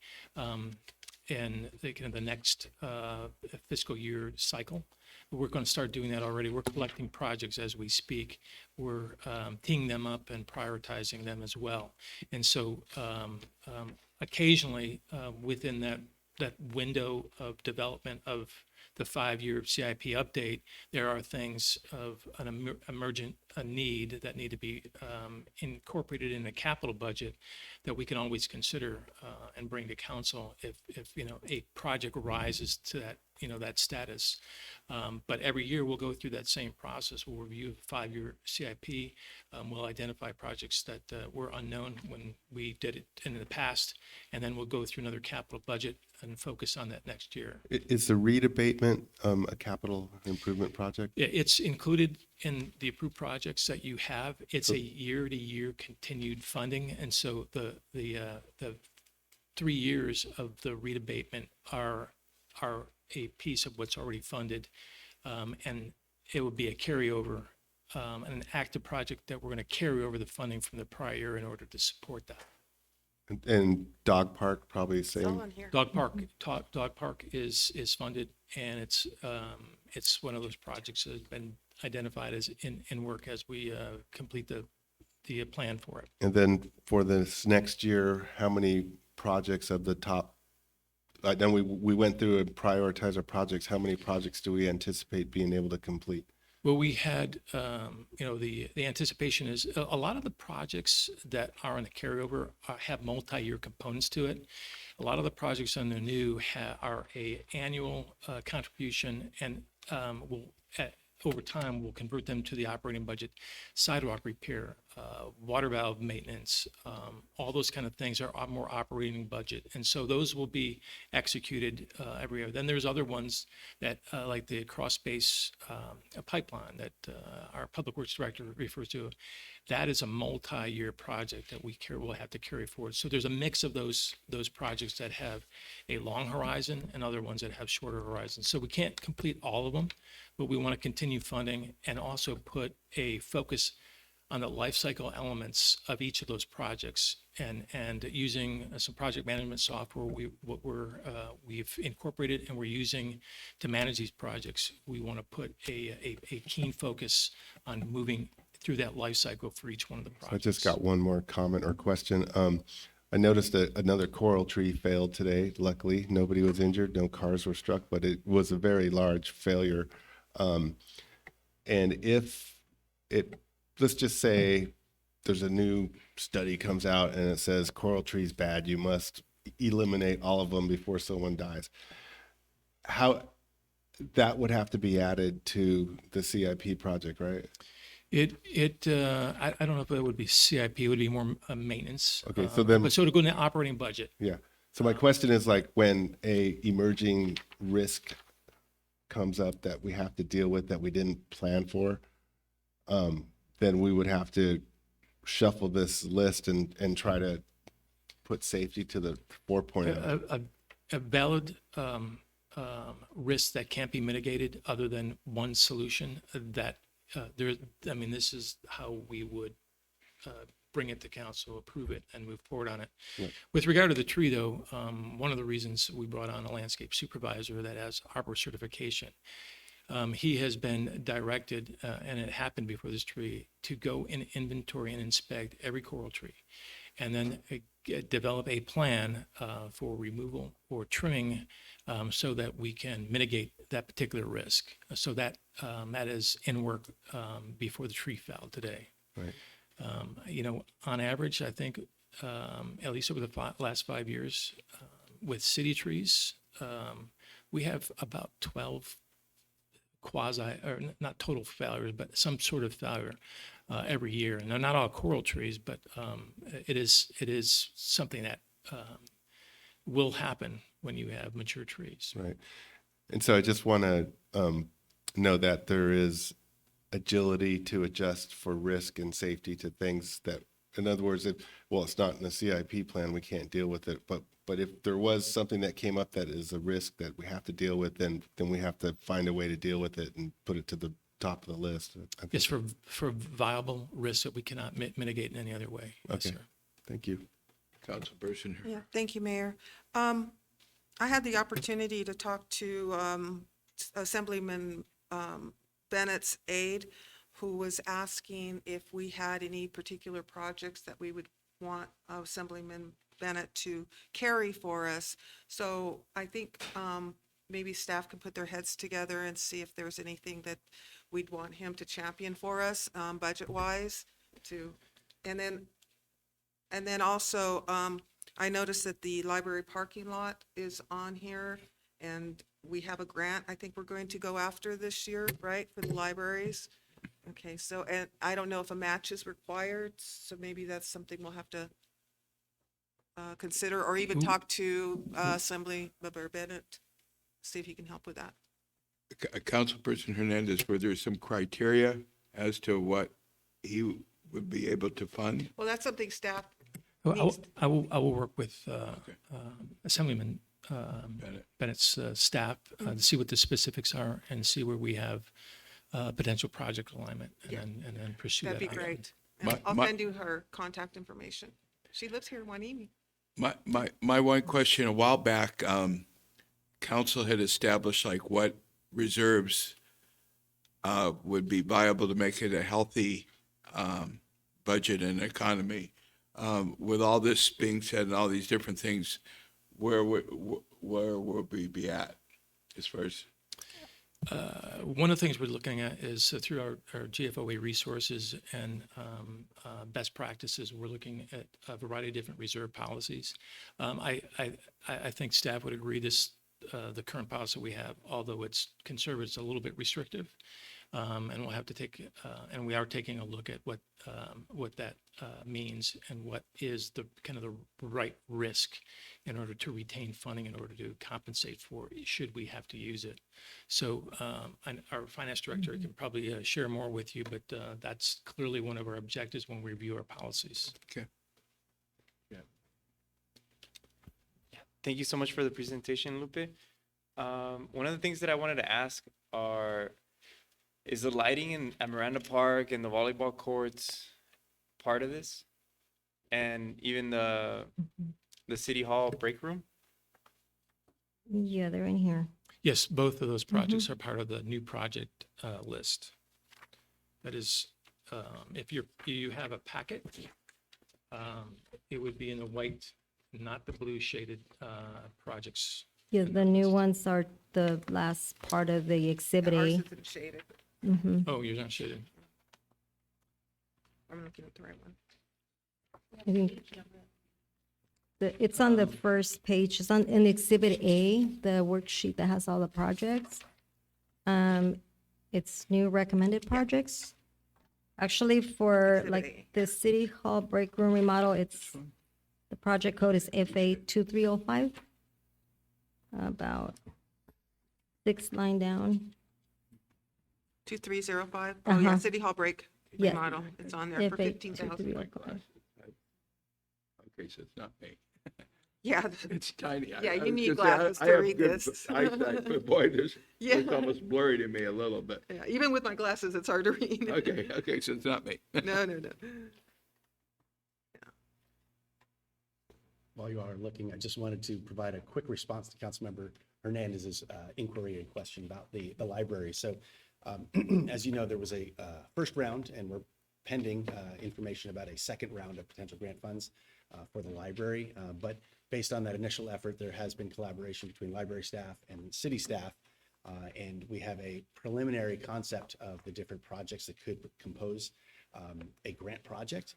in the next fiscal year cycle. We're going to start doing that already. We're collecting projects as we speak. We're teeing them up and prioritizing them as well. And so occasionally within that window of development of the 5-year CIP update, there are things of an emergent need that need to be incorporated in the capital budget that we can always consider and bring to council if a project rises to that that status. But every year we'll go through that same process. We'll review the 5-year CIP. We'll identify projects that were unknown when we did it in the past, and then we'll go through another capital budget and focus on that next year. Is the reed abatement a capital improvement project? It's included in the approved projects that you have. It's a year-to-year continued funding, and so the 3 years of the reed abatement are a piece of what's already funded, and it would be a carryover, an active project that we're going to carry over the funding from the prior year in order to support that. And Dog Park, probably the same. Dog Park is funded, and it's one of those projects that has been identified as in work as we complete the plan for it. And then for this next year, how many projects of the top? Then we went through and prioritized our projects. How many projects do we anticipate being able to complete? Well, we had, the anticipation is a lot of the projects that are on the carryover have multi-year components to it. A lot of the projects on the new are a annual contribution and will, over time, will convert them to the operating budget. Sidewalk repair, water valve maintenance, all those kind of things are more operating budget. And so those will be executed every year. Then there's other ones that, like the cross space pipeline that our Public Works Director refers to. That is a multi-year project that will have to carry forward. So there's a mix of those projects that have a long horizon and other ones that have shorter horizons. So we can't complete all of them, but we want to continue funding and also put a focus on the life cycle elements of each of those projects, and using some project management software we've incorporated and we're using to manage these projects. We want to put a keen focus on moving through that life cycle for each one of the projects. I just got one more comment or question. I noticed that another coral tree failed today. Luckily, nobody was injured, no cars were struck, but it was a very large failure. And if let's just say there's a new study comes out and it says coral tree's bad, you must eliminate all of them before someone dies. How that would have to be added to the CIP project, right? I don't know if it would be CIP, it would be more maintenance. Okay, so then, but so to go in the operating budget. Yeah. So my question is, like, when a emerging risk comes up that we have to deal with that we didn't plan for, then we would have to shuffle this list and try to put safety to the forefront. A valid risk that can't be mitigated other than one solution that this is how we would bring it to council, approve it, and move forward on it. Right. With regard to the tree, though, one of the reasons we brought on a landscape supervisor that has arbor certification, he has been directed, and it happened before this tree, to go and inventory and inspect every coral tree, and then develop a plan for removal or trimming so that we can mitigate that particular risk. So that is in work before the tree fell today. Right. On average, I think at least over the last 5 years, with city trees, we have about 12 or not total failures, but some sort of failure every year. And they're not all coral trees, but it is something that will happen when you have mature trees. Right. And so I just want to know that there is agility to adjust for risk and safety to things that, in other words, it's not in the CIP plan, we can't deal with it. But if there was something that came up that is a risk that we have to deal with, then we have to find a way to deal with it and put it to the top of the list. Yes, for viable risks that we cannot mitigate in any other way. Yes, Okay. sir. Thank you. Councilperson. Yeah, thank you, Mayor. I had the opportunity to talk to Assemblyman Bennett's aide, who was asking if we had any particular projects that we would want Assemblyman Bennett to carry for us. So I think maybe staff can put their heads together and see if there's anything that we'd want him to champion for us, budget-wise, and then also, I noticed that the library parking lot is on here, and we have a grant I think we're going to go after this year, right, for the libraries? Okay, so, and I don't know if a match is required, so maybe that's something we'll have to consider, or even talk to Assemblymember Bennett, see if he can help with that. Councilperson Hernandez, were there some criteria as to what he would be able to fund? Well, that's something staff Well, I will work with Assemblyman Bennett's staff to see what the specifics are and see where we have potential project alignment, and then pursue that. That'd be great. And I'll send you her contact information. She lives here in Hueneme. My one question, a while back, council had established like what reserves would be viable to make it a healthy budget and economy. With all this being said and all these different things, where would we be at as far as? One of the things we're looking at is through our GFOA resources and best practices, we're looking at a variety of different reserve policies. I think staff would agree the current policy we have, although it's conservative, it's a little bit restrictive. And we'll have to take, and we are taking a look at what that means and what is the kind of the right risk in order to retain funding, in order to compensate for should we have to use it. So and our finance director can probably share more with you, but that's clearly one of our objectives when we review our policies. Okay. Thank you so much for the presentation, Lupe. One of the things that I wanted to ask is the lighting at Miranda Park and the volleyball courts part of this? And even the city hall break room? Yeah, they're in here. Yes, both of those projects are part of the new project list. That is, if you have a packet, it would be in the white, not the blue shaded projects. Yeah, the new ones are the last part of the exhibit Ours A. isn't shaded. Oh, you're not shaded. I'm looking at the right one. I think it's on the first page. It's in exhibit A, the worksheet that has all the projects. It's new recommended projects. Actually, for Exhibit like the city hall break room remodel, it's, the project code is FA 2305. About 6 line down. 2305. Oh, yeah, Uh-huh. City Hall break Yeah. remodel. It's on there for FA 15,000. 2305. Okay, so it's not me. Yeah. It's tiny. Yeah, you was need gonna say, glasses I to have read good this. eyesight, but boy, this Yeah. it's almost blurry to me a little bit. Yeah, even with my glasses, it's hard to read. Okay, so it's not me. No, no, no. While you are looking, I just wanted to provide a quick response to Councilmember Hernandez's inquiry and question about the library. So as you know, there was a first round and we're pending information about a second round of potential grant funds for the library. But based on that initial effort, there has been collaboration between library staff and city staff. And we have a preliminary concept of the different projects that could compose a grant project.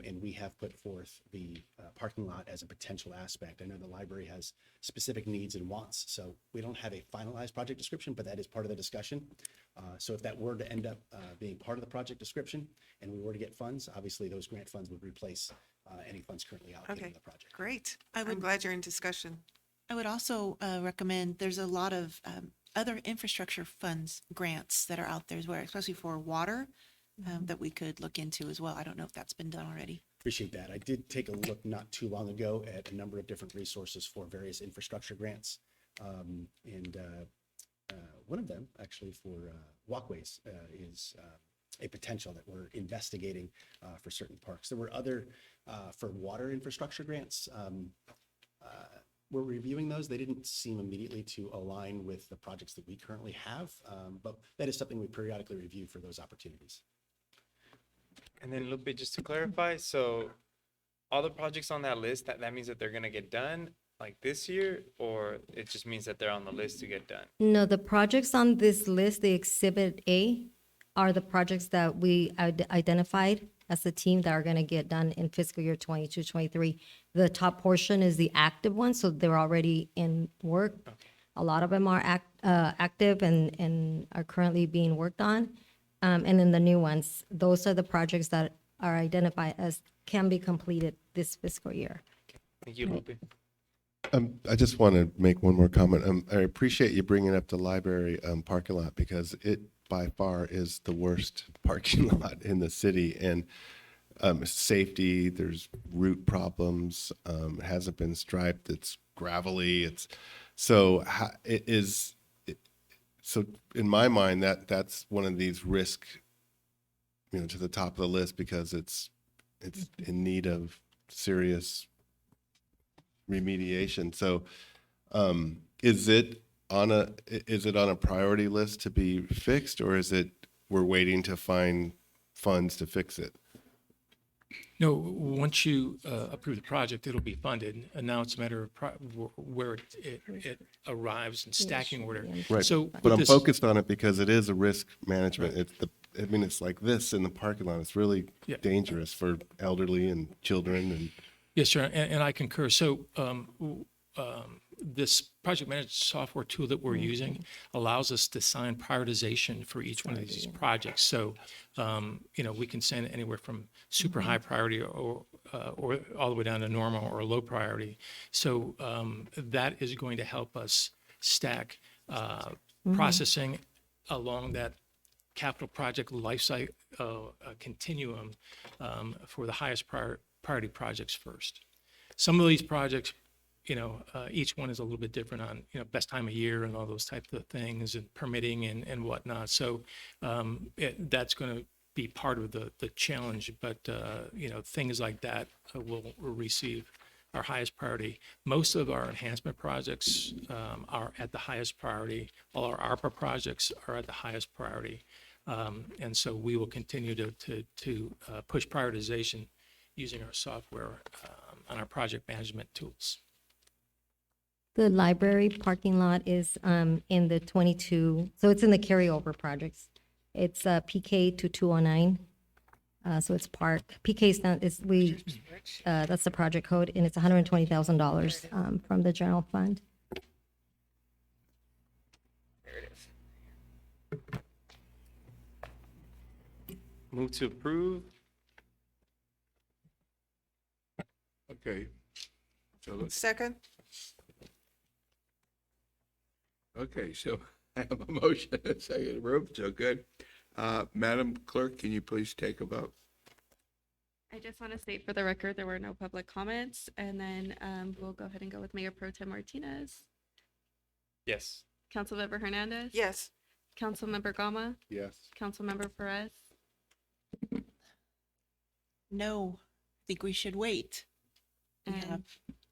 And we have put forth the parking lot as a potential aspect. I know the library has specific needs and wants, so we don't have a finalized project description, but that is part of the discussion. So if that were to end up being part of the project description and we were to get funds, obviously those grant funds would replace any funds currently allocated Okay, to the project. great. I'm I'm glad you're in discussion. I would also recommend, there's a lot of other infrastructure funds, grants that are out there, where especially for water, that we could look into as well. I don't know if that's been done already. Appreciate that. I did take a look not too long ago at a number of different resources for various infrastructure grants. And one of them actually for walkways is a potential that we're investigating for certain parks. There were other for water infrastructure grants. We're reviewing those. They didn't seem immediately to align with the projects that we currently have, but that is something we periodically review for those opportunities. And then Lupe, just to clarify, so all the projects on that list, that means that they're gonna get done like this year, or it just means that they're on the list to get done? No, the projects on this list, the exhibit A, are the projects that we identified as a team that are going to get done in fiscal year 22, 23. The top portion is the active ones, so they're already in work. A lot of them are active and are currently being worked on. And then the new ones, those are the projects that are identified as can be completed this fiscal year. Thank you, Lupe. I just want to make one more comment. I appreciate you bringing up the library parking lot because it by far is the worst parking lot in the city. And safety, there's root problems. It hasn't been striped. It's gravelly. It's so so in my mind that's one of these risk, to the top of the list because it's in need of serious remediation. So is it on a priority list to be fixed, or is it we're waiting to find funds to fix it? No, once you approve the project, it'll be funded, and now it's a matter of where it arrives in stacking order. Right, So but with I'm this- focused on it because it is a risk management. I mean, it's like this in the parking lot. It's really Yeah. dangerous for elderly and children and. Yes, sir, and I concur. So this project management software tool that we're using allows us to assign prioritization for each one of these projects. So, we can send anywhere from super high priority or all the way down to normal or low priority. So that is going to help us stack processing along that capital project lifecycle continuum for the highest priority projects first. Some of these projects, each one is a little bit different on, best time of year and all those types of things and permitting and whatnot. So that's going to be part of the challenge, but, things like that will receive our highest priority. Most of our enhancement projects are at the highest priority. All our ARPA projects are at the highest priority. And so we will continue to push prioritization using our software on our project management tools. The library parking lot is in the 22, so it's in the carryover projects. It's PK 2209. So it's park. PK that's the project code, and it's $120,000 from the general fund. There it is. Move to approve. Okay. So let's, Second? okay, so I have a motion, and a second, room, so good. Madam Clerk, can you please take a vote? I just want to state for the record, there were no public comments, and then we'll go ahead and go with Mayor Pro Tem Martinez, Yes. Councilmember Hernandez. Yes. Councilmember Gama, Yes. Councilmember Perez. No, I think we should wait. We And- have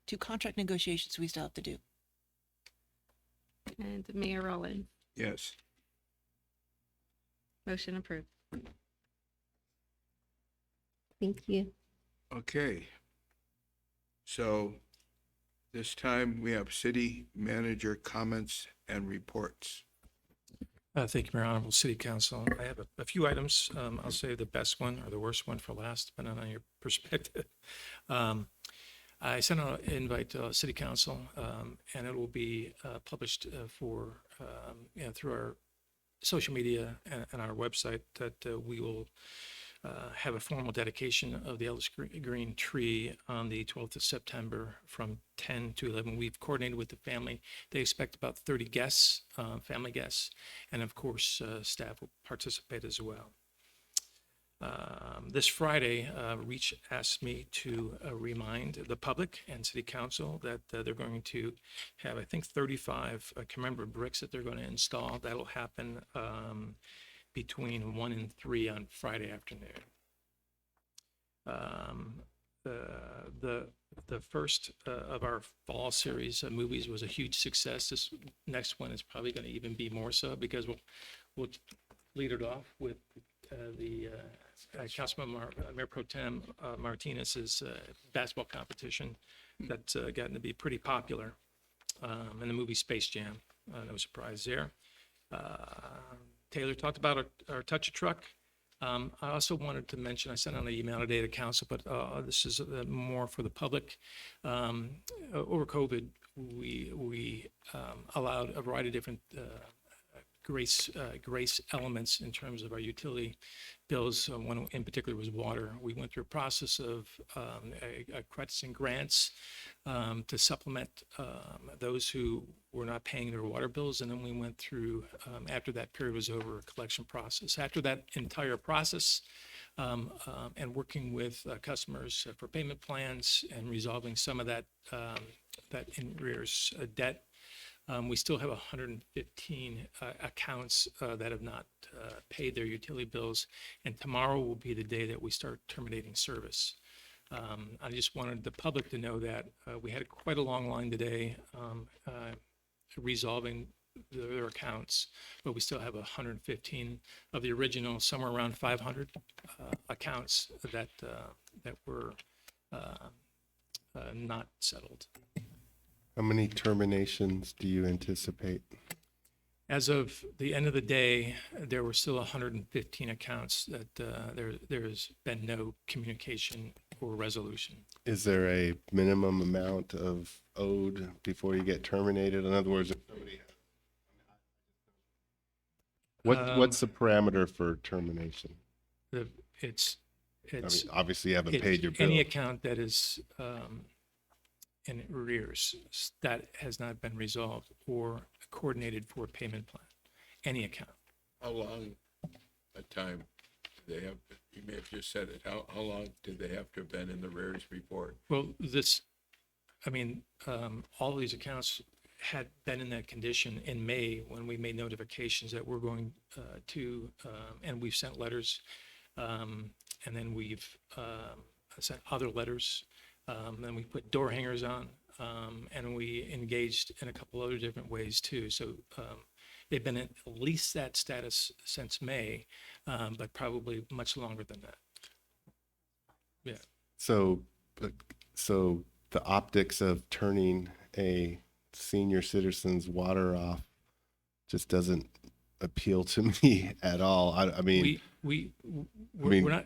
2 contract negotiations we still have to do. And Mayor Rowland. Yes. Motion approved. Thank you. Okay. So this time we have city manager comments and reports. Thank you, Mayor, Honorable City Council. I have a few items. I'll say the best one or the worst one for last, depending on your perspective. I sent out an invite to City Council, and it will be published through our social media and our website that we will have a formal dedication of the Ellis Green tree on the 12th of September from 10 to 11. We've coordinated with the family. They expect about 30 guests, family guests, and of course, staff will participate as well. This Friday, Reach asked me to remind the public and City Council that they're going to have, I think, 35 commemorative bricks that they're going to install. That'll happen between 1 and 3 on Friday afternoon. The first of our fall series of movies was a huge success. This next one is probably going to even be more so because we'll lead it off with the Councilman Mayor Pro Tem Martinez's basketball competition that's gotten to be pretty popular, and the movie Space Jam. No surprise there. Taylor talked about our Touch a Truck. I also wanted to mention, I sent out an email today to council, but this is more for the public. Over COVID, we allowed a variety of different grace elements in terms of our utility bills. One in particular was water. We went through a process of credits and grants to supplement those who were not paying their water bills. And then we went through, after that period was over, a collection process. After that entire process, and working with customers for payment plans and resolving some of that in arrears debt, we still have 115 accounts that have not paid their utility bills, and tomorrow will be the day that we start terminating service. I just wanted the public to know that we had quite a long line today resolving their accounts, but we still have 115 of the original, somewhere around 500 accounts that that were not settled. How many terminations do you anticipate? As of the end of the day, there were still 115 accounts that there's been no communication or resolution. Is there a minimum amount of owed before you get terminated? In other words, if somebody what's the parameter for termination? It's I mean, obviously you haven't it's paid your bill. any account that is in arrears that has not been resolved or coordinated for a payment plan. Any account. How long a time do they have, you may have just said it, how long did they have to have been in the rears report? Well, all of these accounts had been in that condition in May when we made notifications that we're going and we've sent letters, and then we've sent other letters. Then we put door hangers on, and we engaged in a couple other different ways too. So they've been at least that status since May, but probably much longer than that. Yeah. So the optics of turning a senior citizen's water off just doesn't appeal to me at all. I mean, we're not,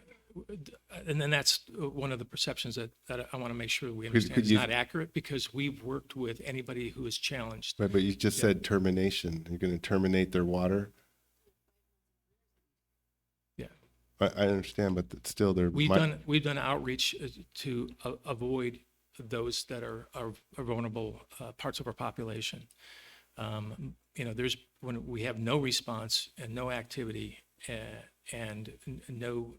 and then that's one of the perceptions that I want to make sure we Could understand is you- not accurate, because we've worked with anybody who is challenged. right, but you just said termination. You're going to terminate their water? Yeah. I understand, but still there We've might, done outreach to avoid those that are vulnerable parts of our population. When we have no response and no activity and no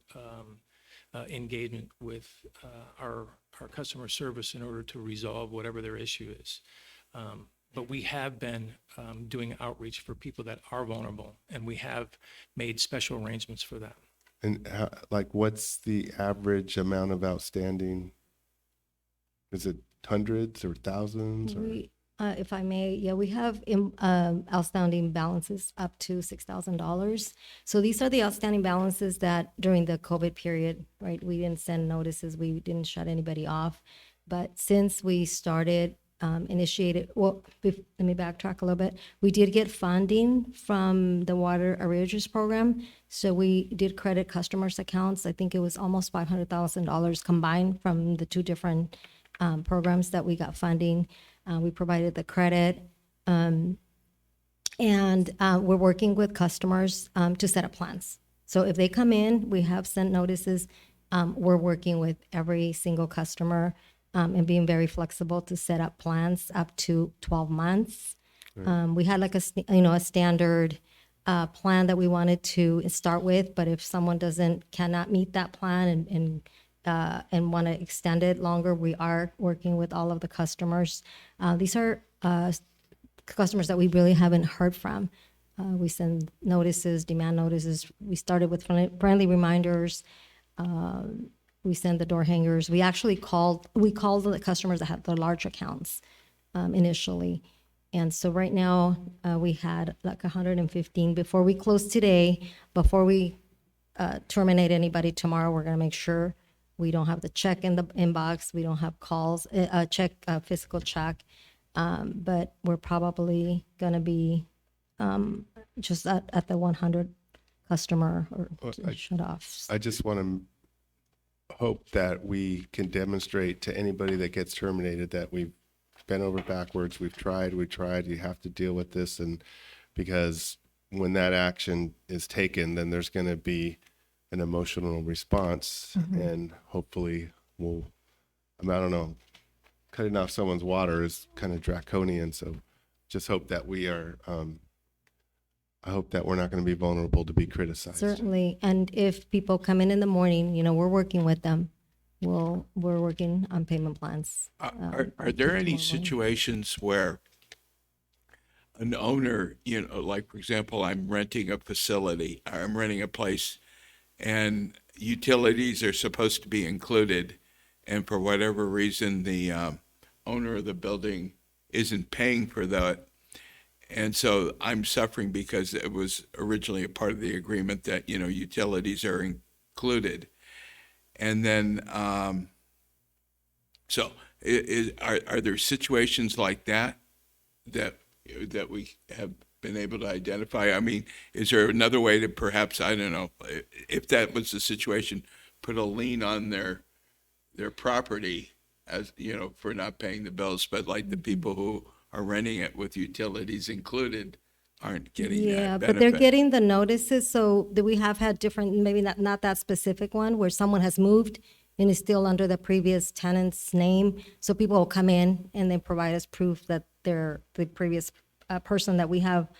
engagement with our customer service in order to resolve whatever their issue is. But we have been doing outreach for people that are vulnerable, and we have made special arrangements for that. and what's the average amount of outstanding? Is it hundreds or thousands? Or? We, if I may, yeah, we have outstanding balances up to $6,000. So these are the outstanding balances that during the COVID period, right? We didn't send notices, we didn't shut anybody off. But since we started, let me backtrack a little bit. We did get funding from the Water Arrearages Program. So we did credit customers' accounts. I think it was almost $500,000 combined from the two different programs that we got funding. We provided the credit, and we're working with customers to set up plans. So if they come in, we have sent notices. We're working with every single customer and being very flexible to set up plans up to 12 months. We had like a standard plan that we wanted to start with, but if someone cannot meet that plan and want to extend it longer, we are working with all of the customers. These are customers that we really haven't heard from. We send notices, demand notices. We started with friendly reminders. We send the door hangers. We called the customers that had the large accounts initially. And so right now we had like 115. Before we close today, before we terminate anybody tomorrow, we're going to make sure we don't have the check in the inbox. We don't have calls, physical check. But we're probably going to be just at the 100 customer or shut off. I just want to hope that we can demonstrate to anybody that gets terminated that we've bent over backwards. We tried. You have to deal with this. And because when that action is taken, then there's going to be an emotional response, and hopefully I don't know, cutting off someone's water is kind of draconian. So just hope that we are, I hope that we're not going to be vulnerable to be criticized. Certainly. And if people come in the morning, we're working with them. We're working on payment plans. Are there any situations where an owner, like for example, I'm renting a facility, I'm renting a place, and utilities are supposed to be included, and for whatever reason, the owner of the building isn't paying for that, and so I'm suffering because it was originally a part of the agreement that, utilities are included. And then, so are there situations like that we have been able to identify? I mean, is there another way to perhaps, I don't know, if that was the situation, put a lien on their property as, you know, for not paying the bills, but like the people who are renting it with utilities included aren't getting Yeah, that but they're benefit? getting the notices, so that we have had different, maybe not that specific one, where someone has moved and is still under the previous tenant's name. So people will come in and then provide us proof that the previous person that we have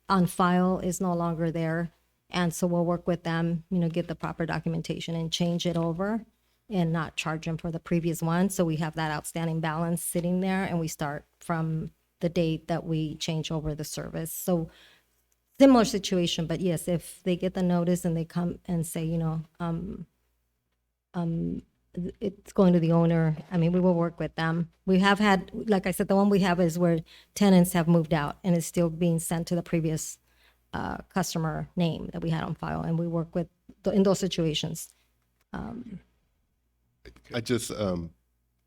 on file is no longer there. And so we'll work with them, you know, get the proper documentation and change it over and not charge them for the previous one. So we have that outstanding balance sitting there, and we start from the date that we change over the service. So similar situation, but yes, if they get the notice and they come and say, you know, it's going to the owner, I mean, we will work with them. We have had, like I said, the one we have is where tenants have moved out and it's still being sent to the previous customer name that we had on file, and we work with, in those situations. I just,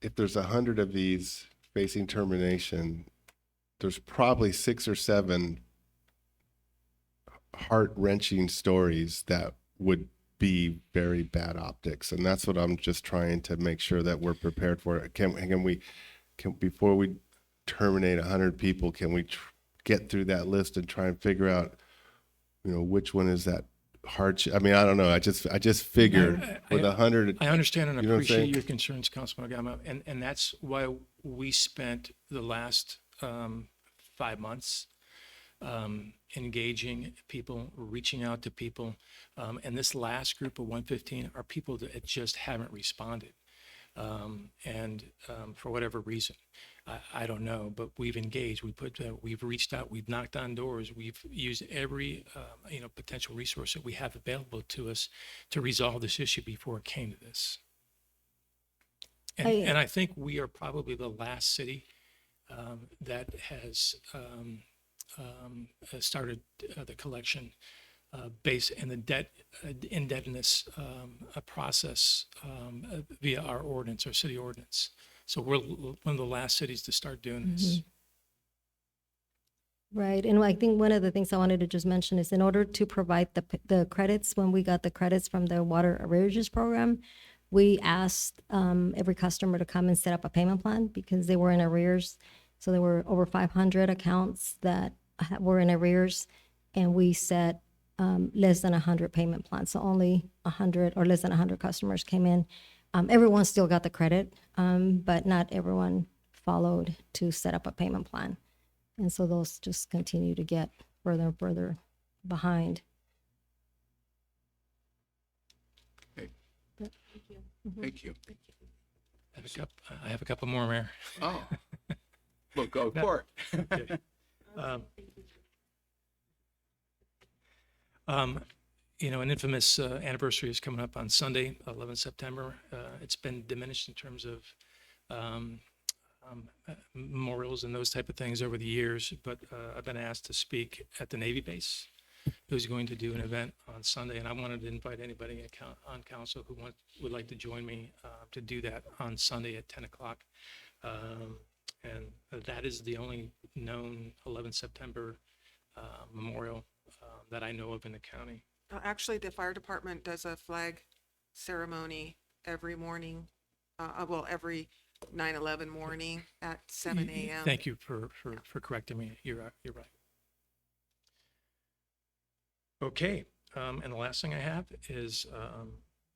if there's 100 of these facing termination, there's probably 6 or 7 heart-wrenching stories that would be very bad optics. And that's what I'm just trying to make sure that we're prepared for. Can before we terminate 100 people, can we get through that list and try and figure out, you know, which one is that hardship? I mean, I don't know. I just figured with 100. I understand and you know what I'm appreciate saying? your concerns, Councilman Agama, and that's why we spent the last 5 months engaging people, reaching out to people, and this last group of 115 are people that just haven't responded, and for whatever reason. I don't know, but we've engaged. We've reached out. We've knocked on doors. We've used every potential resource that we have available to us to resolve this issue before it came to this. And I think we are probably the last city that has started the collection base and the debt indebtedness process via our ordinance, our city ordinance. So we're one of the last cities to start doing this. Right, and I think one of the things I wanted to just mention is in order to provide the credits, when we got the credits from the water arrearages program, we asked every customer to come and set up a payment plan because they were in arrears. So there were over 500 accounts that were in arrears, and we set less than 100 payment plans. So only 100 or less than 100 customers came in. Everyone still got the credit, but not everyone followed to set up a payment plan. And so those just continue to get further and further behind. Okay. But, thank you. Mhm. Thank you. I have a couple more, Mayor. Oh, well, go for it. Okay. An infamous anniversary is coming up on Sunday, 11 September. It's been diminished in terms of memorials and those type of things over the years, but I've been asked to speak at the Navy base, who's going to do an event on Sunday, and I wanted to invite anybody on council who would like to join me to do that on Sunday at 10 o'clock. And that is the only known 11 September memorial that I know of in the county. Actually, the fire department does a flag ceremony every morning, every 9/11 morning at 7 a.m. Thank you for correcting me. You're right. Okay, and the last thing I have is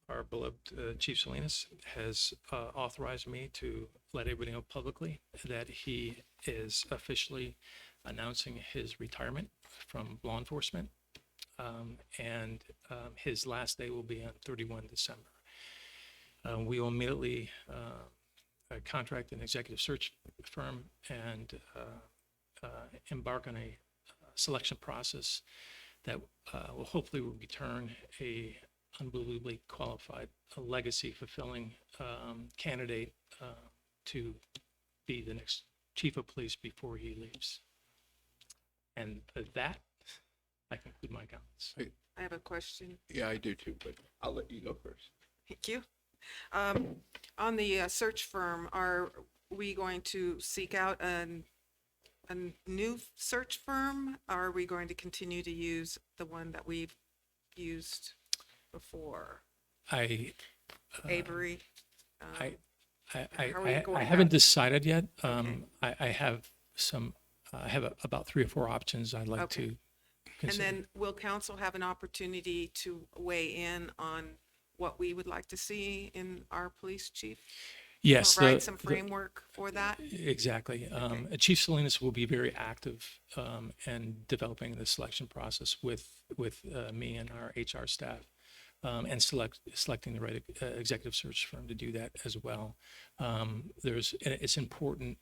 our beloved Chief Salinas has authorized me to let everybody know publicly that he is officially announcing his retirement from law enforcement. And his last day will be on 31 December. We will immediately contract an executive search firm and embark on a selection process that will hopefully return a unbelievably qualified, legacy fulfilling candidate to be the next chief of police before he leaves. And with that, I conclude my comments. I have a question. Yeah, I do too, but I'll let you go first. Thank you. On the search firm, are we going to seek out a new search firm? Or are we going to continue to use the one that we've used before? I, Avery? I, how are we I going haven't about- decided yet. I have some, I have about 3 or 4 options I'd like Okay. to And consider. then will council have an opportunity to weigh in on what we would like to see in our police chief? Yes, Provide some framework for that? Exactly. Chief Salinas will be very active in developing the selection process with me and our HR staff, and selecting the right executive search firm to do that as well. It's important.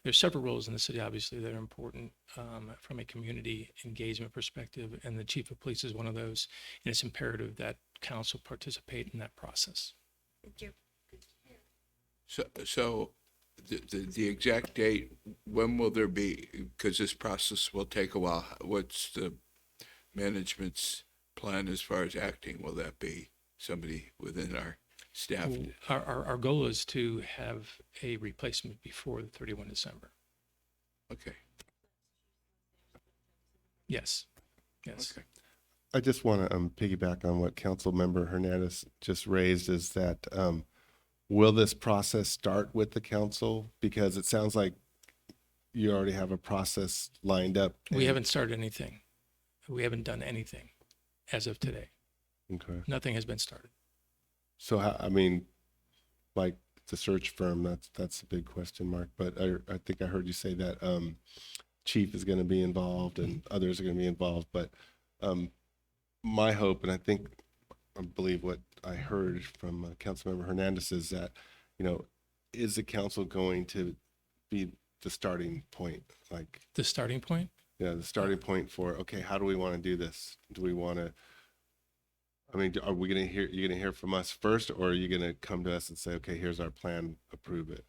There's several roles in the city, obviously, that are important from a community engagement perspective, and the chief of police is one of those. And it's imperative that council participate in that process. Thank you. So the exact date, when will there be, because this process will take a while, what's the management's plan as far as acting? Will that be somebody within our staff? Our goal is to have a replacement before the 31 December. Okay. Yes. Yes. Okay. I just want to piggyback on what Council Member Hernandez just raised, is that will this process start with the council? Because it sounds like you already have a process lined up. We haven't started anything. We haven't done anything as of today. Okay. Nothing has been started. So how, I mean, like the search firm, that's a big question mark. But I think I heard you say that chief is going to be involved and others are going to be involved. But my hope, and I believe what I heard from Councilmember Hernandez, is that, is the council going to be the starting point? Like the starting point? Yeah, the starting point for, okay, how do we want to do this? Do we want to, are we going to hear, you going to hear from us first, or are you going to come to us and say, okay, here's our plan, approve it?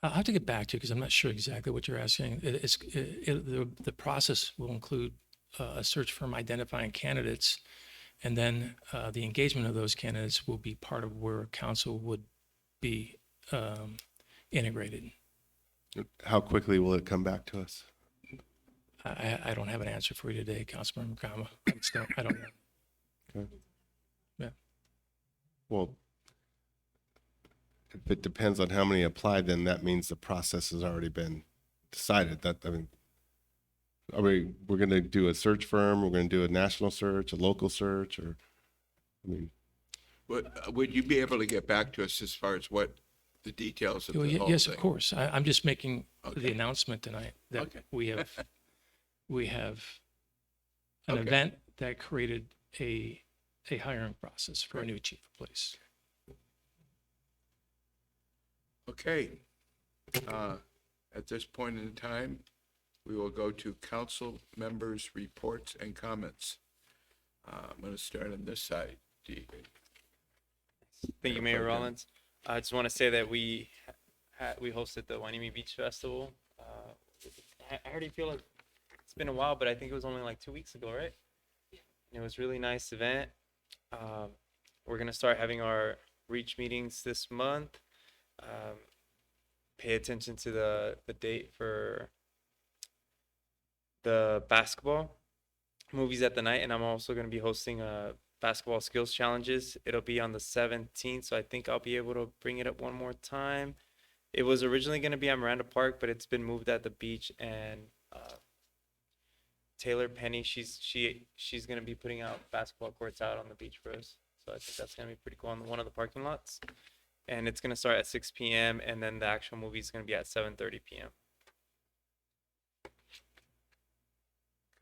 I'll have to get back to you because I'm not sure exactly what you're asking. The process will include a search firm identifying candidates, and then the engagement of those candidates will be part of where council would be integrated. How quickly will it come back to us? I don't have an answer for you today, Councilmember Kama. I don't know. Okay. Yeah. Well, if it depends on how many apply, then that means the process has already been decided. We're going to do a search firm, we're going to do a national search, a local search, or, Would you be able to get back to us as far as what the details of the whole Yes, thing? of course. I'm just making the announcement tonight that we have an Okay. event that created a hiring process for a new chief of police. Okay. At this point in time, we will go to council members' reports and comments. I'm going to start on this side. Thank you, Mayor Rollins. I just want to say that we hosted the Wainimi Beach Festival. I already feel like it's been a while, but I think it was only like 2 weeks ago, right? And it was a really nice event. We're gonna start having our reach meetings this month. Pay attention to the date for the basketball movies at the night, and I'm also gonna be hosting basketball skills challenges. It'll be on the 17th, so I think I'll be able to bring it up one more time. It was originally going to be at Miranda Park, but it's been moved at the beach, and Taylor Penny, she's going to be putting out basketball courts out on the beach for us. So I think that's going to be pretty cool on one of the parking lots. And it's going to start at 6 p.m. and then the actual movie is going to be at 7:30 p.m.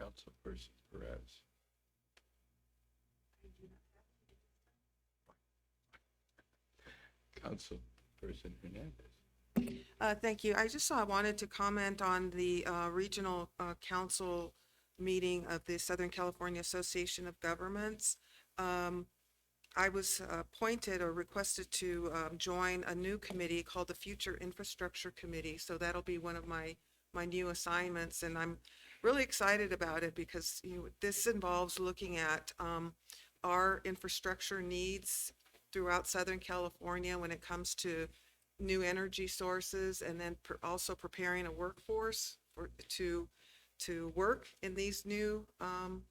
Councilperson Perez. Councilperson Hernandez. Thank you. I wanted to comment on the regional council meeting of the Southern California Association of Governments. I was appointed or requested to join a new committee called the Future Infrastructure Committee. So that'll be one of my new assignments, and I'm really excited about it because this involves looking at our infrastructure needs throughout Southern California when it comes to new energy sources, and then also preparing a workforce to work in these new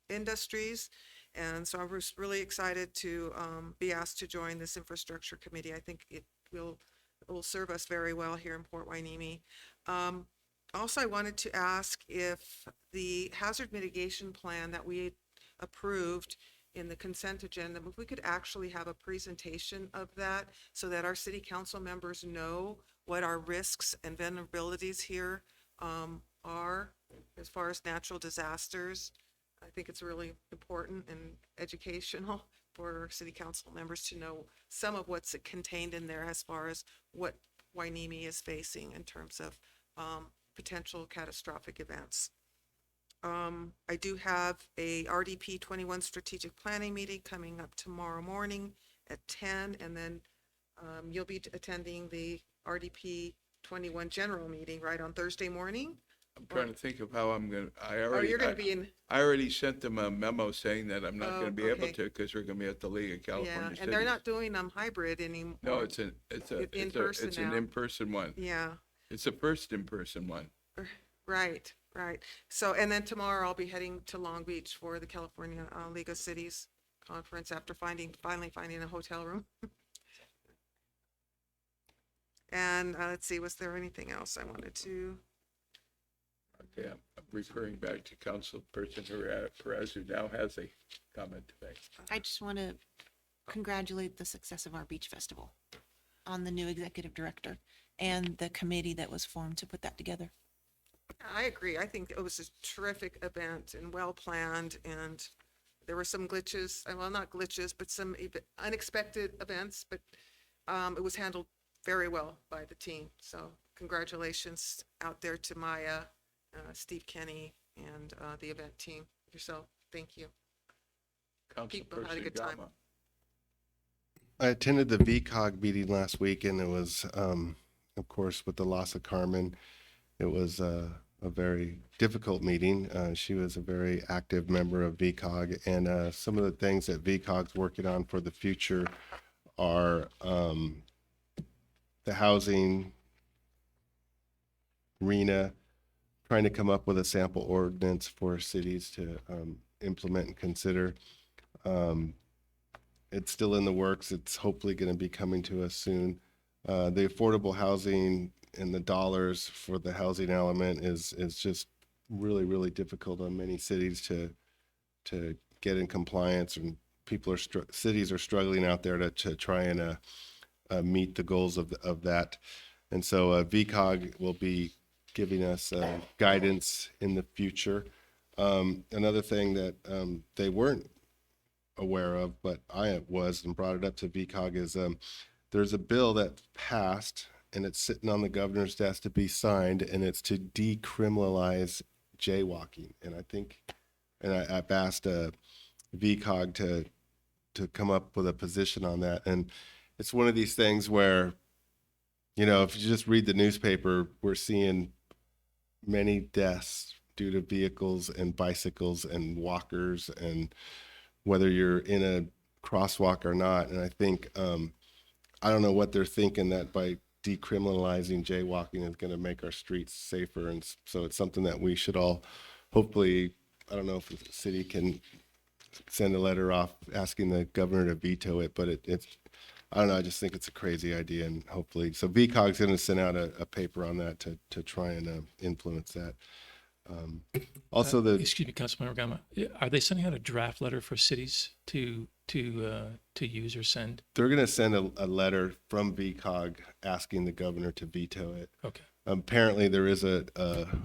industries. And so I was really excited to be asked to join this infrastructure committee. I think it will serve us very well here in Port Hueneme. Also, I wanted to ask if the hazard mitigation plan that we approved in the consent agenda, if we could actually have a presentation of that so that our city council members know what our risks and vulnerabilities here are as far as natural disasters. I think it's really important and educational for our city council members to know some of what's contained in there as far as what Hueneme is facing in terms of potential catastrophic events. I do have a RDP 21 strategic planning meeting coming up tomorrow morning at 10, and then you'll be attending the RDP 21 general meeting right on Thursday morning. I'm trying to think of how I'm gonna, you're gonna be in. I already sent them a memo saying that I'm not gonna be able okay. to, because we're gonna be at the League of California Yeah, Cities. and they're not doing hybrid anymore. No, it's an in-person now. in-person one. Yeah. It's the first in-person one. Right. So, and then tomorrow I'll be heading to Long Beach for the California League of Cities conference after finally finding a hotel room. And let's see, was there anything else I wanted to? Okay, I'm referring back to Councilperson Perez, who now has a comment to make. I just want to congratulate the success of our beach festival on the new executive director and the committee that was formed to put that together. I agree. I think it was a terrific event and well planned, and there were some glitches, well, not glitches, but some unexpected events, but it was handled very well by the team. So congratulations out there to Maya, Steve Kenny, and the event team, yourself. Thank you. People had a good time. I attended the VCOG meeting last week, and it was, of course, with the loss of Carmen, it was a very difficult meeting. She was a very active member of VCOG, and some of the things that VCOG's working on for the future are the housing, RENA, trying to come up with a sample ordinance for cities to implement and consider. It's still in the works. It's hopefully going to be coming to us soon. The affordable housing and the dollars for the housing element is just really, really difficult on many cities to get in compliance, and cities are struggling out there to try and meet the goals of that. And so VCOG will be giving us guidance in the future. Another thing that they weren't aware of, but I was and brought it up to VCOG, is there's a bill that passed and it's sitting on the governor's desk to be signed, and it's to decriminalize jaywalking. And I think, and I've asked VCOG to come up with a position on that. And it's one of these things where, you know, if you just read the newspaper, we're seeing many deaths due to vehicles and bicycles and walkers, and whether you're in a crosswalk or not. And I think, I don't know what they're thinking, that by decriminalizing jaywalking is going to make our streets safer. And so it's something that we should all, hopefully, I don't know if the city can send a letter off asking the governor to veto it, but it's, I don't know, I just think it's a crazy idea, and hopefully, so VCOG's going to send out a paper on that to try and influence that. Also, excuse me, Councilmember Gama, are they sending out a draft letter for cities to use or send? They're going to send a letter from VCOG asking the governor to veto it. Okay. Apparently, there is a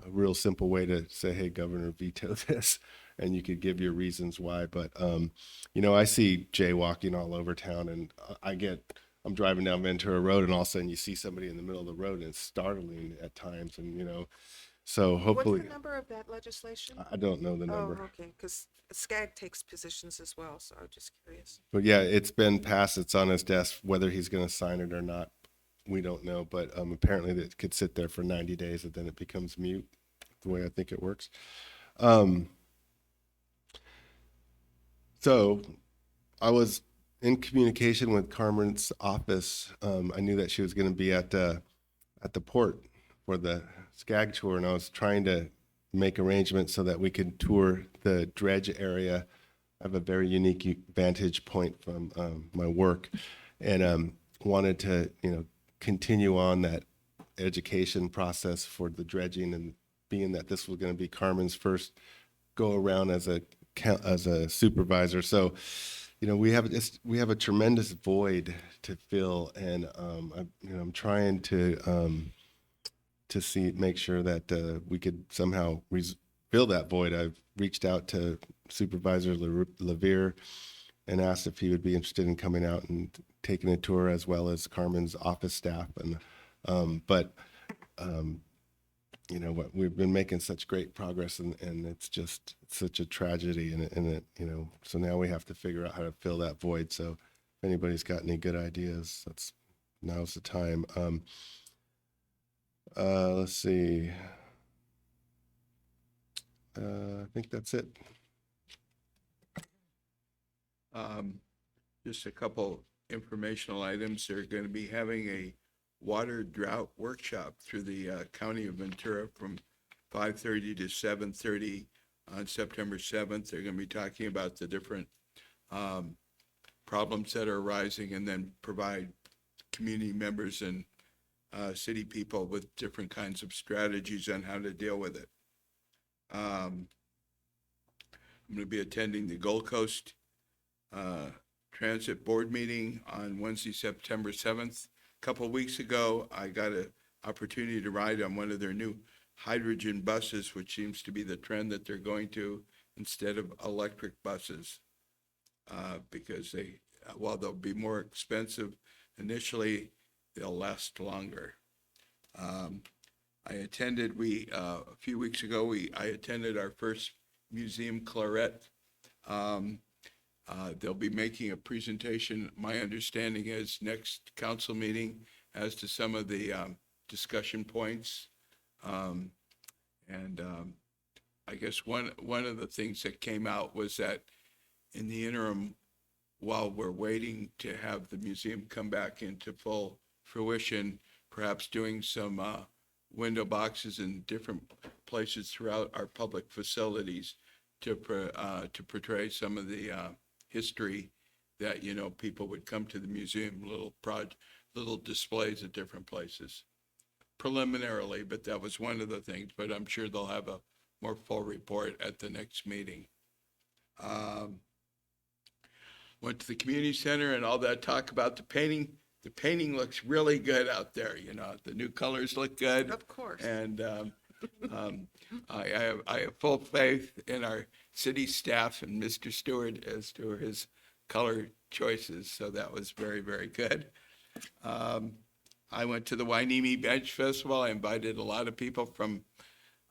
real simple way to say, "Hey, governor, veto this," and you could give your reasons why. But you know, I see jaywalking all over town, and I'm driving down Ventura Road, and all of a sudden you see somebody in the middle of the road, and it's startling at times. And you know, so hopefully. What's the number of that legislation? I don't know the number. Oh, okay, because SCAG takes positions as well, so I'm just curious. But yeah, it's been passed. It's on his desk. Whether he's going to sign it or not, we don't know. But apparently it could sit there for 90 days and then it becomes mute, the way I think it works. So I was in communication with Carmen's office. I knew that she was going to be at the port for the SCAG tour, and I was trying to make arrangements so that we could tour the dredge area. I have a very unique vantage point from my work, and wanted to, continue on that education process for the dredging, and being that this was going to be Carmen's first go around as a supervisor. So, we have a tremendous void to fill, and I'm trying to make sure that we could somehow fill that void. I've reached out to Supervisor Levere and asked if he would be interested in coming out and taking a tour, as well as Carmen's office staff. And we've been making such great progress, and it's just such a tragedy, and so now we have to figure out how to fill that void. So if anybody's got any good ideas, now's the time. Let's see. I think that's it. Just a couple informational items. They're going to be having a water drought workshop through the County of Ventura from 5:30 to 7:30 on September 7th. They're going to be talking about the different problems that are arising, and then provide community members and city people with different kinds of strategies on how to deal with it. I'm going to be attending the Gold Coast Transit Board meeting on Wednesday, September 7th. A couple of weeks ago, I got an opportunity to ride on one of their new hydrogen buses, which seems to be the trend that they're going to, instead of electric buses, because while they'll be more expensive initially, they'll last longer. A few weeks ago, I attended our first Museum Claret. They'll be making a presentation, my understanding is next council meeting, as to some of the discussion points. I guess one of the things that came out was that in the interim, while we're waiting to have the museum come back into full fruition, perhaps doing some window boxes in different places throughout our public facilities to portray some of the history that, people would come to the museum, little displays at different places. Preliminarily, but that was one of the things, but I'm sure they'll have a more full report at the next meeting. Went to the community center, and all that talk about the painting. The painting looks really good out there. The new colors look good. Of course. And I have full faith in our city staff and Mr. Stewart as to his color choices. So that was very, very good. I went to the Hueneme Bench Festival. I invited a lot of people from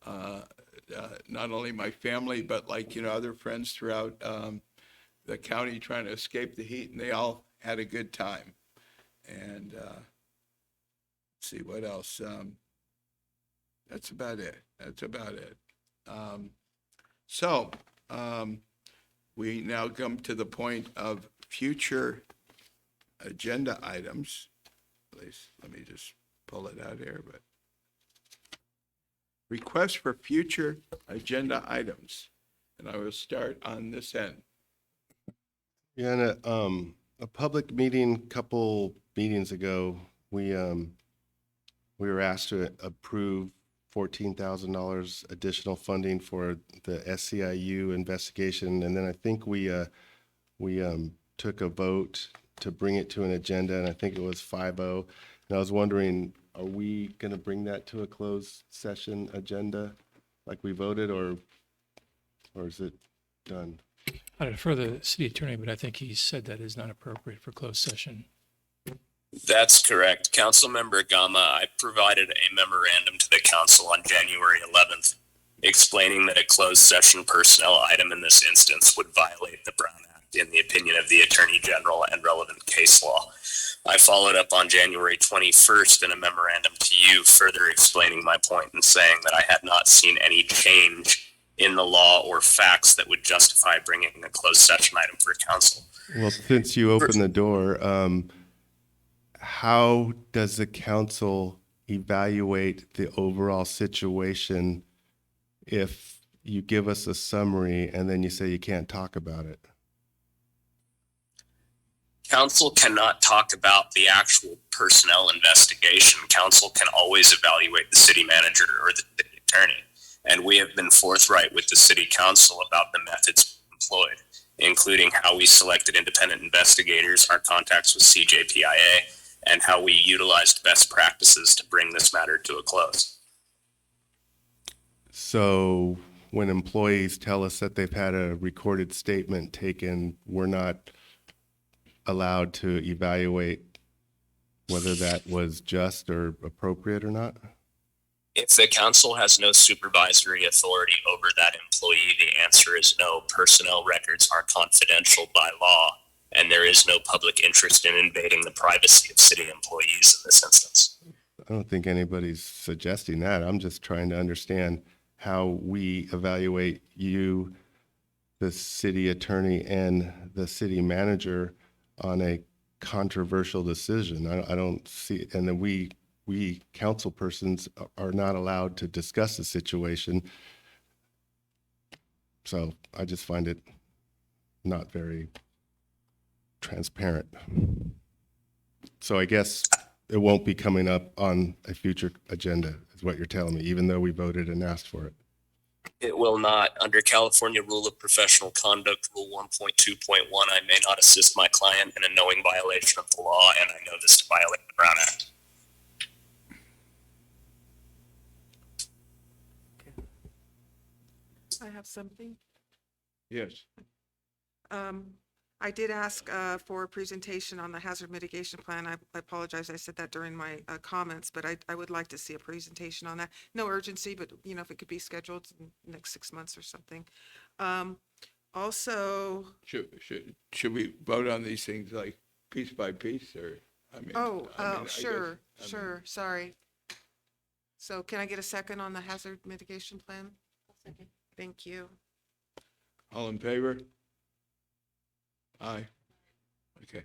not only my family, but other friends throughout the county trying to escape the heat, and they all had a good time. And let's see what else. That's about it. We now come to the point of future agenda items. Please, let me just pull it out here. But requests for future agenda items, and I will start on this end. Yeah, in a public meeting, couple meetings ago, we were asked to approve $14,000 additional funding for the SCIU investigation, and then I think we took a vote to bring it to an agenda, and I think it was 5-0. And I was wondering, are we going to bring that to a closed session agenda, like we voted, or is it done? I defer to the city attorney, but I think he said that is not appropriate for closed session. That's correct. Councilmember Gama, I provided a memorandum to the council on January 11th explaining that a closed session personnel item in this instance would violate the Brown Act in the opinion of the Attorney General and relevant case law. I followed up on January 21st in a memorandum to you further explaining my point and saying that I had not seen any change in the law or facts that would justify bringing a closed session item for council. Well, since you opened the door, how does the council evaluate the overall situation if you give us a summary and then you say you can't talk about it? Council cannot talk about the actual personnel investigation. Council can always evaluate the city manager or the city attorney. And we have been forthright with the city council about the methods employed, including how we selected independent investigators, our contacts with CJPIA, and how we utilized best practices to bring this matter to a close. So when employees tell us that they've had a recorded statement taken, we're not allowed to evaluate whether that was just or appropriate or not? If the council has no supervisory authority over that employee, the answer is no. Personnel records are confidential by law, and there is no public interest in invading the privacy of city employees in this instance. I don't think anybody's suggesting that. I'm just trying to understand how we evaluate you, the city attorney, and the city manager on a controversial decision. I don't see, and then we council persons are not allowed to discuss the situation. So I just find it not very transparent. So I guess it won't be coming up on a future agenda, is what you're telling me, even though we voted and asked for it. It will not. Under California Rule of Professional Conduct, Rule 1.2.1, I may not assist my client in a knowing violation of the law, and I know this to violate the Brown Act. I have something. Yes. I did ask for a presentation on the hazard mitigation plan. I apologize, I said that during my comments, but I would like to see a presentation on that. No urgency, but you know, if it could be scheduled in the next 6 months or something. Also, Should we vote on these things like piece by piece, or? I mean, sure, I sure, sorry. So can I get a second on the hazard mitigation plan? Thank you. All in favor? Aye. Okay,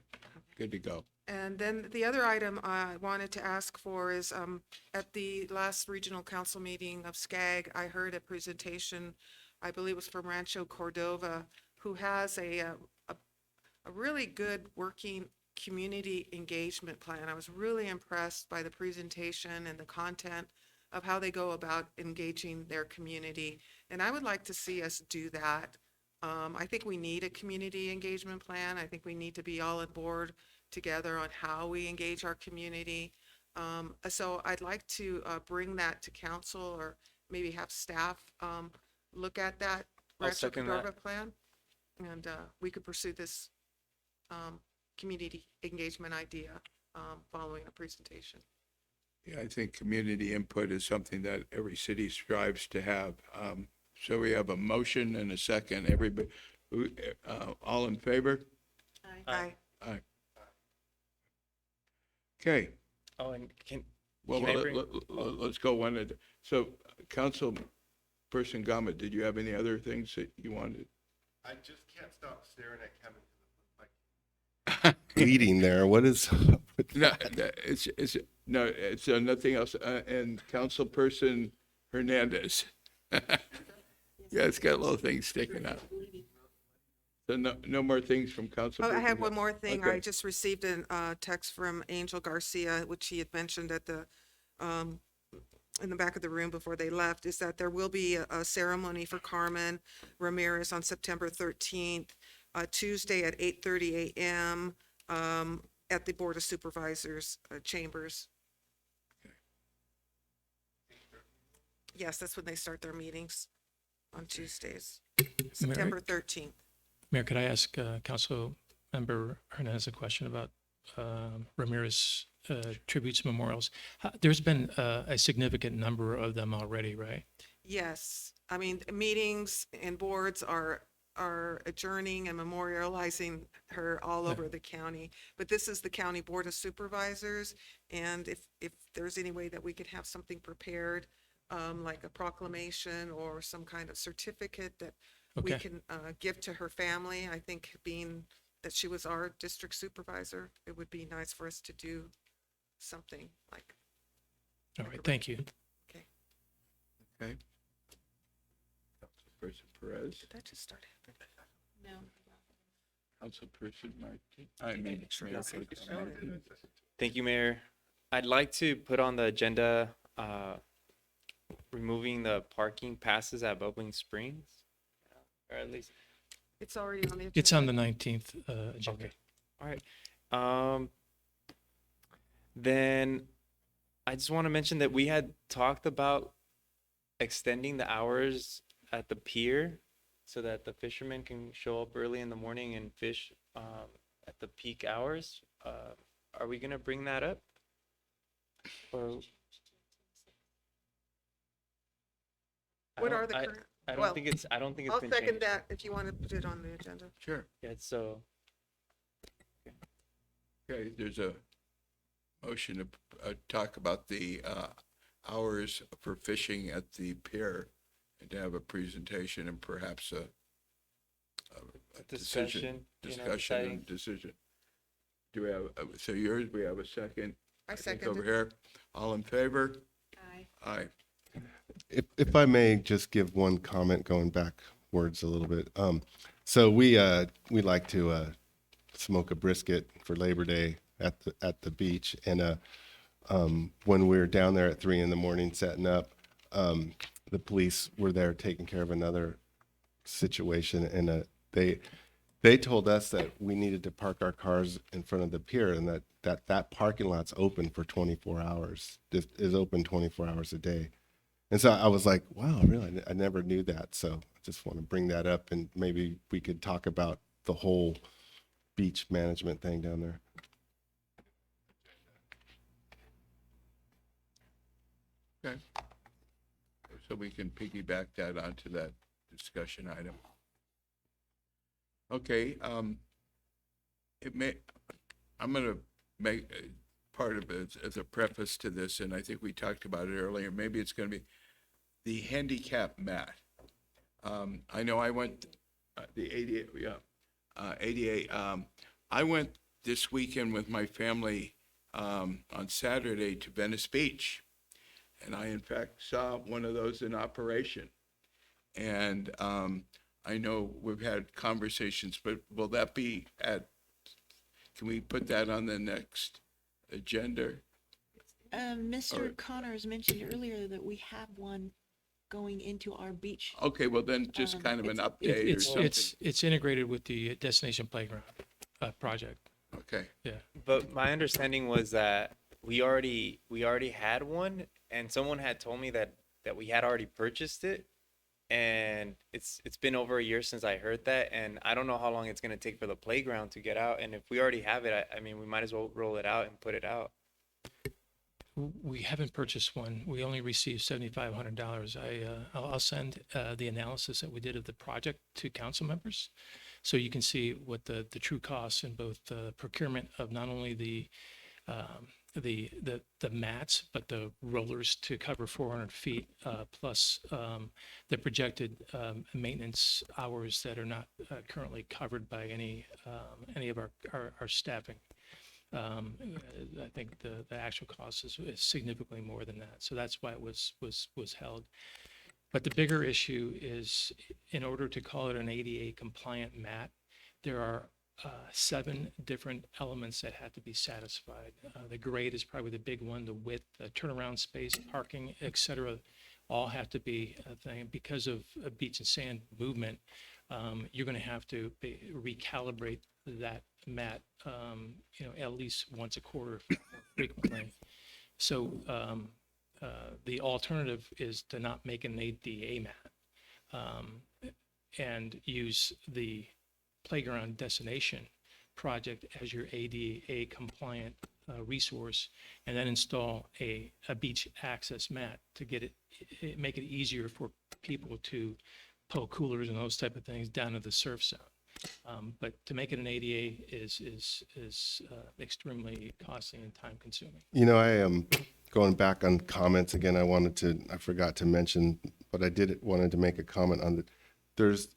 good to go. And then the other item I wanted to ask for is, at the last regional council meeting of SCAG, I heard a presentation, I believe it was from Rancho Cordova, who has a really good working community engagement plan. I was really impressed by the presentation and the content of how they go about engaging their community. And I would like to see us do that. I think we need a community engagement plan. I think we need to be all on board together on how we engage our community. So I'd like to bring that to council, or maybe have staff look at that I'll Rancho second Cordova that. plan. And we could pursue this community engagement idea following a presentation. Yeah, I think community input is something that every city strives to have. So we have a motion and a second. Everybody, all in favor? Aye. Aye. Okay, Oh, and well, can I bring- let's go one at, so Councilperson Gama, did you have any other things that you wanted? I just can't stop staring at Kevin. Bleeding there. What is? No, it's nothing else. And Councilperson Hernandez. Yeah, it's got little things sticking out. So no more things from Council. Oh, I have one more thing. I Okay. just received a text from Angel Garcia, which he had mentioned at the, in the back of the room before they left, is that there will be a ceremony for Carmen Ramirez on September 13th, Tuesday at 8:30 a.m. At the Board of Supervisors chambers. Yes, that's when they start their meetings, on Tuesdays, September 13th. Mayor, could I ask Council Member Hernandez a question about Ramirez tributes, memorials? There's been a significant number of them already, right? Yes, I mean, meetings and boards are adjourning and memorializing her all over the county. But this is the County Board of Supervisors, and if there's any way that we could have something prepared like a proclamation or some kind of certificate that we Okay. can give to her family. I think being that she was our district supervisor, it would be nice for us to do something like. All right, thank you. Okay. Okay. Councilperson Perez, Did that just start happening? No. Councilperson Martin, I mean, Mayor Pro Tem Martin. Thank you, Mayor. I'd like to put on the agenda, removing the parking passes at Bubbling Springs. Or at least, It's already on the agenda. It's on the 19th agenda. okay, all right. Then I just want to mention that we had talked about extending the hours at the pier so that the fishermen can show up early in the morning and fish at the peak hours. Are we gonna bring that up? Or I What don't- are the I- current? I don't well, think it's. I don't think it's I'll been second changed. that if you want to put it on the agenda. Sure. Yeah. So Okay, there's a motion to talk about the hours for fishing at the pier and to have a presentation and perhaps a Discussion, decision, you know, deciding. and decision. Do we have, so yours, we have a second? I think second over it. here. All in favor? Aye. Aye. If I may just give one comment going backwards a little bit. So we like to smoke a brisket for Labor Day at the beach, and when we were down there at 3 a.m. setting up, the police were there taking care of another situation, and they told us that we needed to park our cars in front of the pier, and that parking lot's open for 24 hours. Is open 24 hours a day. And so I was like, wow, really? I never knew that. So I just want to bring that up, and maybe we could talk about the whole beach management thing down there. Okay. So we can piggyback that onto that discussion item. Okay, I'm gonna make part of it as a preface to this, and I think we talked about it earlier. Maybe it's gonna be the handicap mat. I know I went, the ADA, ADA, I went this weekend with my family, on Saturday to Venice Beach. And I in fact saw one of those in operation. And, I know we've had conversations, but will that be can we put that on the next agenda? Mr. Or- Connors mentioned earlier that we have one going into our beach. Okay, well then just kind of an it's- update or something. It's integrated with the Destination Playground project. Okay. Yeah. But my understanding was that we already had one, and someone had told me that we had already purchased it, and it's been over a year since I heard that, and I don't know how long it's gonna take for the playground to get out. And if we already have it, I mean, we might as well roll it out and put it out. We haven't purchased one. We only received $7,500. I'll send the analysis that we did of the project to council members, so you can see what the true costs in both the procurement of not only the mats, but the rollers to cover 400 feet, plus the projected maintenance hours that are not currently covered by any of our staffing. I think the actual cost is significantly more than that. So that's why it was held. But the bigger issue is, in order to call it an ADA compliant mat, there are 7 different elements that have to be satisfied. The grade is probably the big one, the width, the turnaround space, parking, et cetera, all have to be a thing. Because of beach and sand movement, you're going to have to recalibrate that mat, at least once a quarter frequently. So the alternative is to not make an ADA mat and use the Playground Destination project as your ADA compliant resource, and then install a beach access mat to make it easier for people to pull coolers and those type of things down to the surf zone. But to make it an ADA is extremely costly and time consuming. You know, going back on comments again, I forgot to mention, but wanted to make a comment on there's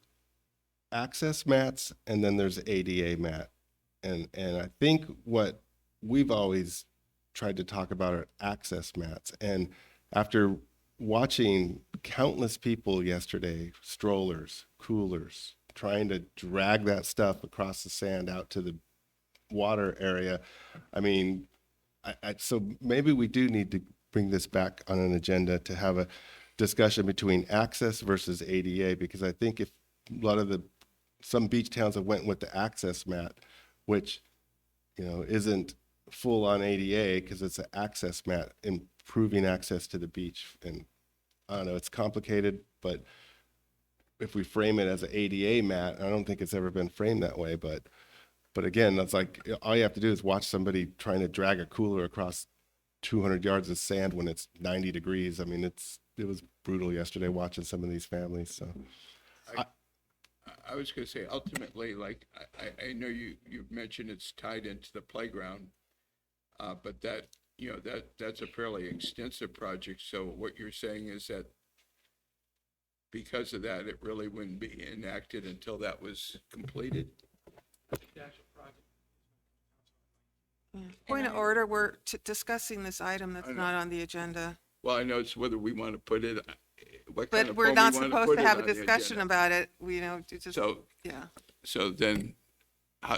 access mats and then there's ADA mat. And I think what we've always tried to talk about are access mats. And after watching countless people yesterday, strollers, coolers, trying to drag that stuff across the sand out to the water area, I mean, so maybe we do need to bring this back on an agenda to have a discussion between access versus ADA, because I think if a lot of some beach towns have went with the access mat, which, isn't full on ADA because it's an access mat, improving access to the beach. And I don't know, it's complicated, but if we frame it as an ADA mat, I don't think it's ever been framed that way, but again, that's like, all you have to do is watch somebody trying to drag a cooler across 200 yards of sand when it's 90 degrees. I mean, it was brutal yesterday watching some of these families, so. I was going to say, ultimately, like, I know you've mentioned it's tied into the playground, but that's a fairly extensive project. So what you're saying is that because of that, it really wouldn't be enacted until that was completed? Point of order, we're discussing this item that's I know. not on the agenda. Well, I know it's whether we want to put it, what kind But of we're form not we want supposed put to it have a on the discussion agenda. about it, it's just, So, yeah. so then, how,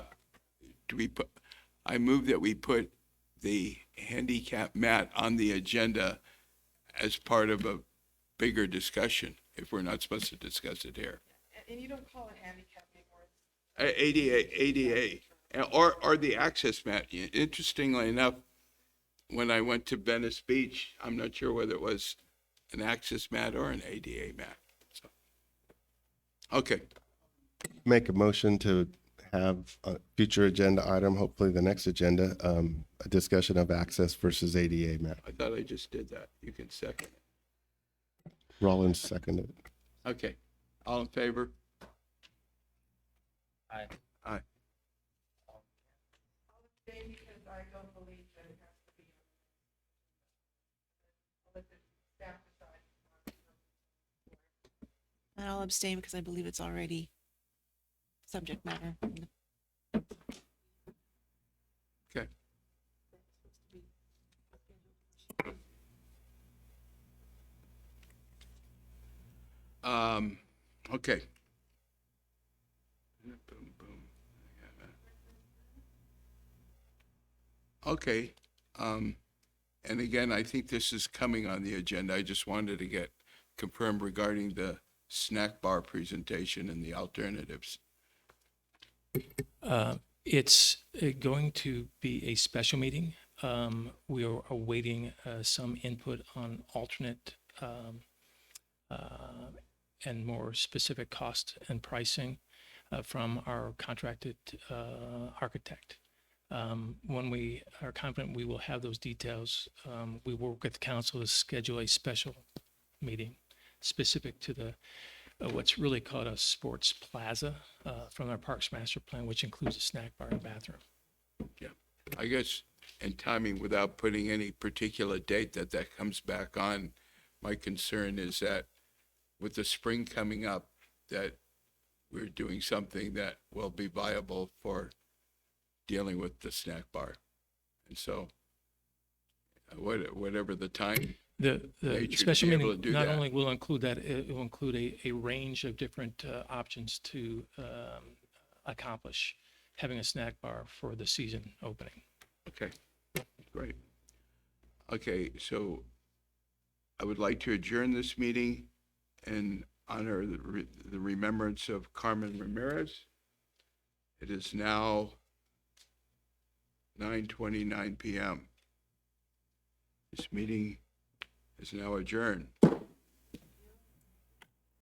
I move that we put the handicap mat on the agenda as part of a bigger discussion, if we're not supposed to discuss it here. And you don't call it handicap anymore. ADA, or the access mat. Interestingly enough, when I went to Venice Beach, I'm not sure whether it was an access mat or an ADA mat. So, okay. Make a motion to have a future agenda item, hopefully the next agenda, a discussion of access versus ADA mat. I thought I just did that. You can second it. Rollins seconded. Okay. All in favor? Aye. Aye. Because I don't believe that it has to be. I'll let the staff decide. And I'll abstain because I believe it's already subject matter. Okay. Okay. Boom, boom. Okay. And again, I think this is coming on the agenda. I just wanted to get confirmed regarding the snack bar presentation and the alternatives. It's going to be a special meeting. We are awaiting some input on alternate and more specific cost and pricing from our contracted architect. When we are confident we will have those details, we work with the council to schedule a special meeting specific to the what's really called a sports plaza from our Parks Master Plan, which includes a snack bar and bathroom. Yeah, I guess, and timing, without putting any particular date that comes back on, my concern is that with the spring coming up, that we're doing something that will be viable for dealing with the snack bar. And so, whatever the time, The nature to special be able meeting to do not that. only will include that, it will include a range of different options to accomplish having a snack bar for the season opening. Okay, great. Okay, so I would like to adjourn this meeting and honor the remembrance of Carmen Ramirez. It is now 9:29 p.m. This meeting is now adjourned.